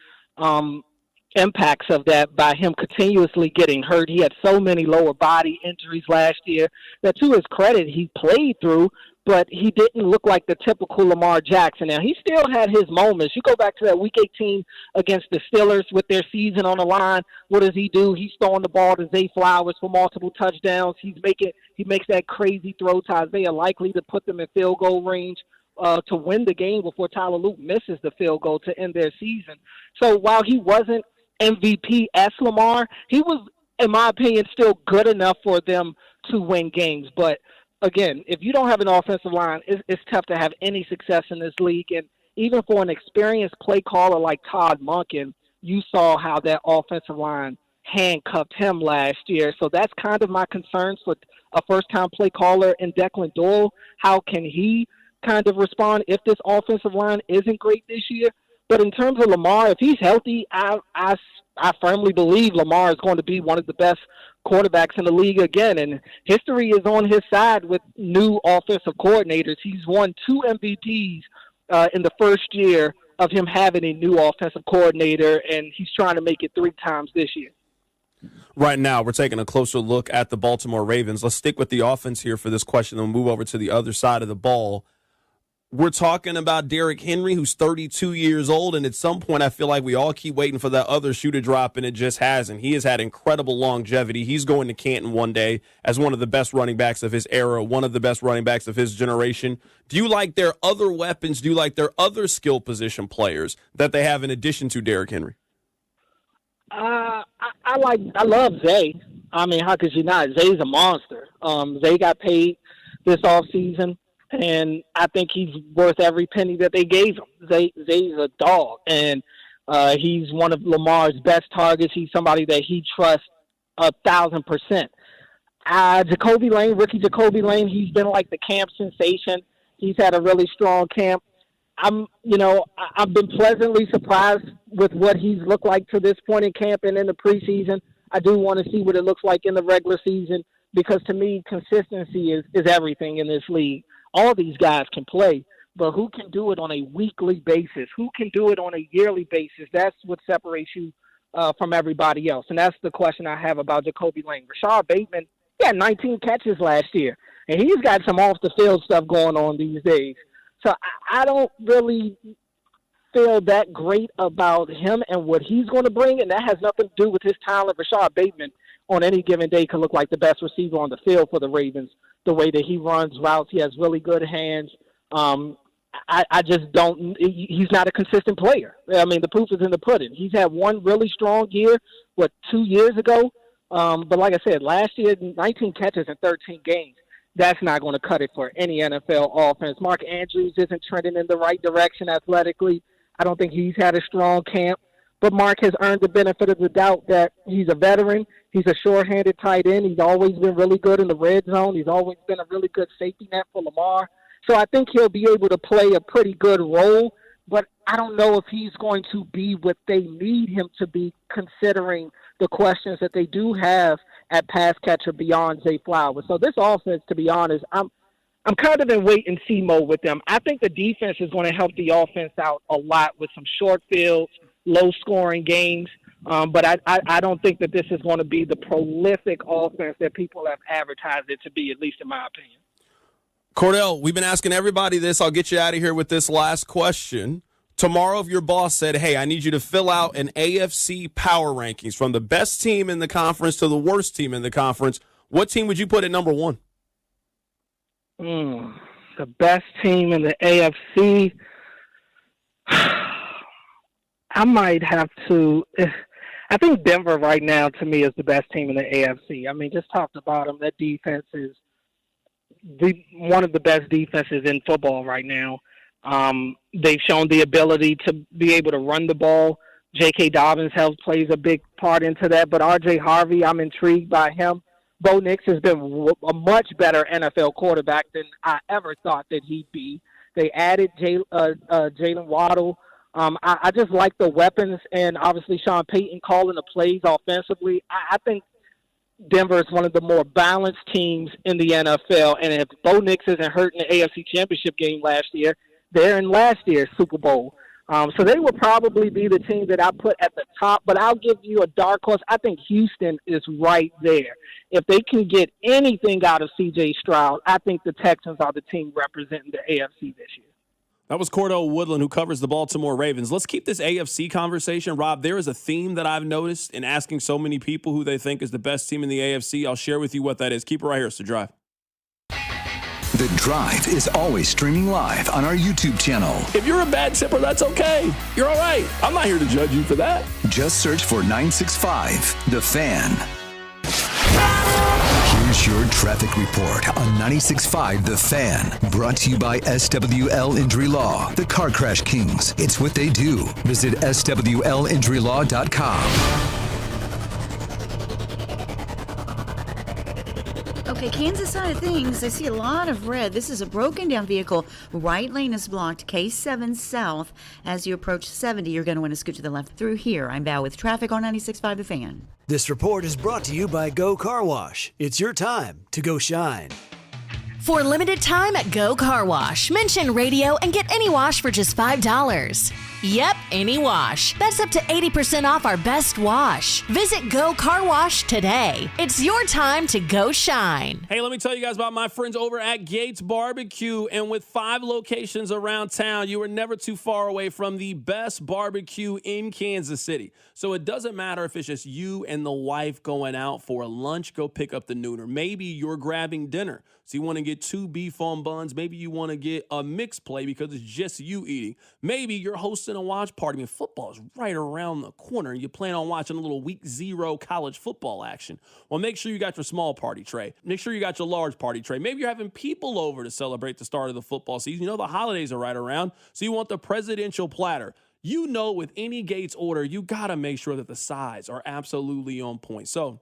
impacts of that by him continuously getting hurt. He had so many lower body injuries last year that, to his credit, he played through, but he didn't look like the typical Lamar Jackson. Now, he still had his moments. You go back to that Week 18 against the Steelers with their season on the line. What does he do? He's throwing the ball to Zay Flowers for multiple touchdowns. He makes that crazy throw to Isaiah Likely to put them in field goal range to win the game before Tyler Luke misses the field goal to end their season. So while he wasn't MVP-esque Lamar, he was, in my opinion, still good enough for them to win games. But again, if you don't have an offensive line, it's tough to have any success in this league. And even for an experienced play caller like Todd Monken, you saw how that offensive line handcuffed him last year. So that's kind of my concerns for a first-time play caller in Declan Doyle. How can he kind of respond if this offensive line isn't great this year? But in terms of Lamar, if he's healthy, I firmly believe Lamar is going to be one of the best quarterbacks in the league again. And history is on his side with new offensive coordinators. He's won 2 MVPs in the first year of him having a new offensive coordinator, and he's trying to make it 3 times this year. Right now, we're taking a closer look at the Baltimore Ravens. Let's stick with the offense here for this question, and we'll move over to the other side of the ball. We're talking about Derrick Henry, who's 32 years old, and at some point I feel like we all keep waiting for that other shoe to drop, and it just hasn't. He has had incredible longevity. He's going to Canton one day as one of the best running backs of his era, one of the best running backs of his generation. Do you like their other weapons? Do you like their other skill position players that they have in addition to Derrick Henry? I love Zay. I mean, how could you not? Zay's a monster. Zay got paid this offseason, and I think he's worth every penny that they gave him. Zay's a dog, and he's one of Lamar's best targets. He's somebody that he trusts 1,000%. Rookie Jacoby Lane, he's been like the camp sensation. He's had a really strong camp. I've been pleasantly surprised with what he's looked like to this point in camp and in the preseason. I do want to see what it looks like in the regular season because, to me, consistency is everything in this league. All these guys can play, but who can do it on a weekly basis? Who can do it on a yearly basis? That's what separates you from everybody else, and that's the question I have about Jacoby Lane. Rashad Bateman, he had 19 catches last year, and he's got some off-the-field stuff going on these days. So I don't really feel that great about him and what he's going to bring, and that has nothing to do with his talent. Rashad Bateman on any given day could look like the best receiver on the field for the Ravens, the way that he runs routes. He has really good hands. I just don't – he's not a consistent player. I mean, the proof is in the pudding. He's had one really strong year, 2 years ago? But like I said, last year, 19 catches in 13 games. That's not going to cut it for any NFL offense. Mark Andrews isn't trending in the right direction athletically. I don't think he's had a strong camp. But Mark has earned the benefit of the doubt that he's a veteran. He's a sure-handed tight end. He's always been really good in the red zone. He's always been a really good safety net for Lamar. So I think he'll be able to play a pretty good role, but I don't know if he's going to be what they need him to be, considering the questions that they do have at pass catcher beyond Zay Flowers. So this offense, to be honest, I'm kind of in wait-and-see mode with them. I think the defense is going to help the offense out a lot with some short fields, low-scoring games, but I don't think that this is going to be the prolific offense that people have advertised it to be, at least in my opinion. Cordell, we've been asking everybody this. I'll get you out of here with this last question. Tomorrow, if your boss said, hey, I need you to fill out an AFC power rankings from the best team in the conference to the worst team in the conference, what team would you put at number one? The best team in the AFC, I might have to – I think Denver right now, to me, is the best team in the AFC. I mean, just talked about them. That defense is one of the best defenses in football right now. They've shown the ability to be able to run the ball. J.K. Dobbins plays a big part into that. But R.J. Harvey, I'm intrigued by him. Bo Nix has been a much better NFL quarterback than I ever thought that he'd be. They added Jalen Waddle. I just like the weapons, and obviously Sean Payton calling the plays offensively. I think Denver is one of the more balanced teams in the NFL, and if Bo Nix isn't hurt in the AFC Championship game last year, they're in last year's Super Bowl. So they will probably be the team that I put at the top, but I'll give you a dark horse. I think Houston is right there. If they can get anything out of C.J. Stroud, I think the Texans are the team representing the AFC this year. That was Cordell Woodland, who covers the Baltimore Ravens. Let's keep this AFC conversation. Rob, there is a theme that I've noticed in asking so many people who they think is the best team in the AFC. I'll share with you what that is. Keep it right here. It's The Drive. The Drive is always streaming live on our YouTube channel. If you're a bad tipper, that's okay. You're all right. I'm not here to judge you for that. Just search for 965 The Fan. Here's your traffic report on 96.5 The Fan. Brought to you by SWL Injury Law, the Car Crash Kings. It's what they do. Visit SWLinjurylaw.com. Okay, Kansas side of things, I see a lot of red. This is a broken down vehicle. Right lane is blocked, K7 south. As you approach 70, you're going to want to scoot to the left through here. I'm Val with traffic on 96.5 The Fan. This report is brought to you by Go Car Wash. It's your time to go shine. For a limited time at Go Car Wash, mention radio and get any wash for just $5. Yep, any wash. That's up to 80% off our best wash. Visit Go Car Wash today. It's your time to go shine. Hey, let me tell you guys about my friends over at Gates Barbecue. And with 5 locations around town, you are never too far away from the best barbecue in Kansas City. So it doesn't matter if it's just you and the wife going out for lunch, go pick up the nooner. Maybe you're grabbing dinner. So you want to get 2 beef on buns. Maybe you want to get a mixed plate because it's just you eating. Maybe you're hosting a watch party. I mean, football is right around the corner and you plan on watching a little week 0 college football action. Well, make sure you got your small party tray. Make sure you got your large party tray. Maybe you're having people over to celebrate the start of the football season. You know the holidays are right around, so you want the presidential platter. You know with any Gates order, you got to make sure that the sides are absolutely on point. So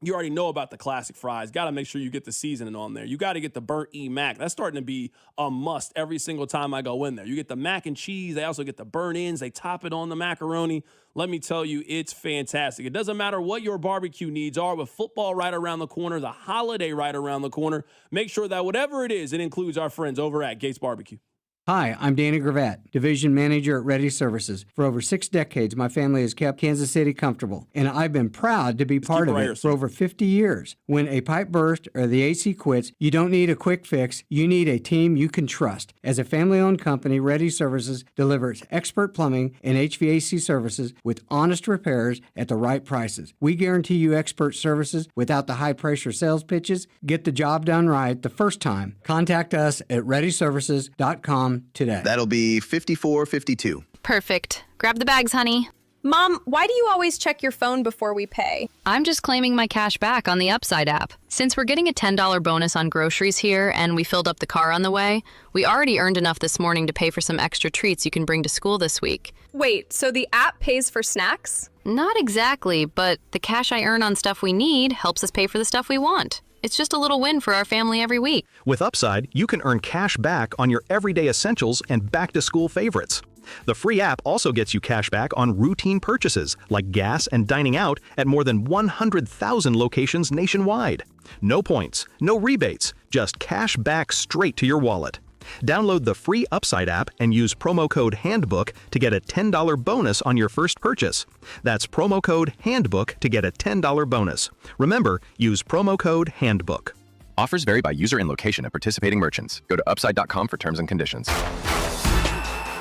you already know about the classic fries. Got to make sure you get the seasoning on there. You got to get the burnt mac. That's starting to be a must every single time I go in there. You get the mac and cheese. They also get the burnt ends. They top it on the macaroni. Let me tell you, it's fantastic. It doesn't matter what your barbecue needs are. With football right around the corner, the holiday right around the corner, make sure that whatever it is, it includes our friends over at Gates Barbecue. Hi, I'm Danny Gravett, Division Manager at Ready Services. For over 6 decades, my family has kept Kansas City comfortable, and I've been proud to be part of it for over 50 years. When a pipe bursts or the AC quits, you don't need a quick fix. You need a team you can trust. As a family-owned company, Ready Services delivers expert plumbing and HVAC services with honest repairs at the right prices. We guarantee you expert services without the high-pressure sales pitches. Get the job done right the first time. Contact us at ReadyServices.com today. That'll be 5452. Perfect. Grab the bags, honey. Mom, why do you always check your phone before we pay? I'm just claiming my cash back on the Upside app. Since we're getting a $10 bonus on groceries here and we filled up the car on the way, we already earned enough this morning to pay for some extra treats you can bring to school this week. Wait, so the app pays for snacks? Not exactly, but the cash I earn on stuff we need helps us pay for the stuff we want. It's just a little win for our family every week. With Upside, you can earn cash back on your everyday essentials and back-to-school favorites. The free app also gets you cash back on routine purchases like gas and dining out at more than 100,000 locations nationwide. No points, no rebates, just cash back straight to your wallet. Download the free Upside app and use promo code HANDBOOK to get a $10 bonus on your first purchase. That's promo code HANDBOOK to get a $10 bonus. Remember, use promo code HANDBOOK. Offers vary by user and location at participating merchants. Go to Upside.com for terms and conditions.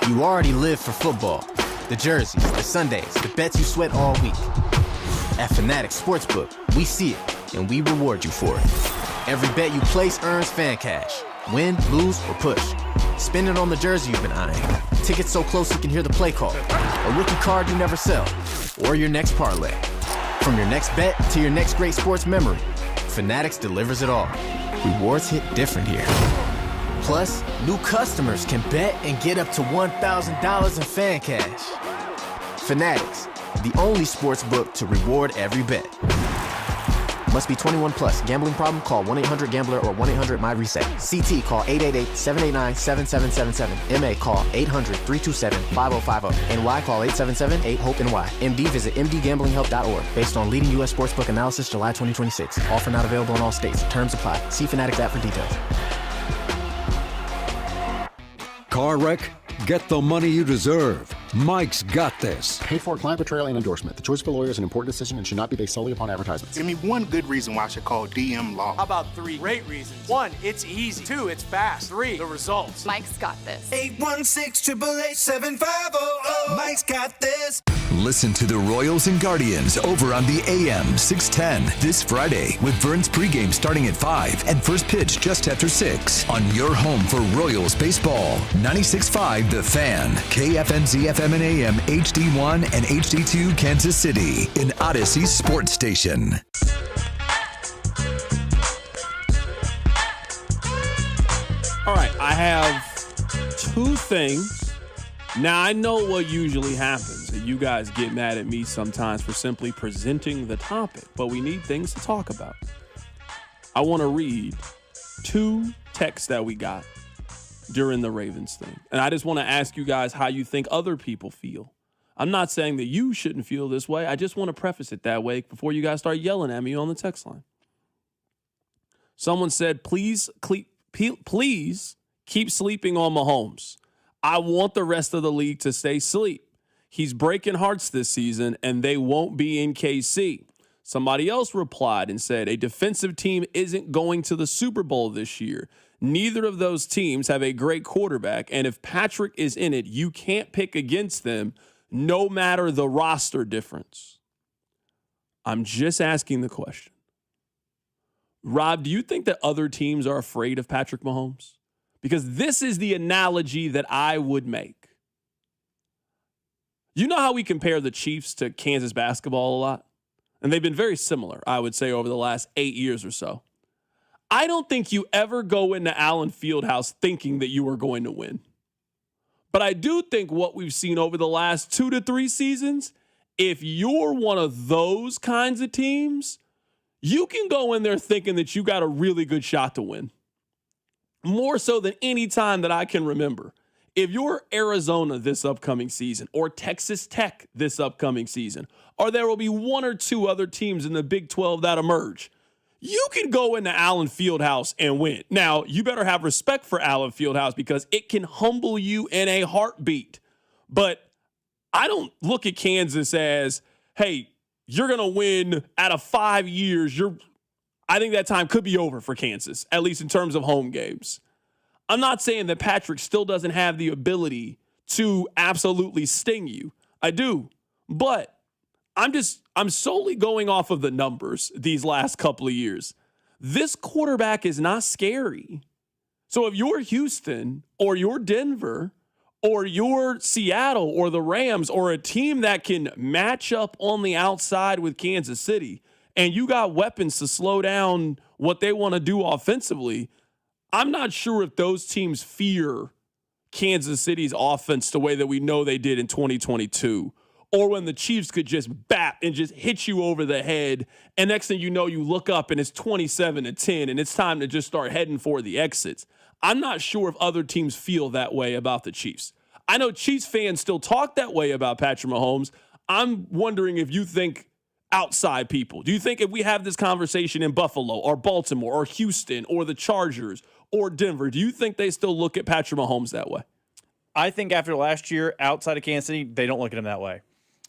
You already live for football. The jerseys, the Sundays, the bets you sweat all week. At Fanatics Sportsbook, we see it, and we reward you for it. Every bet you place earns fan cash. Win, lose, or push. Spend it on the jersey you've been eyeing. Tickets so close you can hear the play call. A rookie card you never sell. Or your next parlay. From your next bet to your next great sports memory, Fanatics delivers it all. Rewards hit different here. Plus, new customers can bet and get up to $1,000 in fan cash. Fanatics, the only sports book to reward every bet. Must be 21 plus. Gambling problem? Call 1-800-GAMBLER or 1-800-MY-RESET. CT, call 888-789-7777. MA, call 800-327-5050. NY, call 877-8-HOPE-NY. MD, visit mdgamblinghelp.org. Based on leading U.S. sportsbook analysis, July 2026. Offer not available in all states. Terms apply. See Fanatics app for details. Car wreck? Get the money you deserve. Mike's got this. Paid for client betrayal and endorsement. The choice of a lawyer is an important decision and should not be based solely upon advertisements. Give me one good reason why I should call DM Law. How about 3 great reasons? 1, it's easy. 2, it's fast. 3, the results. Mike's got this. 816-888-7500. Mike's got this. Listen to the Royals and Guardians over on the AM 610 this Friday with Vern's pregame starting at 5 and first pitch just after 6 on your home for Royals baseball. 96.5 The Fan, KFNZ FM and AM HD1 and HD2 Kansas City, in Odyssey Sports Station. All right, I have 2 things. Now, I know what usually happens. You guys get mad at me sometimes for simply presenting the topic, but we need things to talk about. I want to read 2 texts that we got during the Ravens thing. And I just want to ask you guys how you think other people feel. I'm not saying that you shouldn't feel this way. I just want to preface it that way before you guys start yelling at me on the text line. Someone said, please keep sleeping on Mahomes. I want the rest of the league to stay asleep. He's breaking hearts this season, and they won't be in KC. Somebody else replied and said, a defensive team isn't going to the Super Bowl this year. Neither of those teams have a great quarterback, and if Patrick is in it, you can't pick against them, no matter the roster difference. I'm just asking the question. Rob, do you think that other teams are afraid of Patrick Mahomes? Because this is the analogy that I would make. You know how we compare the Chiefs to Kansas basketball a lot? And they've been very similar, I would say, over the last 8 years or so. I don't think you ever go into Allen Fieldhouse thinking that you are going to win. But I do think what we've seen over the last 2 to 3 seasons, if you're one of those kinds of teams, you can go in there thinking that you got a really good shot to win. More so than any time that I can remember. If you're Arizona this upcoming season, or Texas Tech this upcoming season, or there will be 1 or 2 other teams in the Big 12 that emerge, you can go into Allen Fieldhouse and win. Now, you better have respect for Allen Fieldhouse because it can humble you in a heartbeat. But I don't look at Kansas as, hey, you're going to win out of 5 years. I think that time could be over for Kansas, at least in terms of home games. I'm not saying that Patrick still doesn't have the ability to absolutely sting you. I do. But I'm solely going off of the numbers these last couple of years. This quarterback is not scary. So if you're Houston or you're Denver or you're Seattle or the Rams or a team that can match up on the outside with Kansas City and you got weapons to slow down what they want to do offensively, I'm not sure if those teams fear Kansas City's offense the way that we know they did in 2022. Or when the Chiefs could just bat and just hit you over the head, and next thing you know, you look up and it's 27-10, and it's time to just start heading for the exits. I'm not sure if other teams feel that way about the Chiefs. I know Chiefs fans still talk that way about Patrick Mahomes. I'm wondering if you think outside people. Do you think if we have this conversation in Buffalo or Baltimore or Houston or the Chargers or Denver, do you think they still look at Patrick Mahomes that way? I think after last year outside of Kansas City, they don't look at him that way.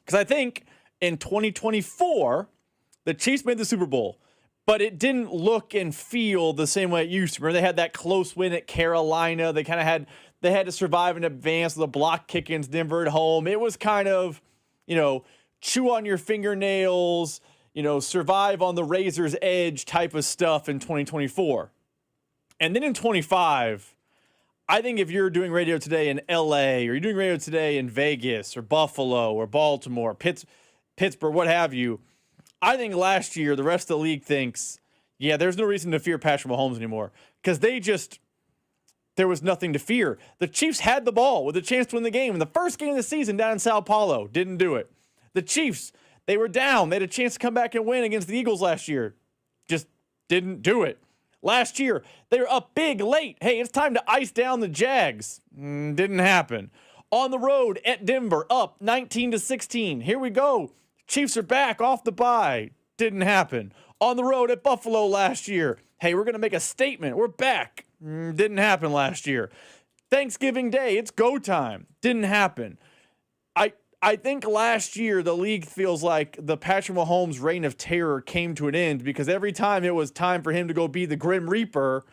Because I think in 2024, the Chiefs made the Super Bowl, but it didn't look and feel the same way it used to. Remember, they had that close win at Carolina. They had to survive and advance with a block kick against Denver at home. It was kind of, chew on your fingernails, survive on the razor's edge type of stuff in 2024. And then in 25, I think if you're doing radio today in LA or you're doing radio today in Vegas or Buffalo or Baltimore, Pittsburgh, what have you, I think last year the rest of the league thinks, yeah, there's no reason to fear Patrick Mahomes anymore because there was nothing to fear. The Chiefs had the ball with a chance to win the game in the first game of the season down in Sao Paulo. Didn't do it. The Chiefs, they were down. They had a chance to come back and win against the Eagles last year. Just didn't do it. Last year, they were up big late. Hey, it's time to ice down the Jags. Didn't happen. On the road at Denver, up 19-16. Here we go. Chiefs are back off the bye. Didn't happen. On the road at Buffalo last year. Hey, we're going to make a statement. We're back. Didn't happen last year. Thanksgiving Day, it's go time. Didn't happen. I think last year the league feels like the Patrick Mahomes reign of terror came to an end because every time it was time for him to go be the Grim Reaper,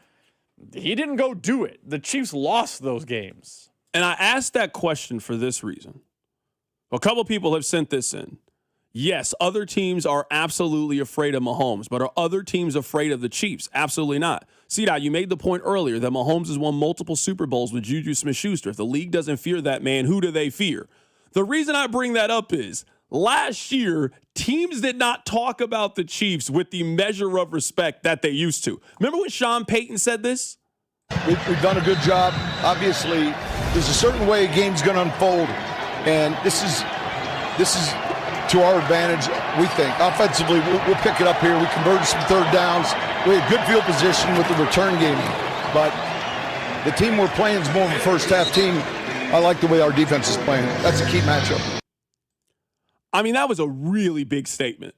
he didn't go do it. The Chiefs lost those games. And I asked that question for this reason. A couple people have sent this in. Yes, other teams are absolutely afraid of Mahomes, but are other teams afraid of the Chiefs? Absolutely not. C-Dot, you made the point earlier that Mahomes has won multiple Super Bowls with Juju Smith-Schuster. If the league doesn't fear that man, who do they fear? The reason I bring that up is last year, teams did not talk about the Chiefs with the measure of respect that they used to. Remember when Sean Payton said this? We've done a good job. Obviously, there's a certain way a game's going to unfold, and this is to our advantage, we think. Offensively, we'll pick it up here. We converted some third downs. We had good field position with the return game, but the team we're playing is more of a first-half team. I like the way our defense is playing. That's a key matchup. I mean, that was a really big statement.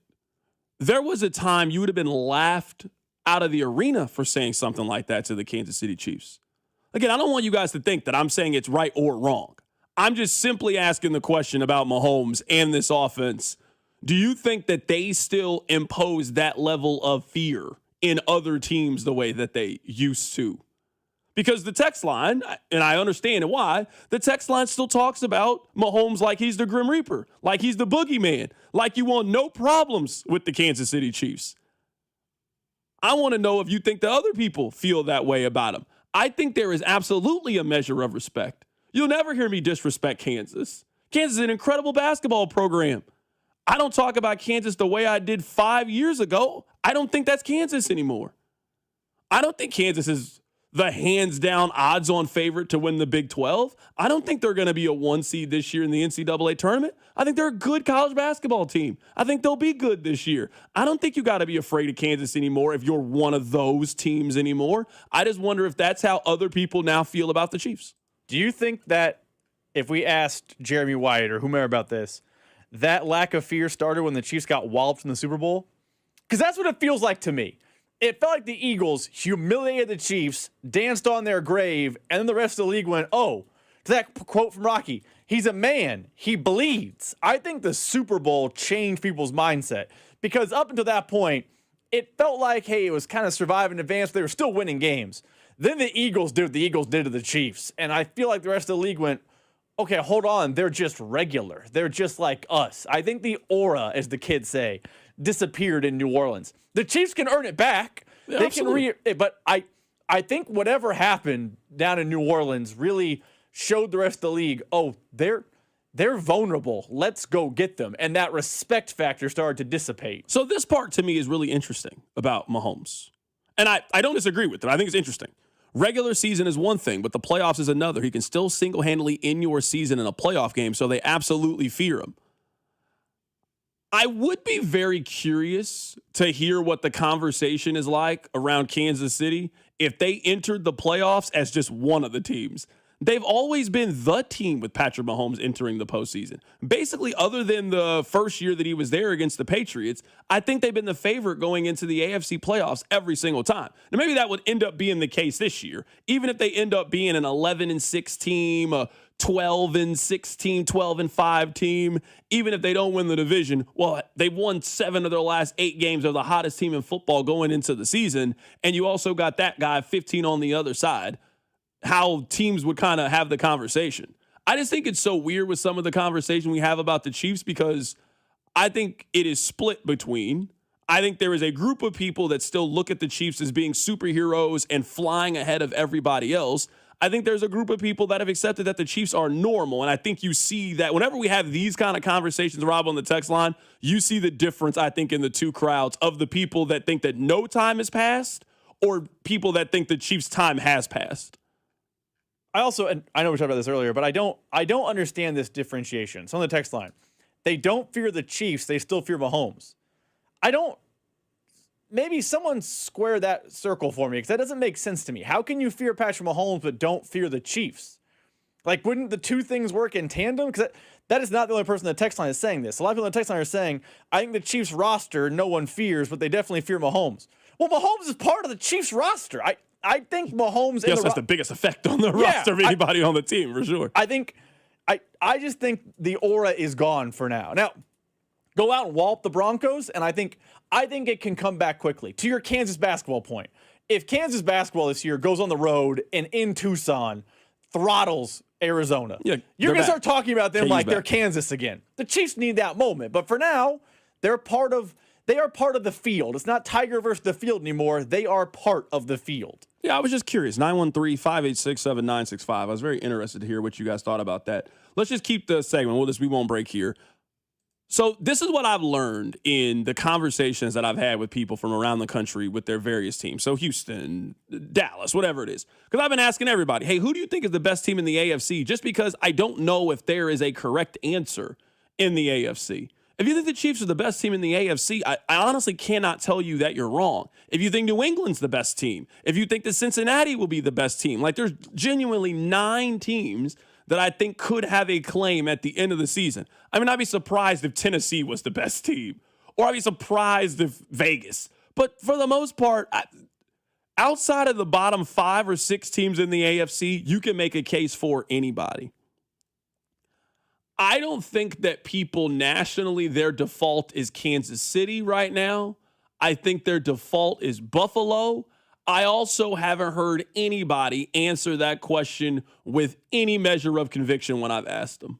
There was a time you would have been laughed out of the arena for saying something like that to the Kansas City Chiefs. Again, I don't want you guys to think that I'm saying it's right or wrong. I'm just simply asking the question about Mahomes and this offense. Do you think that they still impose that level of fear in other teams the way that they used to? Because the text line, and I understand why, the text line still talks about Mahomes like he's the Grim Reaper, like he's the boogeyman, like you want no problems with the Kansas City Chiefs. I want to know if you think the other people feel that way about him. I think there is absolutely a measure of respect. You'll never hear me disrespect Kansas. Kansas is an incredible basketball program. I don't talk about Kansas the way I did 5 years ago. I don't think that's Kansas anymore. I don't think Kansas is the hands-down odds-on favorite to win the Big 12. I don't think they're going to be a 1 seed this year in the NCAA tournament. I think they're a good college basketball team. I think they'll be good this year. I don't think you got to be afraid of Kansas anymore if you're one of those teams anymore. I just wonder if that's how other people now feel about the Chiefs. Do you think that if we asked Jeremy White or whomever about this, that lack of fear started when the Chiefs got walloped in the Super Bowl? Because that's what it feels like to me. it felt like the Eagles humiliated the Chiefs, danced on their grave, and then the rest of the league went, oh, to that quote from Rocky, he's a man, he bleeds. I think the Super Bowl changed people's mindset because up until that point, it felt like, hey, it was kind of survive and advance, but they were still winning games. Then the Eagles did what the Eagles did to the Chiefs, and I feel like the rest of the league went, okay, hold on, they're just regular. They're just like us. I think the aura, as the kids say, disappeared in New Orleans. The Chiefs can earn it back. Yeah, they absolutely. can but I think whatever happened down in New Orleans really showed the rest of the league, oh, they're vulnerable. Let's go get them. And that respect factor started to dissipate. So this part to me is really interesting about Mahomes. And I don't disagree with it. I think it's interesting. Regular season is one thing, but the playoffs is another. He can still single-handedly in your season in a playoff game, so they absolutely fear him. I would be very curious to hear what the conversation is like around Kansas City if they entered the playoffs as just one of the teams. They've always been the team with Patrick Mahomes entering the postseason. Basically, other than the first year that he was there against the Patriots, I think they've been the favorite going into the AFC playoffs every single time. Now, maybe that would end up being the case this year, even if they end up being an 11-6 team, a 12-6 team, 12-5 team, even if they don't win the division. Well, they've won 7 of their last 8 games. They're the hottest team in football going into the season, and you also got that guy 15 on the other side. How teams would kind of have the conversation. I just think it's so weird with some of the conversation we have about the Chiefs because I think it is split between. I think there is a group of people that still look at the Chiefs as being superheroes and flying ahead of everybody else. I think there's a group of people that have accepted that the Chiefs are normal. And I think you see that whenever we have these kind of conversations, Rob, on the text line, you see the difference, I think, in the two crowds of the people that think that no time has passed or people that think the Chiefs' time has passed. I also, and I know we talked about this earlier, but I don't understand this differentiation. So on the text line, they don't fear the Chiefs, they still fear Mahomes. Maybe someone square that circle for me, because that doesn't make sense to me. How can you fear Patrick Mahomes but don't fear the Chiefs? Like, wouldn't the two things work in tandem? Because that is not the only person on the text line is saying this. A lot of people on the text line are saying, I think the Chiefs roster no one fears, but they definitely fear Mahomes. Well, Mahomes is part of the Chiefs roster. I think Mahomes has the biggest effect on the roster of anybody on the team, for sure. I just think the aura is gone for now. Now, go out and wallop the Broncos, and I think it can come back quickly. To your Kansas basketball point, if Kansas basketball this year goes on the road and in Tucson throttles Arizona, you're going to start talking about them like they're Kansas again. The Chiefs need that moment, but for now, they are part of the field. It's not Tiger versus the field anymore. They are part of the field. Yeah, I was just curious. 913-586-7965. I was very interested to hear what you guys thought about that. Let's just keep the segment. We won't break here. So this is what I've learned in the conversations that I've had with people from around the country with their various teams. So Houston, Dallas, whatever it is. Because I've been asking everybody, hey, who do you think is the best team in the AFC? Just because I don't know if there is a correct answer in the AFC. If you think the Chiefs are the best team in the AFC, I honestly cannot tell you that you're wrong. If you think New England's the best team, if you think that Cincinnati will be the best team, like there's genuinely 9 teams that I think could have a claim at the end of the season. I mean, I'd be surprised if Tennessee was the best team, or I'd be surprised if Vegas. But for the most part, outside of the bottom 5 or 6 teams in the AFC, you can make a case for anybody. I don't think that people nationally, their default is Kansas City right now. I think their default is Buffalo. I also haven't heard anybody answer that question with any measure of conviction when I've asked them.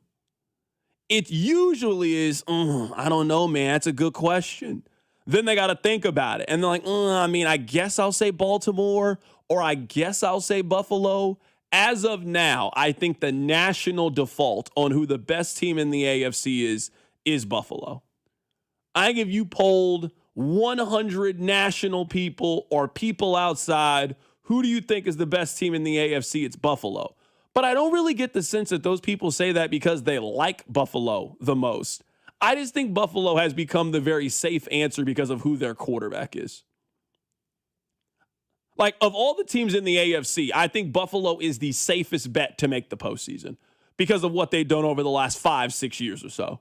It usually is, I don't know, man. That's a good question. Then they got to think about it. And they're like, I guess I'll say Baltimore, or I guess I'll say Buffalo. As of now, I think the national default on who the best team in the AFC is Buffalo. I think if you polled 100 national people or people outside, who do you think is the best team in the AFC? It's Buffalo. But I don't really get the sense that those people say that because they like Buffalo the most. I just think Buffalo has become the very safe answer because of who their quarterback is. Like, of all the teams in the AFC, I think Buffalo is the safest bet to make the postseason because of what they've done over the last 5-6 years or so.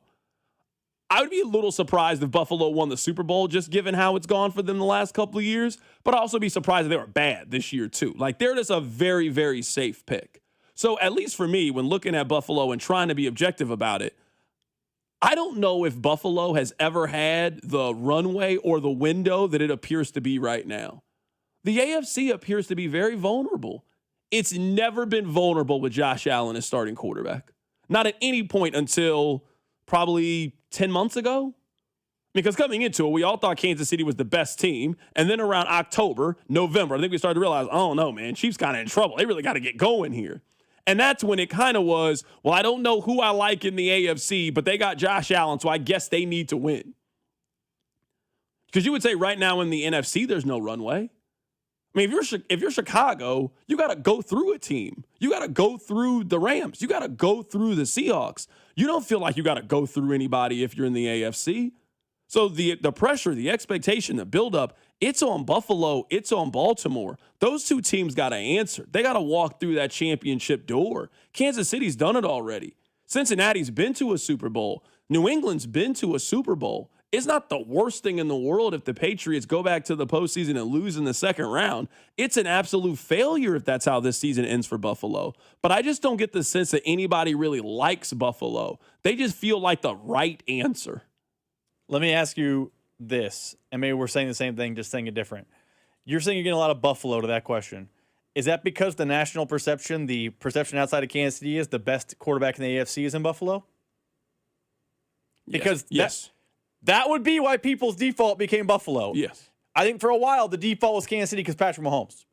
I would be a little surprised if Buffalo won the Super Bowl, just given how it's gone for them the last couple of years. But I'd also be surprised if they were bad this year, too. Like, they're just a very, very safe pick. So at least for me, when looking at Buffalo and trying to be objective about it, I don't know if Buffalo has ever had the runway or the window that it appears to be right now. The AFC appears to be very vulnerable. It's never been vulnerable with Josh Allen as starting quarterback. Not at any point until probably 10 months ago. Because coming into it, we all thought Kansas City was the best team. And then around October, November, I think we started to realize, oh no, man, Chiefs kind of in trouble. They really got to get going here. And that's when it kind of was, well, I don't know who I like in the AFC, but they got Josh Allen, so I guess they need to win. Because you would say right now in the NFC, there's no runway. I mean, if you're Chicago, you got to go through a team. You got to go through the Rams. You got to go through the Seahawks. You don't feel like you got to go through anybody if you're in the AFC. So the pressure, the expectation, the buildup, it's on Buffalo, it's on Baltimore. Those two teams got to answer. They got to walk through that championship door. Kansas City's done it already. Cincinnati's been to a Super Bowl. New England's been to a Super Bowl. It's not the worst thing in the world if the Patriots go back to the postseason and lose in the second round. It's an absolute failure if that's how this season ends for Buffalo. But I just don't get the sense that anybody really likes Buffalo. They just feel like the right answer. Let me ask you this, and maybe we're saying the same thing, just saying it different. You're saying you're getting a lot of Buffalo to that question. Is that because the national perception, the perception outside of Kansas City is the best quarterback in the AFC is in Buffalo? Because yes. That would be why people's default became Buffalo. Yes. I think for a while, the default was Kansas City because Patrick Mahomes.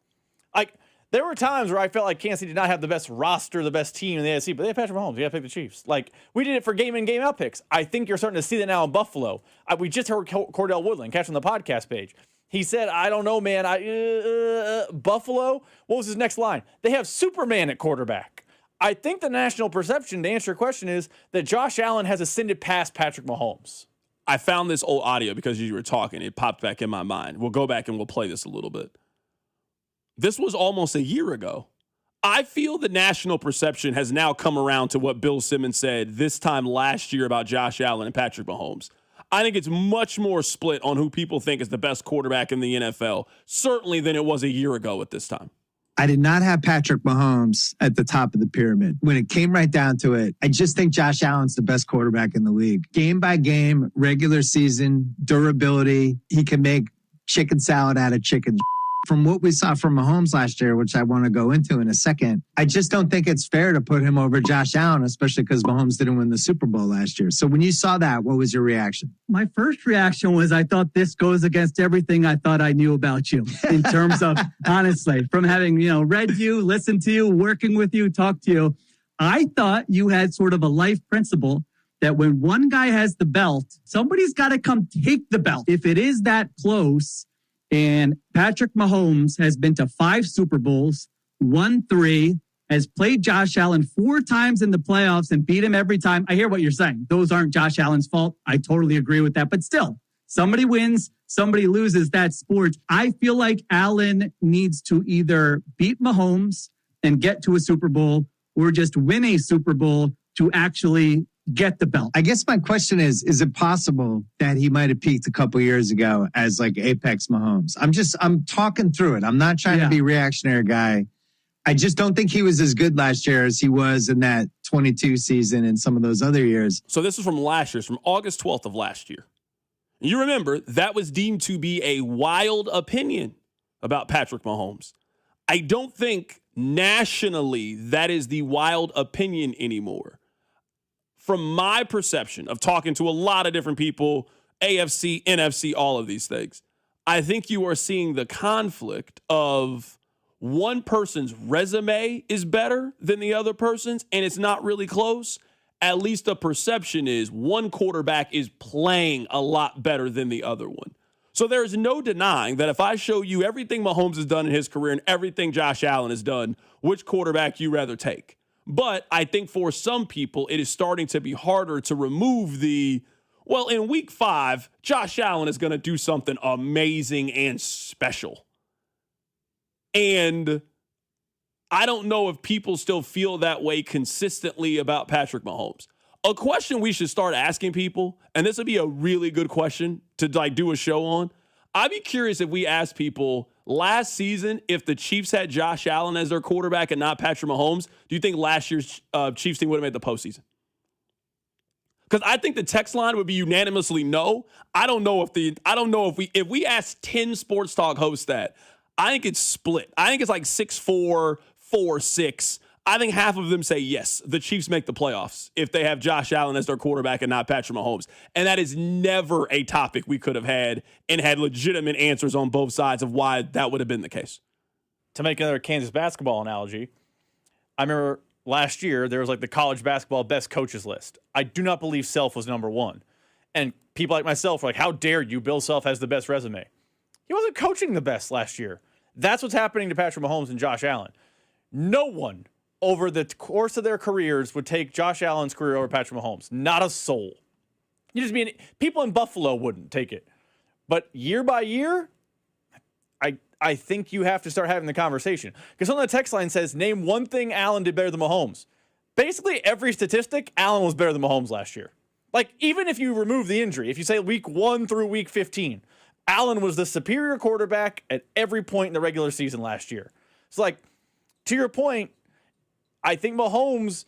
Like, there were times where I felt like Kansas City did not have the best roster, the best team in the AFC, but they had Patrick Mahomes. You got to pick the Chiefs. Like, we did it for game in, game out picks. I think you're starting to see that now in Buffalo. We just heard Cordell Woodland, catch on the podcast page. He said, I don't know, man. Buffalo, what was his next line? They have Superman at quarterback. I think the national perception, to answer your question, is that Josh Allen has ascended past Patrick Mahomes. I found this old audio because you were talking. It popped back in my mind. We'll go back and we'll play this a little bit. This was almost a year ago. I feel the national perception has now come around to what Bill Simmons said this time last year about Josh Allen and Patrick Mahomes. I think it's much more split on who people think is the best quarterback in the NFL, certainly than it was a year ago at this time. I did not have Patrick Mahomes at the top of the pyramid. When it came right down to it, I just think Josh Allen's the best quarterback in the league. Game by game, regular season, durability. He can make chicken salad out of chicken. From what we saw from Mahomes last year, which I want to go into in a second, I just don't think it's fair to put him over Josh Allen, especially because Mahomes didn't win the Super Bowl last year. So when you saw that, what was your reaction? My first reaction was I thought this goes against everything I thought I knew about you in terms of, honestly, from having, read you, listened to you, working with you, talked to you. I thought you had sort of a life principle that when one guy has the belt, somebody's got to come take the belt. If it is that close, and Patrick Mahomes has been to 5 Super Bowls, won 3, has played Josh Allen 4 times in the playoffs and beat him every time. I hear what you're saying. Those aren't Josh Allen's fault. I totally agree with that. But still, somebody wins, somebody loses. That's sports. I feel like Allen needs to either beat Mahomes and get to a Super Bowl or just win a Super Bowl to actually get the belt. I guess my question is it possible that he might have peaked a couple years ago as like Apex Mahomes? I'm talking through it. I'm not trying to be a reactionary guy. I just don't think he was as good last year as he was in that 22 season and some of those other years. So this is from last year, from August 12th of last year. You remember that was deemed to be a wild opinion about Patrick Mahomes. I don't think nationally that is the wild opinion anymore. From my perception of talking to a lot of different people, AFC, NFC, all of these things, I think you are seeing the conflict of one person's resume is better than the other person's, and it's not really close. At least the perception is one quarterback is playing a lot better than the other one. So there is no denying that if I show you everything Mahomes has done in his career and everything Josh Allen has done, which quarterback you rather take. But I think for some people, it is starting to be harder to remove in week 5, Josh Allen is going to do something amazing and special. And I don't know if people still feel that way consistently about Patrick Mahomes. A question we should start asking people, and this would be a really good question to do a show on. I'd be curious if we asked people last season if the Chiefs had Josh Allen as their quarterback and not Patrick Mahomes. Do you think last year's Chiefs team would have made the postseason? Because I think the text line would be unanimously no. I don't know if we asked 10 sports talk hosts that. I think it's split. I think it's like 6-4, 4-6. I think half of them say yes, the Chiefs make the playoffs if they have Josh Allen as their quarterback and not Patrick Mahomes. And that is never a topic we could have had and had legitimate answers on both sides of why that would have been the case. To make another Kansas basketball analogy, I remember last year there was like the college basketball best coaches list. I do not believe Self was number one. And people like myself were like, how dare you? Bill Self has the best resume. He wasn't coaching the best last year. That's what's happening to Patrick Mahomes and Josh Allen. No one over the course of their careers would take Josh Allen's career over Patrick Mahomes. Not a soul. People in Buffalo wouldn't take it. But year by year, I think you have to start having the conversation. Because on the text line says, name one thing Allen did better than Mahomes. Basically, every statistic, Allen was better than Mahomes last year. Like, even if you remove the injury, if you say week 1 through week 15, Allen was the superior quarterback at every point in the regular season last year. It's like, to your point, I think Mahomes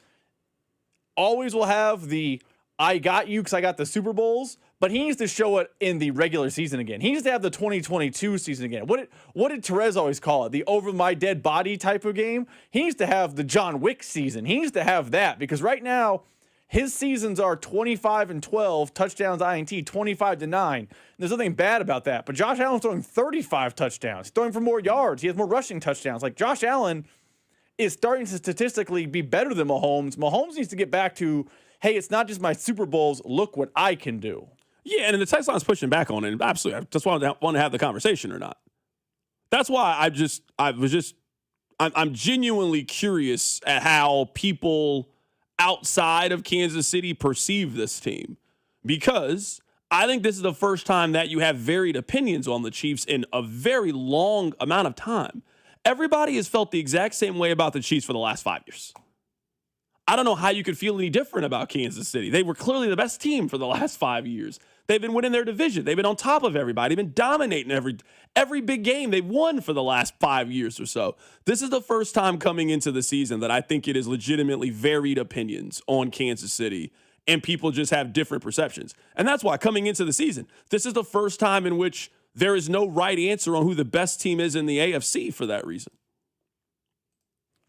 always will have the I got you because I got the Super Bowls, but he needs to show it in the regular season again. He needs to have the 2022 season again. What did Terez always call it? The over my dead body type of game? He needs to have the John Wick season. He needs to have that because right now his seasons are 25-12, touchdowns INT, 25-9. There's nothing bad about that. But Josh Allen's throwing 35 touchdowns. He's throwing for more yards. He has more rushing touchdowns. Like Josh Allen is starting to statistically be better than Mahomes. Mahomes needs to get back to, hey, it's not just my Super Bowls. Look what I can do. Yeah, and the text line's pushing back on it. Absolutely. I just want to have the conversation or not. That's why I'm genuinely curious at how people outside of Kansas City perceive this team. Because I think this is the first time that you have varied opinions on the Chiefs in a very long amount of time. Everybody has felt the exact same way about the Chiefs for the last 5 years. I don't know how you could feel any different about Kansas City. They were clearly the best team for the last 5 years. They've been winning their division. They've been on top of everybody. They've been dominating every big game they've won for the last 5 years or so. This is the first time coming into the season that I think it is legitimately varied opinions on Kansas City, and people just have different perceptions. And that's why coming into the season, this is the first time in which there is no right answer on who the best team is in the AFC for that reason.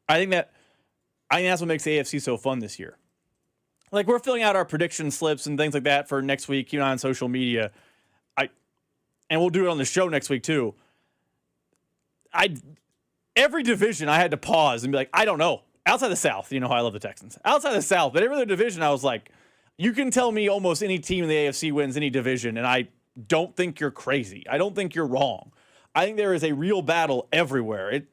I think that's what makes the AFC so fun this year. Like, we're filling out our prediction slips and things like that for next week, on social media. And we'll do it on the show next week too. Every division I had to pause and be like, I don't know. Outside the South, you know how I love the Texans. Outside the South, but every other division I was like, you can tell me almost any team in the AFC wins any division, and I don't think you're crazy. I don't think you're wrong. I think there is a real battle everywhere. It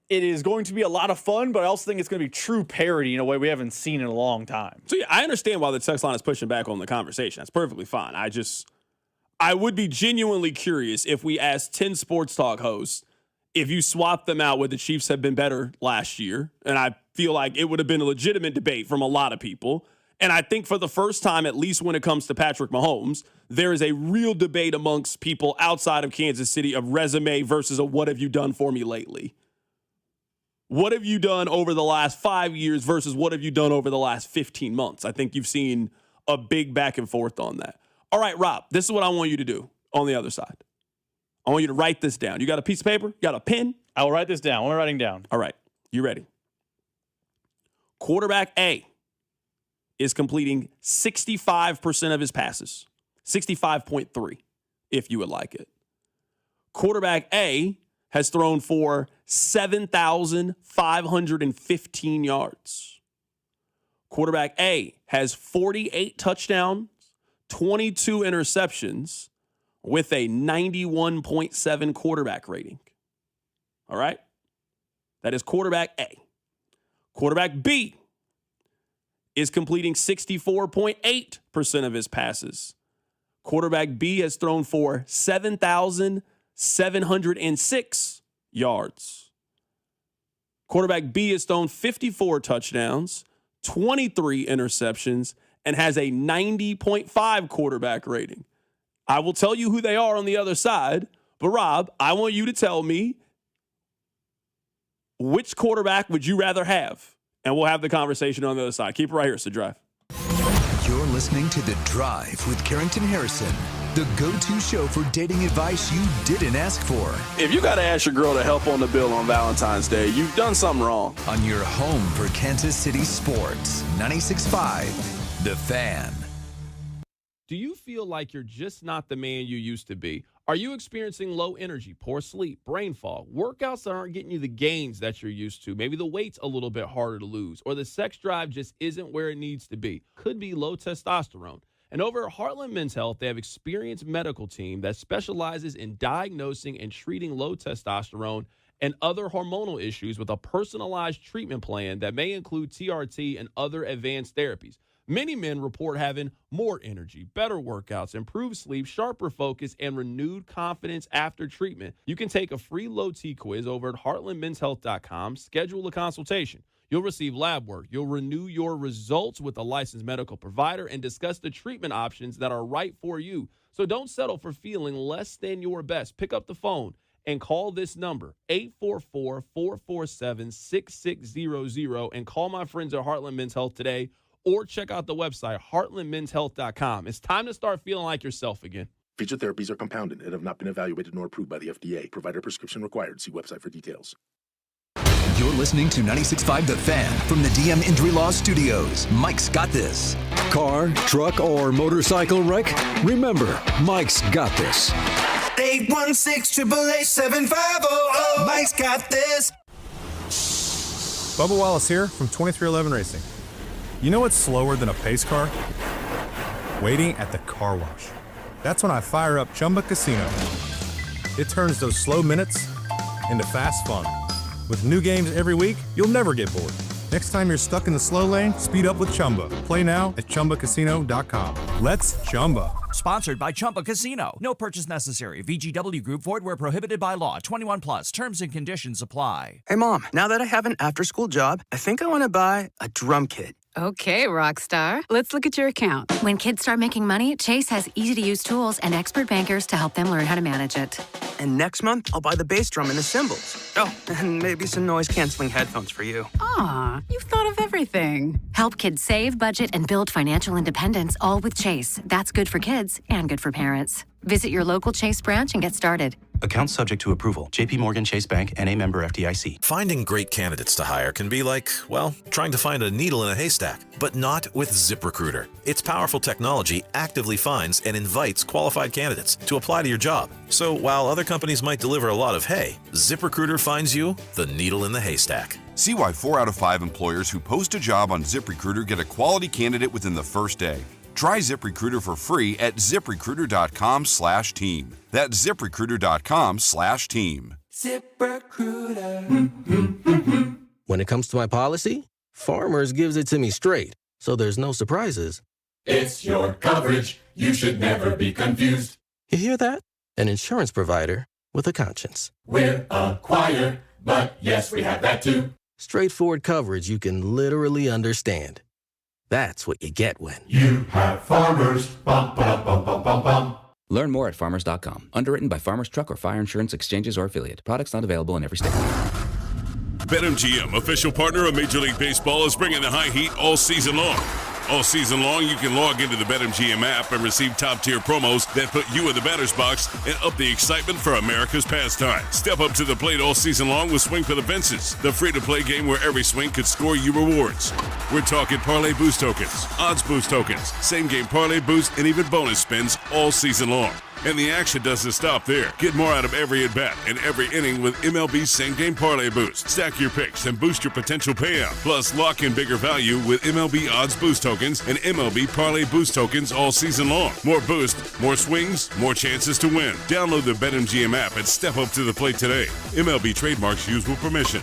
is going to be a lot of fun, but I also think it's going to be true parity in a way we haven't seen in a long time. So, yeah, I understand why the text line is pushing back on the conversation. That's perfectly fine. I would be genuinely curious if we asked 10 sports talk hosts if you swap them out, would the Chiefs have been better last year? And I feel like it would have been a legitimate debate from a lot of people. And I think for the first time, at least when it comes to Patrick Mahomes, there is a real debate amongst people outside of Kansas City of resume versus a what have you done for me lately? What have you done over the last 5 years versus what have you done over the last 15 months? I think you've seen a big back and forth on that. All right, Rob, this is what I want you to do on the other side. I want you to write this down. You got a piece of paper? You got a pen? I will write this down. What am I writing down? All right, you ready? Quarterback A is completing 65% of his passes. 65.3, if you would like it. Quarterback A has thrown for 7,515 yards. Quarterback A has 48 touchdowns, 22 interceptions, with a 91.7 quarterback rating. All right? That is quarterback A. Quarterback B is completing 64.8% of his passes. Quarterback B has thrown for 7,706 yards. Quarterback B has thrown 54 touchdowns, 23 interceptions, and has a 90.5 quarterback rating. I will tell you who they are on the other side, but Rob, I want you to tell me which quarterback would you rather have? And we'll have the conversation on the other side. Keep it right here. It's The Drive. You're listening to The Drive with Carrington Harrison, the go-to show for dating advice you didn't ask for. If you got to ask your girl to help on the bill on Valentine's Day, you've done something wrong. On your home for Kansas City sports, 96.5, The Fan. Do you feel like you're just not the man you used to be? Are you experiencing low energy, poor sleep, brain fog, workouts that aren't getting you the gains that you're used to? Maybe the weight's a little bit harder to lose, or the sex drive just isn't where it needs to be. Could be low testosterone. And over at Heartland Men's Health, they have an experienced medical team that specializes in diagnosing and treating low testosterone and other hormonal issues with a personalized treatment plan that may include TRT and other advanced therapies. Many men report having more energy, better workouts, improved sleep, sharper focus, and renewed confidence after treatment. You can take a free low T quiz over at heartlandmenshealth.com, schedule a consultation. You'll receive lab work. You'll renew your results with a licensed medical provider and discuss the treatment options that are right for you. So don't settle for feeling less than your best. Pick up the phone and call this number, 844-447-6600, and call my friends at Heartland Men's Health today, or check out the website, heartlandmenshealth.com. It's time to start feeling like yourself again. Featured therapies are compounded and have not been evaluated nor approved by the FDA. Provider prescription required. See website for details. You're listening to 96.5 The Fan from the DM Injury Law Studios. Mike's got this. Car, truck, or motorcycle wreck? Remember, Mike's got this. 816-888-7500. Mike's got this. Bubba Wallace here from 2311 Racing. You know what's slower than a pace car? Waiting at the car wash. That's when I fire up Chumba Casino. It turns those slow minutes into fast fun. With new games every week, you'll never get bored. Next time you're stuck in the slow lane, speed up with Chumba. Play now at ChumbaCasino.com. Let's Chumba. Sponsored by Chumba Casino. No purchase necessary. VGW Group. Void where prohibited by law. 21 plus. Terms and conditions apply. Hey, Mom. Now that I have an after-school job, I think I want to buy a drum kit. Okay, Rockstar. Let's look at your account. When kids start making money, Chase has easy-to-use tools and expert bankers to help them learn how to manage it. And next month, I'll buy the bass drum and the cymbals. Oh, and maybe some noise-canceling headphones for you. Aw, you've thought of everything. Help kids save, budget, and build financial independence, all with Chase. That's good for kids and good for parents. Visit your local Chase branch and get started. Account subject to approval. JP Morgan Chase Bank, N.A. member FDIC. Finding great candidates to hire can be like, well, trying to find a needle in a haystack, but not with ZipRecruiter. Its powerful technology actively finds and invites qualified candidates to apply to your job. So while other companies might deliver a lot of hay, ZipRecruiter finds you the needle in the haystack. See why 4 out of 5 employers who post a job on ZipRecruiter get a quality candidate within the first day. Try ZipRecruiter for free at ZipRecruiter.com/team. That's ZipRecruiter.com/team. ZipRecruiter. When it comes to my policy, Farmers gives it to me straight, so there's no surprises. It's your coverage. You should never be confused. You hear that? An insurance provider with a conscience. We're a choir, but yes, we have that too. Straightforward coverage you can literally understand. That's what you get when you have Farmers. Bum, bum, bum, bum, bum, bum. Learn more at farmers.com. Underwritten by Farmers Truck or Fire Insurance Exchanges or Affiliate. Products not available in every state. BetMGM, official partner of Major League Baseball, is bringing the high heat all season long. All season long, you can log into the BetMGM app and receive top-tier promos that put you in the batter's box and up the excitement for America's pastime. Step up to the plate all season long with Swing for the Fences, the free-to-play game where every swing could score you rewards. We're talking parlay boost tokens, odds boost tokens, same-game parlay boost, and even bonus spins all season long. And the action doesn't stop there. Get more out of every at-bat and every inning with MLB's same-game parlay boost. Stack your picks and boost your potential payout. Plus, lock in bigger value with MLB odds boost tokens and MLB parlay boost tokens all season long. More boost, more swings, more chances to win. Download the BetMGM app and step up to the plate today. MLB trademarks used with permission.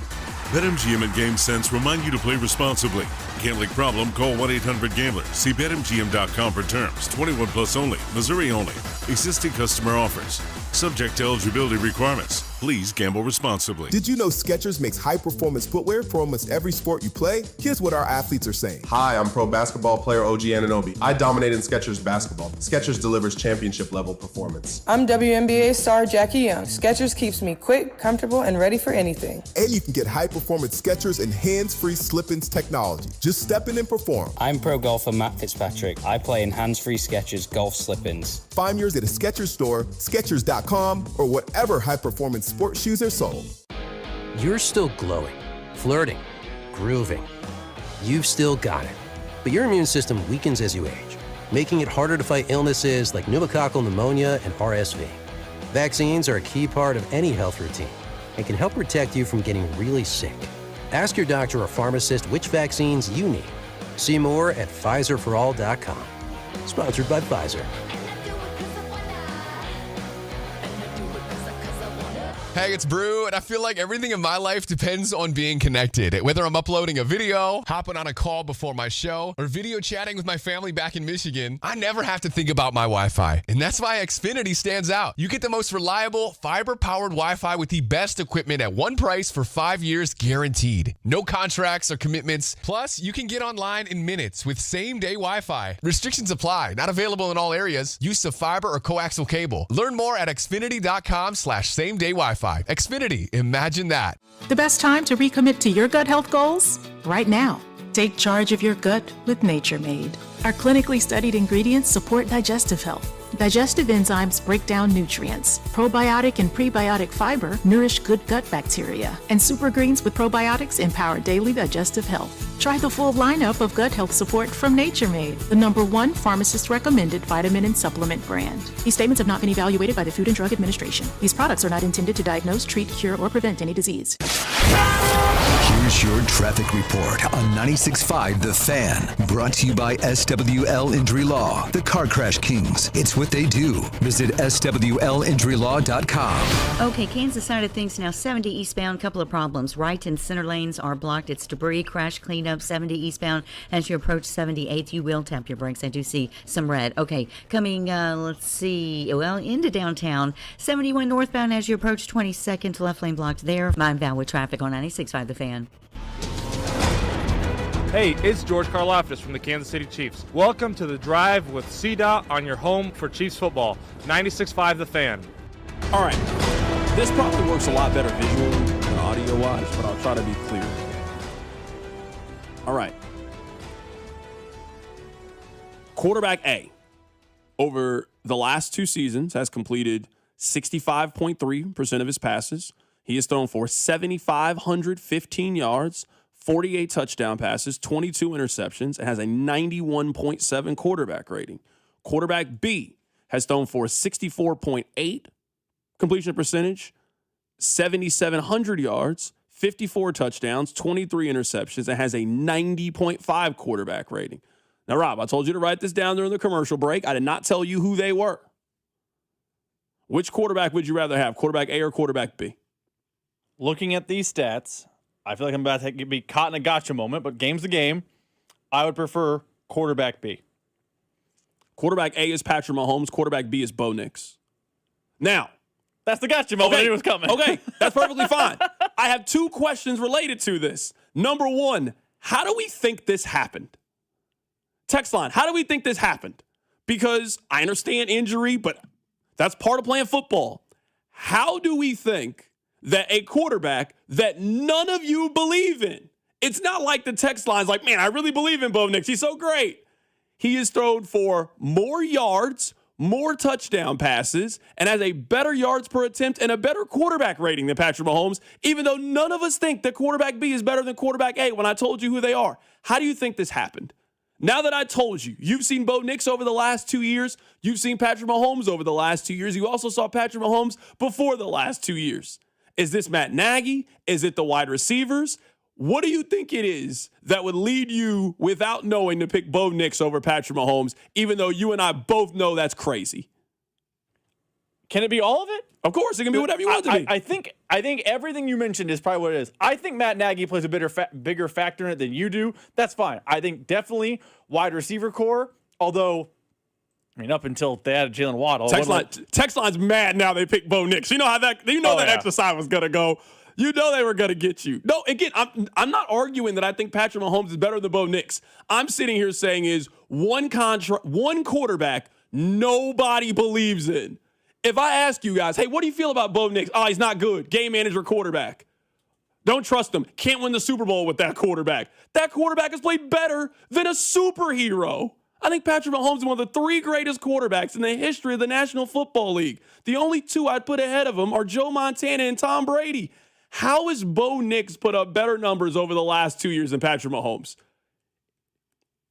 BetMGM and GameSense remind you to play responsibly. Gambling problem? Call 1-800-GAMBLER. See BetMGM.com for terms. 21 plus only. Missouri only. Existing customer offers. Subject to eligibility requirements. Please gamble responsibly. Did you know Skechers makes high-performance footwear for almost every sport you play? Here's what our athletes are saying. Hi, I'm pro basketball player OG Anunoby. I dominate in Skechers basketball. Skechers delivers championship-level performance. I'm WNBA star Jackie Young. Skechers keeps me quick, comfortable, and ready for anything. And you can get high-performance Skechers and hands-free slip-ins technology. Just step in and perform. I'm pro golfer Matt Fitzpatrick. I play in hands-free Skechers golf slip-ins. Find yours at a Skechers store, Skechers.com, or whatever high-performance sports shoes are sold. You're still glowing, flirting, grooving. You've still got it. But your immune system weakens as you age, making it harder to fight illnesses like pneumococcal pneumonia and RSV. Vaccines are a key part of any health routine and can help protect you from getting really sick. Ask your doctor or pharmacist which vaccines you need. See more at PfizerForAll.com. Sponsored by Pfizer. Hey, it's Brew, and I feel like everything in my life depends on being connected. Whether I'm uploading a video, hopping on a call before my show, or video chatting with my family back in Michigan, I never have to think about my Wi-Fi. And that's why Xfinity stands out. You get the most reliable, fiber-powered Wi-Fi with the best equipment at one price for 5 years guaranteed. No contracts or commitments. Plus, you can get online in minutes with same-day Wi-Fi. Restrictions apply. Not available in all areas. Use of fiber or coaxial cable. Learn more at xfinity.com/same-day Wi-Fi. Xfinity, imagine that. The best time to recommit to your gut health goals? Right now. Take charge of your gut with Nature Made. Our clinically studied ingredients support digestive health. Digestive enzymes break down nutrients. Probiotic and prebiotic fiber nourish good gut bacteria. And super greens with probiotics empower daily digestive health. Try the full lineup of gut health support from Nature Made, the #1 pharmacist-recommended vitamin and supplement brand. These statements have not been evaluated by the Food and Drug Administration. These products are not intended to diagnose, treat, cure, or prevent any disease. Here's your traffic report on 96.5 The Fan. Brought to you by SWL Injury Law, the Car Crash Kings. It's what they do. Visit SWLinjurylaw.com. Okay, Kansas side of things now. 70 eastbound, couple of problems. Right and center lanes are blocked. It's debris, crash cleanup. 70 eastbound. As you approach 78th, you will tap your brakes. I do see some red. Okay, coming, into downtown. 71 northbound as you approach 22nd, left lane blocked there. Mindbound with traffic on 96.5 The Fan. Hey, it's George Karlaftis from the Kansas City Chiefs. Welcome to The Drive with CDOT on your home for Chiefs football. 96.5 The Fan. All right. This probably works a lot better visually than audio-wise, but I'll try to be clear. All right. Quarterback A, over the last 2 seasons, has completed 65.3% of his passes. He has thrown for 7,515 yards, 48 touchdown passes, 22 interceptions, and has a 91.7 quarterback rating. Quarterback B has thrown for 64.8 completion percentage, 7,700 yards, 54 touchdowns, 23 interceptions, and has a 90.5 quarterback rating. Now, Rob, I told you to write this down during the commercial break. I did not tell you who they were. Which quarterback would you rather have, quarterback A or quarterback B? Looking at these stats, I feel like I'm about to be caught in a gotcha moment, but game's the game. I would prefer quarterback B. Quarterback A is Patrick Mahomes. Quarterback B is Bo Nix. Now, that's the gotcha moment. Okay, I knew it was coming. Okay, that's perfectly fine. I have 2 questions related to this. Number 1, how do we think this happened? Text line, how do we think this happened? Because I understand injury, but that's part of playing football. How do we think that a quarterback that none of you believe in, it's not like the text line's like, man, I really believe in Bo Nix. He's so great. He has thrown for more yards, more touchdown passes, and has a better yards per attempt and a better quarterback rating than Patrick Mahomes, even though none of us think that quarterback B is better than quarterback A when I told you who they are. How do you think this happened? Now that I told you, you've seen Bo Nix over the last 2 years. You've seen Patrick Mahomes over the last 2 years. You also saw Patrick Mahomes before the last 2 years. Is this Matt Nagy? Is it the wide receivers? What do you think it is that would lead you, without knowing, to pick Bo Nix over Patrick Mahomes, even though you and I both know that's crazy? Can it be all of it? Of course, it can be whatever you want it to be. I think everything you mentioned is probably what it is. I think Matt Nagy plays a bigger factor in it than you do. That's fine. I think definitely wide receiver core, although I mean, up until they added Jalen Waddle. Text line's mad now they picked Bo Nix. You know how that exercise was going to go. You know they were going to get you. No, again, I'm not arguing that I think Patrick Mahomes is better than Bo Nix. I'm sitting here saying is one quarterback nobody believes in. If I ask you guys, hey, what do you feel about Bo Nix? Oh, he's not good. Game manager quarterback. Don't trust him. Can't win the Super Bowl with that quarterback. That quarterback has played better than a superhero. I think Patrick Mahomes is one of the 3 greatest quarterbacks in the history of the National Football League. The only 2 I'd put ahead of him are Joe Montana and Tom Brady. How has Bo Nix put up better numbers over the last 2 years than Patrick Mahomes?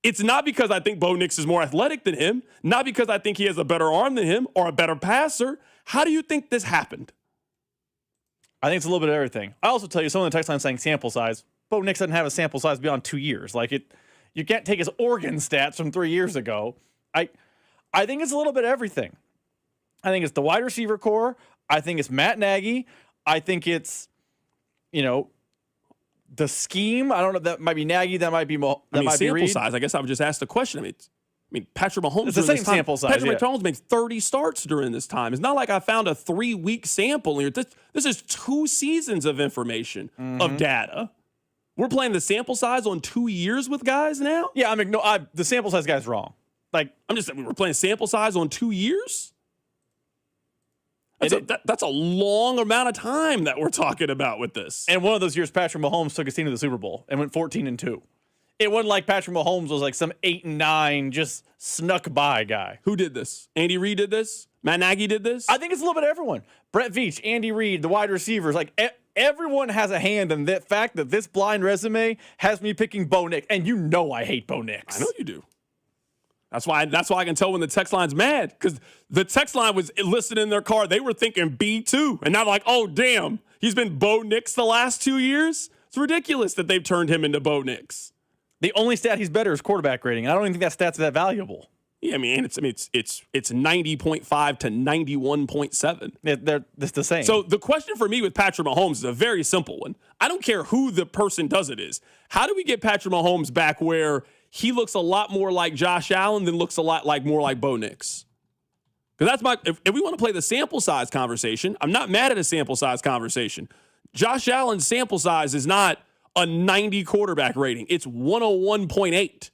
It's not because I think Bo Nix is more athletic than him, not because I think he has a better arm than him or a better passer. How do you think this happened? I think it's a little bit of everything. I also tell you, some of the text line saying sample size. Bo Nix doesn't have a sample size beyond 2 years. You can't take his organ stats from 3 years ago. I think it's a little bit of everything. I think it's the wide receiver core. I think it's Matt Nagy. I think it's, the scheme. I don't know. That might be Nagy. That might be sample Reed. Size. I guess I would just ask the question. I mean, Patrick Mahomes. It's the same sample size. Patrick Mahomes makes 30 starts during this time. It's not like I found a 3-week sample here. This is 2 seasons of information of data. We're playing the sample size on 2 years with guys now. Yeah, the sample size guy's wrong. I'm just saying we're playing sample size on 2 years. That's a long amount of time that we're talking about with this. And one of those years, Patrick Mahomes took his team to the Super Bowl and went 14-2. It wasn't like Patrick Mahomes was like some 8-9 just snuck by guy. Who did this? Andy Reid did this? Matt Nagy did this? I think it's a little bit of everyone. Brett Veach, Andy Reid, the wide receivers, everyone has a hand in the fact that this blind resume has me picking Bo Nix. And you know I hate Bo Nix. I know you do. That's why I can tell when the text line's mad, because the text line was listed in their card. They were thinking B2, and not like, oh, damn, he's been Bo Nix the last 2 years. It's ridiculous that they've turned him into Bo Nix. The only stat he's better is quarterback rating. I don't even think that stat's that valuable. Yeah, it's 90.5 to 91.7. It's the same. So the question for me with Patrick Mahomes is a very simple one. I don't care who the person does it is. How do we get Patrick Mahomes back where he looks a lot more like Josh Allen than looks a lot more like Bo Nix? Because that's if we want to play the sample size conversation, I'm not mad at a sample size conversation. Josh Allen's sample size is not a 90 quarterback rating. It's 101.8.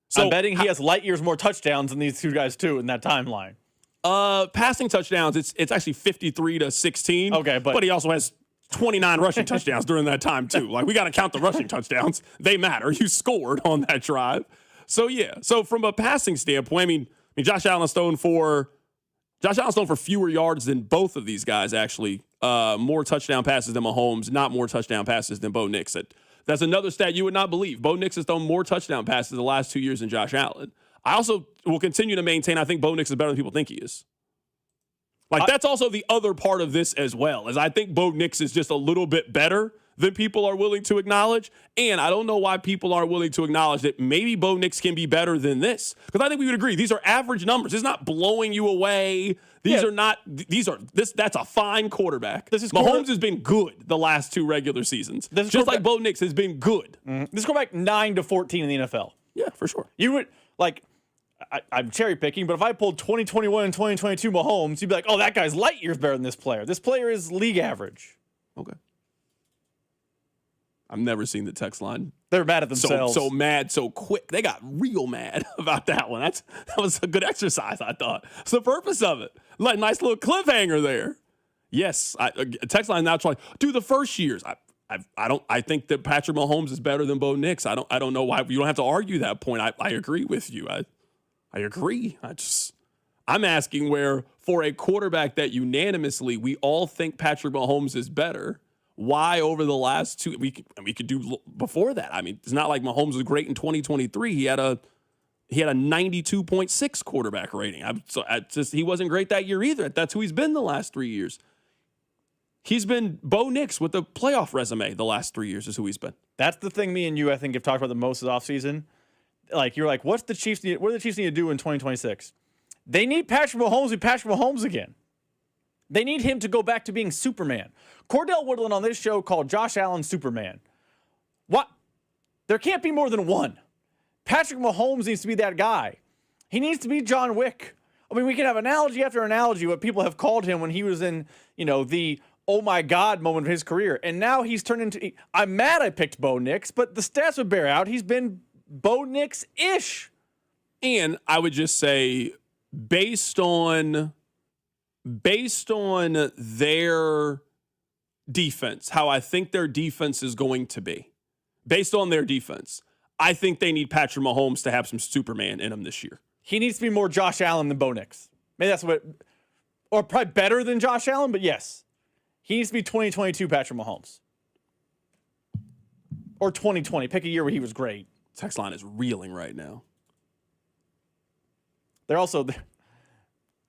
So I'm betting he has light years more touchdowns than these 2 guys too in that timeline. Passing touchdowns, it's actually 53-16. Okay, but he also has 29 rushing touchdowns during that time too. We got to count the rushing touchdowns. They matter. You scored on that drive. So yeah. So from a passing standpoint, I mean Josh Allen's thrown for fewer yards than both of these guys actually. More touchdown passes than Mahomes, not more touchdown passes than Bo Nix. That's another stat you would not believe. Bo Nix has thrown more touchdown passes the last 2 years than Josh Allen. I also will continue to maintain I think Bo Nix is better than people think he is. That's also the other part of this as well, is I think Bo Nix is just a little bit better than people are willing to acknowledge. And I don't know why people aren't willing to acknowledge that maybe Bo Nix can be better than this. Because I think we would agree, these are average numbers. It's not blowing you away. That's a fine quarterback. Mahomes has been good the last 2 regular seasons. Just like Bo Nix has been good. Mm-hmm. This quarterback 9-14 in the NFL. Yeah, for sure. You would, I'm cherry picking, but if I pulled 2021 and 2022 Mahomes, you'd be like, oh, that guy's light years better than this player. This player is league average. Okay. I've never seen the text line. They're mad at themselves. So mad, so quick. They got real mad about that one. That was a good exercise, I thought. It's the purpose of it. Nice little cliffhanger there. Yes, text line now trying. Dude, the first years, I think that Patrick Mahomes is better than Bo Nix. I don't know why. You don't have to argue that point. I agree with you. I agree. I'm asking where for a quarterback that unanimously we all think Patrick Mahomes is better. Why over the last 2 we could do before that? I mean, it's not like Mahomes was great in 2023. He had a 92.6 quarterback rating. He wasn't great that year either. That's who he's been the last 3 years. He's been Bo Nix with a playoff resume the last 3 years is who he's been. That's the thing me and you, I think, have talked about the most this offseason. You're like, what do the Chiefs need to do in 2026? They need Patrick Mahomes to be Patrick Mahomes again. They need him to go back to being Superman. Cordell Woodland on this show called Josh Allen Superman. What? There can't be more than one. Patrick Mahomes needs to be that guy. He needs to be John Wick. I mean, we can have analogy after analogy what people have called him when he was in, the oh my God moment of his career. And now he's turned into, I'm mad I picked Bo Nix, but the stats would bear out. He's been Bo Nix-ish. And I would just say, based on their defense, how I think their defense is going to be, based on their defense, I think they need Patrick Mahomes to have some Superman in him this year. He needs to be more Josh Allen than Bo Nix. Maybe that's or probably better than Josh Allen, but yes. He needs to be 2022 Patrick Mahomes. Or 2020. Pick a year where he was great. Text line is reeling right now. They're also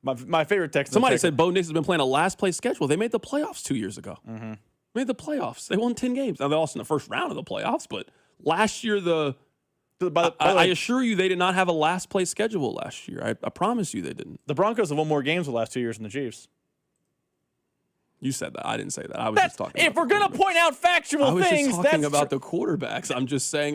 my favorite text. Somebody said Bo Nix has been playing a last place schedule. They made the playoffs 2 years ago. Mm-hmm. Made the playoffs. They won 10 games. Now they lost in the first round of the playoffs, but last year I assure you they did not have a last place schedule last year. I promise you they didn't. The Broncos have won more games the last 2 years than the Chiefs. You said that. I didn't say that. I was just talking. If we're going to point out factual things, I was just talking about the quarterbacks. I'm just saying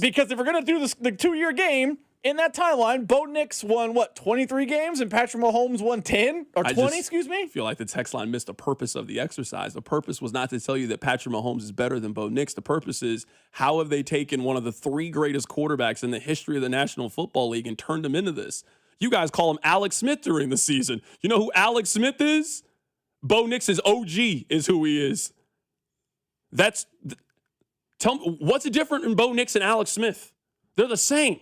because if we're going to do the 2-year game in that timeline, Bo Nix won 23 games and Patrick Mahomes won 10 or 20. Excuse me. I feel like the text line missed the purpose of the exercise. The purpose was not to tell you that Patrick Mahomes is better than Bo Nix. The purpose is how have they taken one of the 3 greatest quarterbacks in the history of the National Football League and turned him into this? You guys call him Alex Smith during the season. You know who Alex Smith is? Bo Nix's OG is who he is. Tell me, what's the difference in Bo Nix and Alex Smith? They're the same.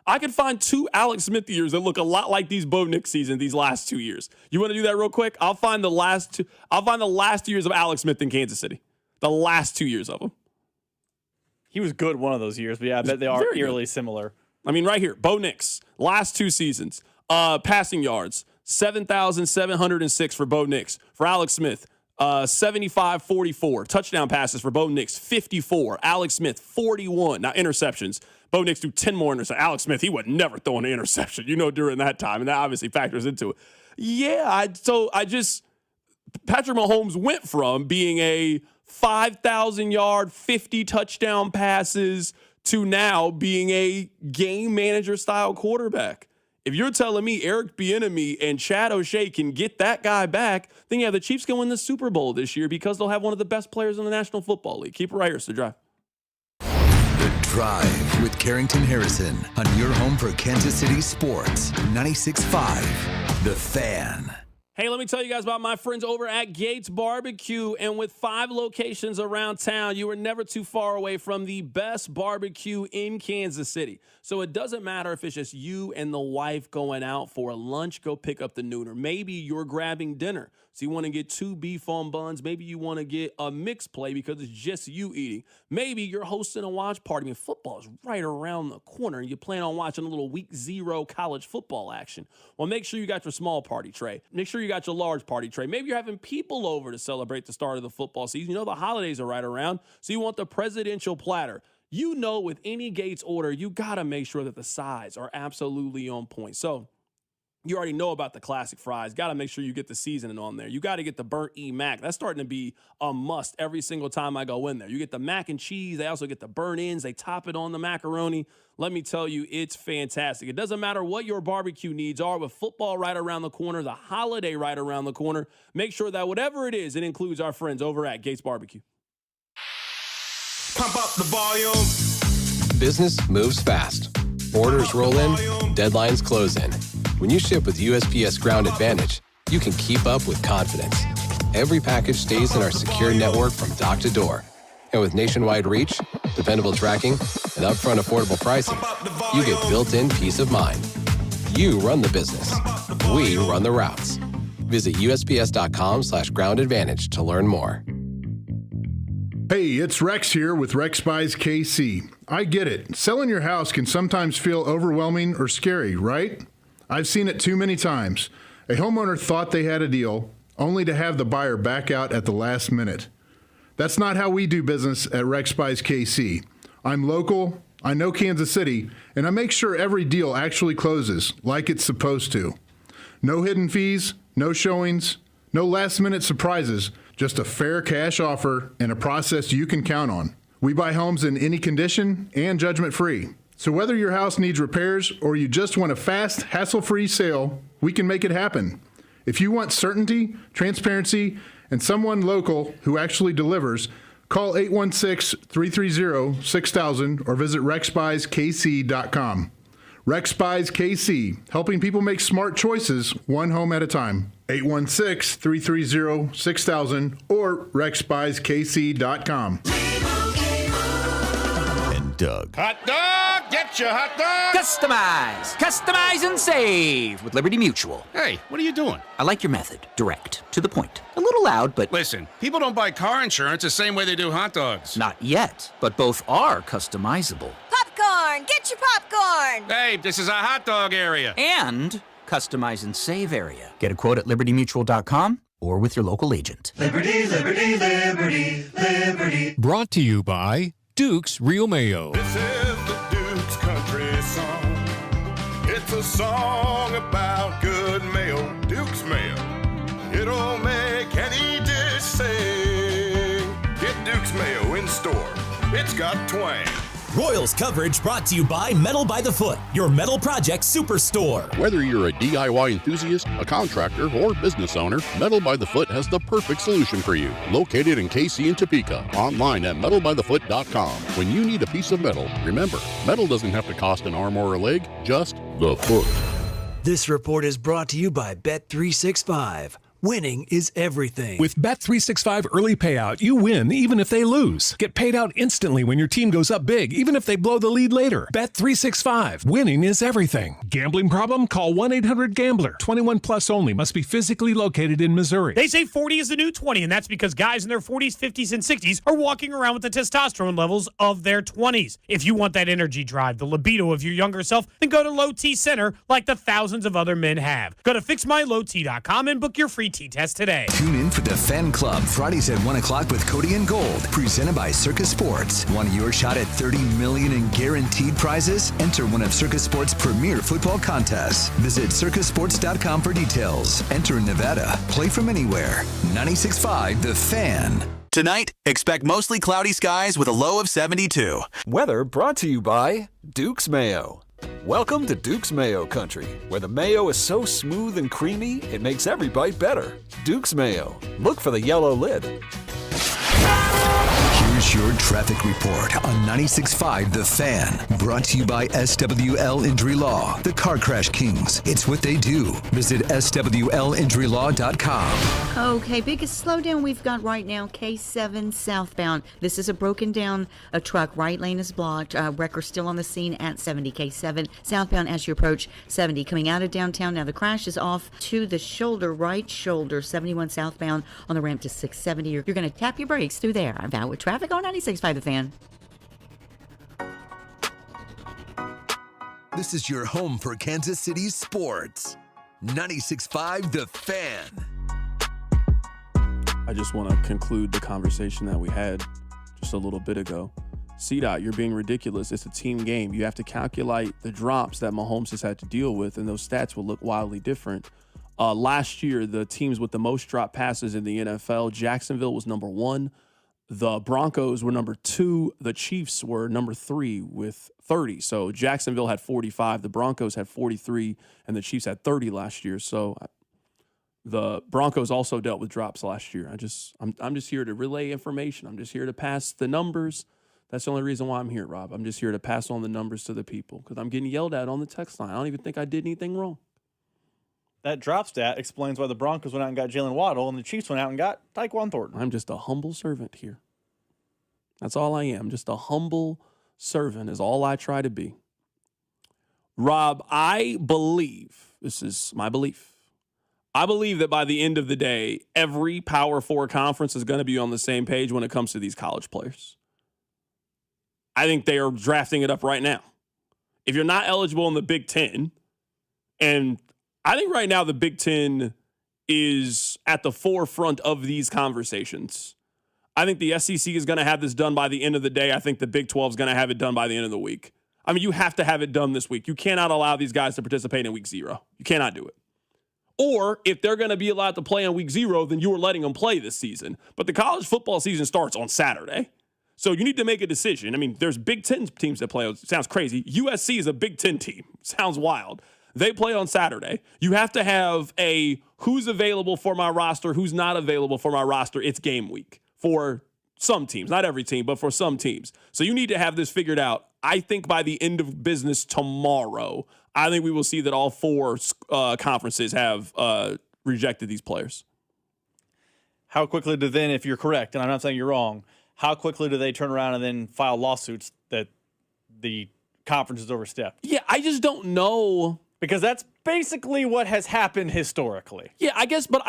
I could find 2 Alex Smith years that look a lot like these Bo Nix seasons these last 2 years. You want to do that real quick? I'll find the last 2 years of Alex Smith in Kansas City. The last 2 years of him. He was good one of those years, but yeah, I bet they are eerily similar. I mean, right here, Bo Nix, last 2 seasons, passing yards, 7,706 for Bo Nix. For Alex Smith, 75-44. Touchdown passes for Bo Nix, 54. Alex Smith, 41. Now, interceptions. Bo Nix threw 10 more interceptions. Alex Smith, he would never throw an interception, during that time, and that obviously factors into it. Yeah, Patrick Mahomes went from being a 5,000-yard, 50 touchdown passes to now being a game manager-style quarterback. If you're telling me Eric Bieniemy and Chad O'Shea can get that guy back, then yeah, the Chiefs can win the Super Bowl this year because they'll have one of the best players in the National Football League. Keep it right here, The Drive. The Drive with Carrington Harrison on your home for Kansas City sports. 96.5 The Fan. Hey, let me tell you guys about my friends over at Gates Barbecue. And with 5 locations around town, you are never too far away from the best barbecue in Kansas City. So it doesn't matter if it's just you and the wife going out for lunch, go pick up the nooner. Maybe you're grabbing dinner. So you want to get 2 beef on buns. Maybe you want to get a mixed plate because it's just you eating. Maybe you're hosting a watch party. I mean, football is right around the corner. And you plan on watching a little week 0 college football action. Well, make sure you got your small party tray. Make sure you got your large party tray. Maybe you're having people over to celebrate the start of the football season. The holidays are right around. So you want the presidential platter. With any Gates order, you got to make sure that the sides are absolutely on point. So you already know about the classic fries. Got to make sure you get the seasoning on there. You got to get the burnt mac. That's starting to be a must every single time I go in there. You get the mac and cheese. They also get the burnt ends. They top it on the macaroni. Let me tell you, it's fantastic. It doesn't matter what your barbecue needs are. With football right around the corner, the holiday right around the corner, make sure that whatever it is, it includes our friends over at Gates Barbecue. Pump up the volume. Business moves fast. Orders roll in, deadlines close in. When you ship with USPS Ground Advantage, you can keep up with confidence. Every package stays in our secure network from dock to door. And with nationwide reach, dependable tracking, and upfront affordable pricing, you get built-in peace of mind. You run the business. We run the routes. Visit USPS.com/Ground Advantage to learn more. Hey, it's Rex here with Rex Buys KC. I get it. Selling your house can sometimes feel overwhelming or scary, right? I've seen it too many times. A homeowner thought they had a deal, only to have the buyer back out at the last minute. That's not how we do business at Rex Buys KC. I'm local, I know Kansas City, and I make sure every deal actually closes like it's supposed to. No hidden fees, no showings, no last-minute surprises, just a fair cash offer and a process you can count on. We buy homes in any condition and judgment-free. So whether your house needs repairs or you just want a fast, hassle-free sale, we can make it happen. If you want certainty, transparency, and someone local who actually delivers, call 816-330-6000 or visit rexbuyskc.com. Rex Buys KC, helping people make smart choices one home at a time. 816-330-6000 or rexbuyskc.com. And Doug. Hot dog! Get your hot dog! Customize and save with Liberty Mutual. Hey, what are you doing? I like your method. Direct, to the point. A little loud, but... Listen, people don't buy car insurance the same way they do hot dogs. Not yet, but both are customizable. Popcorn! Get your popcorn! Hey, this is a hot dog area. And customize and save area. Get a quote at libertymutual.com or with your local agent. Liberty, liberty, liberty, liberty. Brought to you by Duke's Real Mayo. This is the Duke's Country Song. It's a song about good mayo, Duke's Mayo. It'll make any dish sing. Get Duke's Mayo in store. It's got twang. Royals coverage brought to you by Metal by the Foot, your metal project superstore. Whether you're a DIY enthusiast, a contractor, or business owner, Metal by the Foot has the perfect solution for you. Located in KC and Topeka, online at metalbythefoot.com. When you need a piece of metal, remember, metal doesn't have to cost an arm or a leg, just the foot. This report is brought to you by Bet365. Winning is everything. With Bet365 early payout, you win even if they lose. Get paid out instantly when your team goes up big, even if they blow the lead later. Bet365. Winning is everything. Gambling problem? Call 1-800-GAMBLER. 21 plus only. Must be physically located in Missouri. They say 40 is the new 20, and that's because guys in their 40s, 50s, and 60s are walking around with the testosterone levels of their 20s. If you want that energy drive, the libido of your younger self, then go to Low T Center like the thousands of other men have. Go to fixmylowt.com and book your free T-test today. Tune in for the Fan Club Fridays at 1 o'clock with Cody and Gold, presented by Circus Sports. Want your shot at $30 million in guaranteed prizes? Enter one of Circus Sports' premier football contests. Visit circusports.com for details. Enter in Nevada. Play from anywhere. 96.5 The Fan. Tonight, expect mostly cloudy skies with a low of 72. Weather brought to you by Duke's Mayo. Welcome to Duke's Mayo Country, where the mayo is so smooth and creamy, it makes every bite better. Duke's Mayo. Look for the yellow lid. Here's your traffic report on 96.5 The Fan. Brought to you by SWL Injury Law, the Car Crash Kings. It's what they do. Visit SWLinjurylaw.com. Okay, biggest slowdown we've got right now, K7 southbound. This is a broken down truck. Right lane is blocked. Wrecker still on the scene at 70. K7 southbound as you approach 70. Coming out of downtown, now the crash is off to the shoulder, right shoulder, 71 southbound on the ramp to 670. You're going to tap your brakes through there. I'm out with traffic on 96.5 The Fan. This is your home for Kansas City sports. 96.5 The Fan. I just want to conclude the conversation that we had just a little bit ago. CDOT, you're being ridiculous. It's a team game. You have to calculate the drops that Mahomes has had to deal with, and those stats will look wildly different. Last year, the teams with the most drop passes in the NFL, Jacksonville was number 1. The Broncos were number 2. The Chiefs were number 3 with 30. So Jacksonville had 45. The Broncos had 43, and the Chiefs had 30 last year. So the Broncos also dealt with drops last year. I'm just here to relay information. I'm just here to pass the numbers. That's the only reason why I'm here, Rob. I'm just here to pass on the numbers to the people because I'm getting yelled at on the text line. I don't even think I did anything wrong. That drop stat explains why the Broncos went out and got Jalen Waddle and the Chiefs went out and got Tyquan Thornton. I'm just a humble servant here. That's all I am. Just a humble servant is all I try to be. Rob, I believe, this is my belief, I believe that by the end of the day, every Power 4 conference is going to be on the same page when it comes to these college players. I think they are drafting it up right now. If you're not eligible in the Big Ten, and I think right now the Big Ten is at the forefront of these conversations. I think the SEC is going to have this done by the end of the day. I think the Big 12 is going to have it done by the end of the week. I mean, you have to have it done this week. You cannot allow these guys to participate in week 0. You cannot do it. Or if they're going to be allowed to play in week 0, then you are letting them play this season. But the college football season starts on Saturday. So you need to make a decision. I mean, there's Big Ten teams that play. It sounds crazy. USC is a Big Ten team. Sounds wild. They play on Saturday. You have to have a who's available for my roster, who's not available for my roster. It's game week for some teams. Not every team, but for some teams. So you need to have this figured out. I think by the end of business tomorrow, I think we will see that all 4 conferences have rejected these players. How quickly do then, if you're correct, and I'm not saying you're wrong, how quickly do they turn around and then file lawsuits that the conference is overstepped? Yeah, I just don't know. Because that's basically what has happened historically. Yeah, I guess, but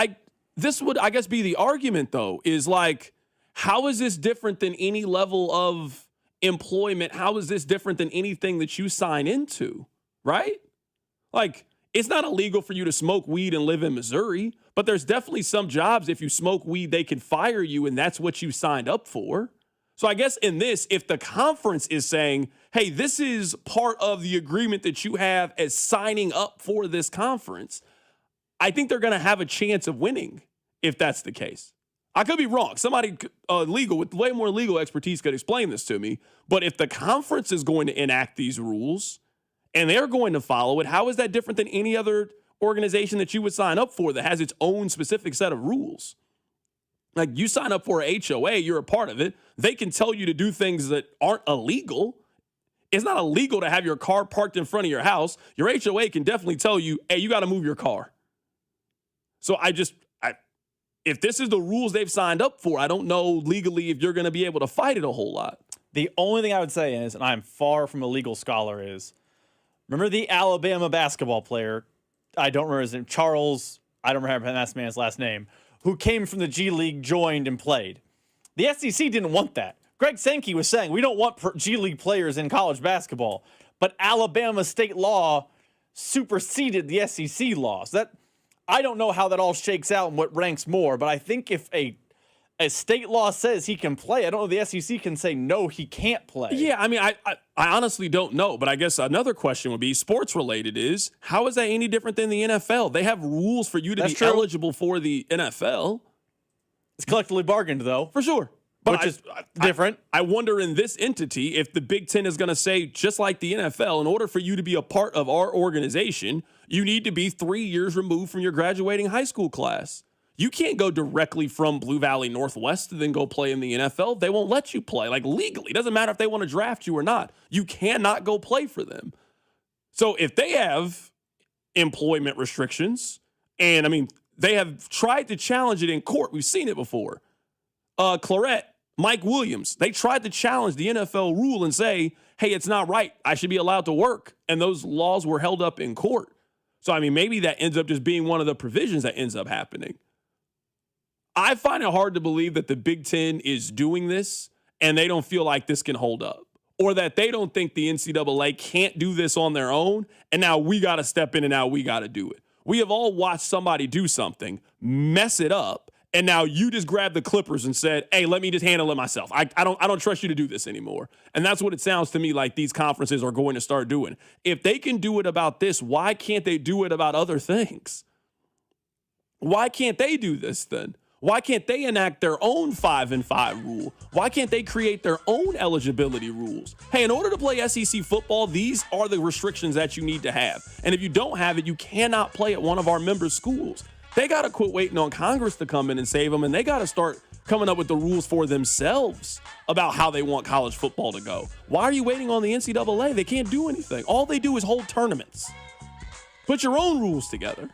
this would, I guess, be the argument, though, is like, how is this different than any level of employment? How is this different than anything that you sign into, right? Like, it's not illegal for you to smoke weed and live in Missouri, but there's definitely some jobs, if you smoke weed, they can fire you, and that's what you signed up for. So I guess in this, if the conference is saying, hey, this is part of the agreement that you have as signing up for this conference, I think they're going to have a chance of winning if that's the case. I could be wrong. Somebody legal with way more legal expertise could explain this to me. But if the conference is going to enact these rules and they're going to follow it, how is that different than any other organization that you would sign up for that has its own specific set of rules? Like, you sign up for a HOA, you're a part of it. They can tell you to do things that aren't illegal. It's not illegal to have your car parked in front of your house. Your HOA can definitely tell you, hey, you got to move your car. So if this is the rules they've signed up for, I don't know legally if you're going to be able to fight it a whole lot. The only thing I would say is, and I'm far from a legal scholar, is remember the Alabama basketball player, I don't remember his name, Charles, I don't remember that man's last name, who came from the G League, joined, and played. The SEC didn't want that. Greg Sankey was saying, we don't want G League players in college basketball. But Alabama state law superseded the SEC laws. I don't know how that all shakes out and what ranks more, but I think if a state law says he can play, I don't know if the SEC can say, no, he can't play. Yeah, I mean, I honestly don't know, but I guess another question would be sports-related is, how is that any different than the NFL? They have rules for you to be eligible for the NFL. It's collectively bargained, though. For sure. But which is different. I wonder in this entity if the Big Ten is going to say, just like the NFL, in order for you to be a part of our organization, you need to be 3 years removed from your graduating high school class. You can't go directly from Blue Valley Northwest and then go play in the NFL. They won't let you play, like legally. It doesn't matter if they want to draft you or not. You cannot go play for them. So if they have employment restrictions, and I mean, they have tried to challenge it in court. We've seen it before. Claret, Mike Williams, they tried to challenge the NFL rule and say, hey, it's not right. I should be allowed to work. And those laws were held up in court. So, I mean, maybe that ends up just being one of the provisions that ends up happening. I find it hard to believe that the Big Ten is doing this and they don't feel like this can hold up, or that they don't think the NCAA can't do this on their own, and now we got to step in and now we got to do it. We have all watched somebody do something, mess it up, and now you just grabbed the clippers and said, hey, let me just handle it myself. I don't trust you to do this anymore. And that's what it sounds to me like these conferences are going to start doing. If they can do it about this, why can't they do it about other things? Why can't they do this then? Why can't they enact their own 5-and-5 rule? Why can't they create their own eligibility rules? Hey, in order to play SEC football, these are the restrictions that you need to have. And if you don't have it, you cannot play at one of our member schools. They got to quit waiting on Congress to come in and save them, and they got to start coming up with the rules for themselves about how they want college football to go. Why are you waiting on the NCAA? They can't do anything. All they do is hold tournaments. Put your own rules together.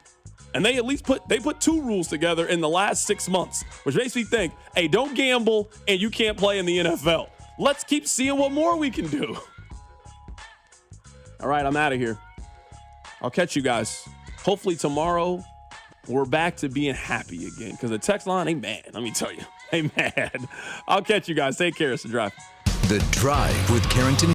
And they at least put 2 rules together in the last 6 months, which makes me think, hey, don't gamble and you can't play in the NFL. Let's keep seeing what more we can do. All right, I'm out of here. I'll catch you guys. Hopefully tomorrow we're back to being happy again, because the text line ain't mad. Let me tell you, ain't mad. I'll catch you guys. Take care. It's The Drive. The Drive with Carrington